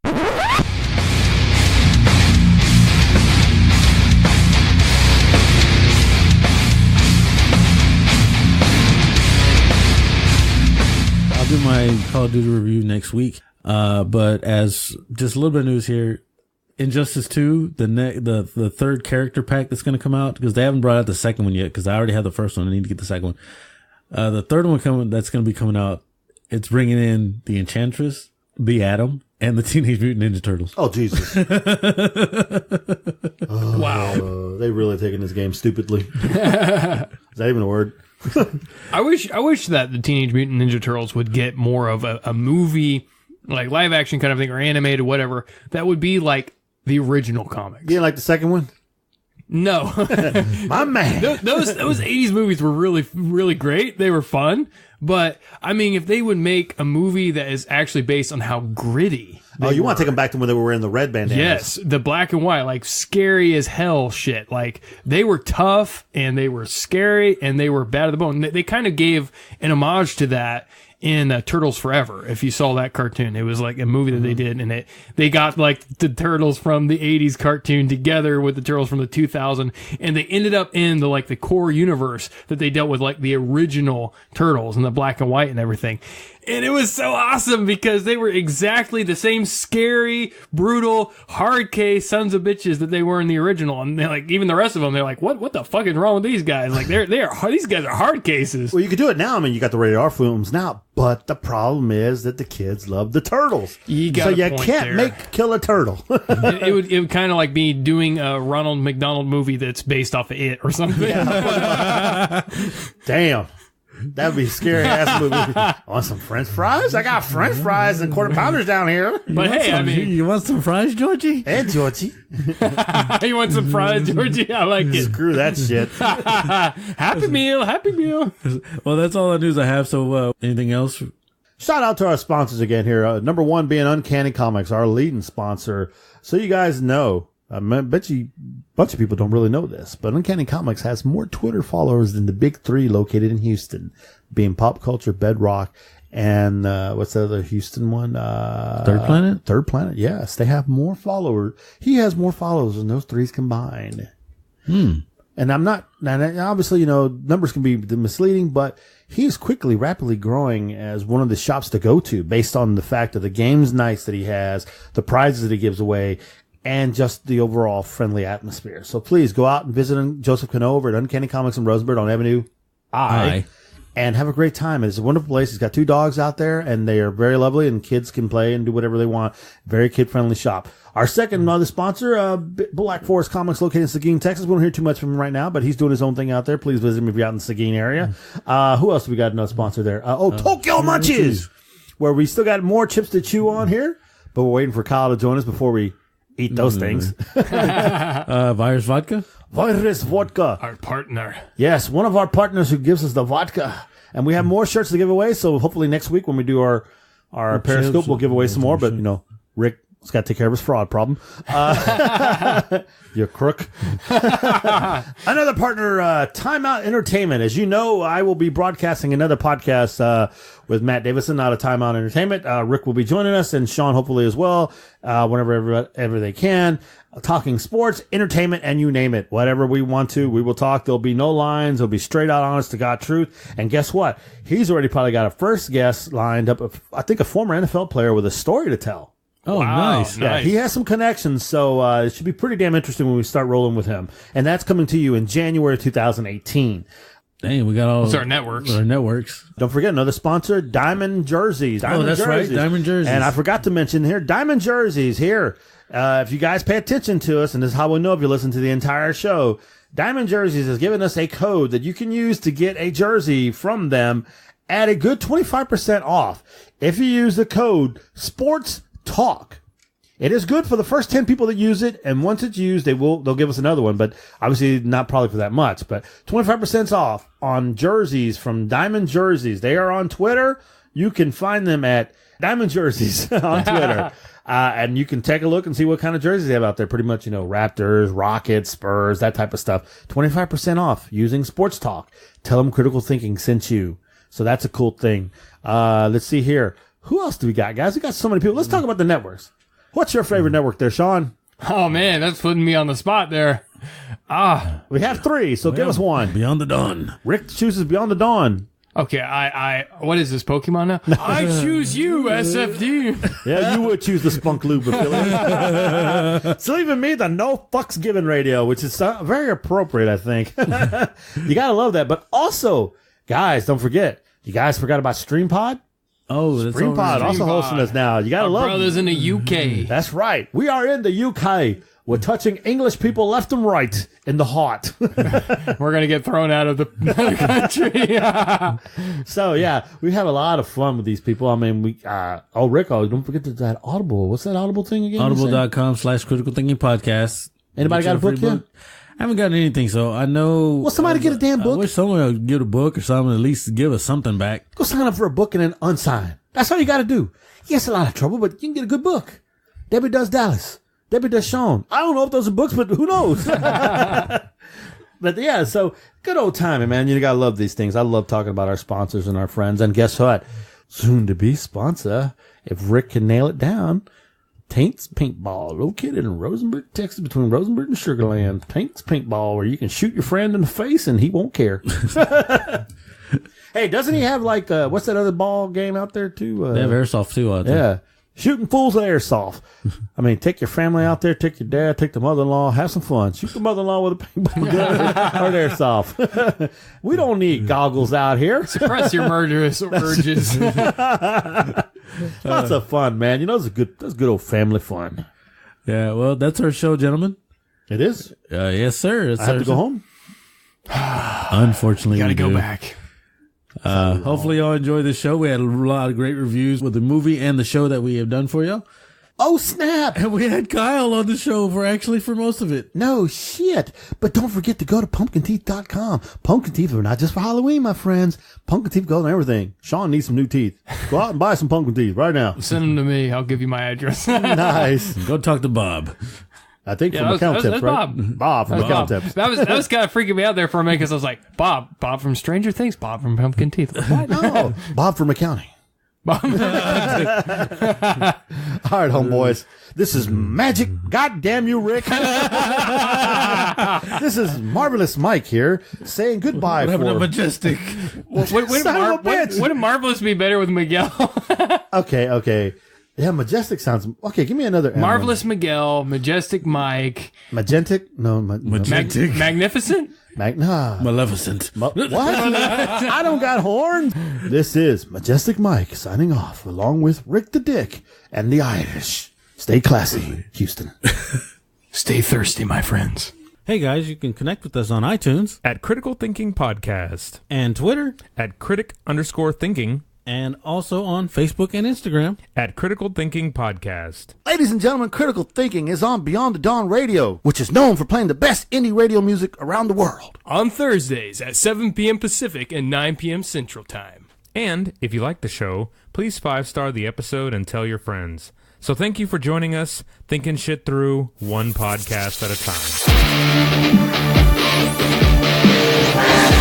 I'll do my Call of Duty review next week. But as just a little bit of news here, Injustice 2, the third character pack that's going to come out, because they haven't brought out the second one yet, because I already have the first one. I need to get the second one. The third one that's going to be coming out, it's bringing in the Enchantress, the Atom, and the Teenage Mutant Ninja Turtles. Oh, Jesus. Wow. They really taking this game stupidly. Is that even a word? I wish that the Teenage Mutant Ninja Turtles would get more of a movie, like live action kind of thing, or animated, whatever, that would be like the original comics. You didn't like the second one? No. My man. Those 80s movies were really, really great. They were fun. But, I mean, if they would make a movie that is actually based on how gritty. You want to take them back to when they were wearing the red bandanas? Yes, the black and white, like scary as hell shit. Like they were tough and they were scary and they were bad at the bone. They kind of gave an homage to that in Turtles Forever. If you saw that cartoon, it was like a movie that they did, and they got like the Turtles from the 80s cartoon together with the Turtles from the 2000, and they ended up in the core universe that they dealt with, like the original Turtles and the black and white and everything. And it was so awesome because they were exactly the same scary, brutal, hard case sons of bitches that they were in the original. And they're like, even the rest of them, they're like, what the fuck is wrong with these guys? Like these guys are hard cases. Well, you could do it now. I mean, you got the rated R films now, but the problem is that the kids love the turtles. You can't make kill a turtle. it would kind of like be doing a Ronald McDonald movie that's based off of It or something. Damn. That would be a scary ass movie. Want some French fries? I got French fries and quarter pounders down here. But hey, I mean, you want some fries, Georgie? Hey, Georgie. You want some fries, Georgie? I like it. Screw that shit. Happy meal. Well, that's all the news I have. So, anything else? Shout out to our sponsors again here. Number one being Uncanny Comics, our leading sponsor. So you guys know, I bet you a bunch of people don't really know this, but Uncanny Comics has more Twitter followers than the big three located in Houston, being Pop Culture, Bedrock, and what's the other Houston one? Third Planet? Third Planet, yes. They have more followers. He has more followers than those threes combined. And obviously, numbers can be misleading, but he's rapidly growing as one of the shops to go to based on the fact of the games nights that he has, the prizes that he gives away, and just the overall friendly atmosphere. So please go out and visit Joseph Cano over at Uncanny Comics in Rosenberg on Avenue I. And have a great time. It's a wonderful place. He's got 2 dogs out there, and they are very lovely, and kids can play and do whatever they want. Very kid-friendly shop. Our second other sponsor, Black Forest Comics, located in Seguin, Texas. We don't hear too much from him right now, but he's doing his own thing out there. Please visit him if you're out in the Seguin area. Who else do we got another sponsor there? Tokyo Munchies, where we still got more chips to chew on here, but we're waiting for Kyle to join us before we eat those things. Virus Vodka? Virus Vodka. Our partner. Yes, one of our partners who gives us the vodka. And we have more shirts to give away, so hopefully next week when we do our Periscope, we'll give away some more. But, Rick He's got to take care of his fraud problem. You crook. Another partner, Timeout Entertainment. As you know, I will be broadcasting another podcast with Matt Davison out of Timeout Entertainment. Rick will be joining us, and Sean hopefully as well, whenever ever they can. Talking sports, entertainment, and you name it. Whatever we want to, we will talk. There'll be no lines. There'll be straight out, honest to God truth. And guess what? He's already probably got a first guest lined up. I think a former NFL player with a story to tell. Oh, nice. Yeah, he has some connections, so it should be pretty damn interesting when we start rolling with him. And that's coming to you in January 2018. Dang, we got all What's our networks? Our networks. Don't forget another sponsor, Diamond Jerseys. That's right, Diamond Jerseys. And I forgot to mention here, Diamond Jerseys here. If you guys pay attention to us, and this is how we know if you listen to the entire show, Diamond Jerseys has given us a code that you can use to get a jersey from them at a good 25% off. If you use the code SPORTSTALK. It is good for the first 10 people that use it, and once it's used, they'll give us another one, but obviously not probably for that much. But 25% off on jerseys from Diamond Jerseys. They are on Twitter. You can find them at Diamond Jerseys on Twitter. And you can take a look and see what kind of jerseys they have out there. Pretty much, Raptors, Rockets, Spurs, that type of stuff. 25% off using Sports Talk. Tell them Critical Thinking sent you. So that's a cool thing. Let's see here. Who else do we got, guys? We got so many people. Let's talk about the networks. What's your favorite network there, Sean? Oh, man, that's putting me on the spot there. We have 3, so give us one. Beyond the Dawn. Rick chooses Beyond the Dawn. Okay, I what is this, Pokemon now? I choose you, SFD. Yeah, you would choose the Spunk Lube affiliate. So even me, the no fucks given radio, which is very appropriate, I think. You gotta love that. But also, guys, don't forget, you guys forgot about StreamPod? Oh, that's StreamPod also hosting us now. You gotta love brothers in the UK. That's right. We are in the UK. We're touching English people left and right in the heart. We're going to get thrown out of the country. So, yeah, we have a lot of fun with these people. I mean, Rick, don't forget that Audible. What's that Audible thing again? Audible.com/Critical Thinking Podcast. Anybody got a book yet? I haven't gotten anything, so I know. Well, somebody get a damn book. I wish someone would get a book or something, at least give us something back. Go sign up for a book and then unsign. That's all you got to do. Yes, a lot of trouble, but you can get a good book. Debbie Does Dallas. Debbie Does Sean. I don't know if those are books, but who knows? But yeah, so good old timing, man. You gotta love these things. I love talking about our sponsors and our friends. And guess what? Soon to be sponsor, if Rick can nail it down, Taint's Paintball, located in Rosenberg, Texas, between Rosenberg and Sugar Land. Taint's Paintball, where you can shoot your friend in the face and he won't care. Hey, doesn't he have what's that other ball game out there too? They have airsoft too, I think. Yeah. Shooting fools at airsoft. I mean, take your family out there, take your dad, take the mother-in-law, have some fun. Shoot the mother-in-law with a paintball gun or an airsoft. We don't need goggles out here. Suppress your murderous urges. Lots of fun, man. That's good old family fun. Yeah, well, that's our show, gentlemen. It is? Yes, sir. I have to go home? Unfortunately, Gotta we go do. back. Hopefully y'all enjoyed the show. We had a lot of great reviews with the movie and the show that we have done for y'all. Oh, snap. And we had Kyle on the show for most of it. No shit. But don't forget to go to pumpkinteeth.com. Pumpkin teeth are not just for Halloween, my friends. Pumpkin teeth goes on everything. Sean needs some new teeth. Go out and buy some pumpkin teeth right now. Send them to me. I'll give you my address. Nice. Go talk to Bob. I think from Account Tips, right? Bob from Account Tips. That was kind of freaking me out there for a minute because I was like, Bob from Stranger Things, Bob from Pumpkin Teeth. What? No, Bob from accounting. Bob. All right, homeboys. This is magic. God damn you, Rick. This is Marvelous Mike here saying goodbye. What happened to Majestic? Wouldn't Marvelous be better with Miguel? Okay. Yeah, Majestic sounds... Okay, give me another... Marvelous Miguel, Majestic Mike. Magentic? No, Magentic. Magnificent? Maleficent. What? I don't got horns. This is Majestic Mike signing off along with Rick the Dick and the Irish. Stay classy, Houston. Stay thirsty, my friends. Hey guys, you can connect with us on iTunes At Critical Thinking Podcast. and Twitter At critic_thinking. and also on Facebook and Instagram. At Critical Thinking Podcast. Ladies and gentlemen, Critical Thinking is on Beyond the Dawn Radio, which is known for playing the best indie radio music around the world. On Thursdays at 7 p.m. Pacific and 9 p.m. Central Time. And if you like the show, please 5-star the episode and tell your friends. So thank you for joining us, thinking shit through one podcast at a time.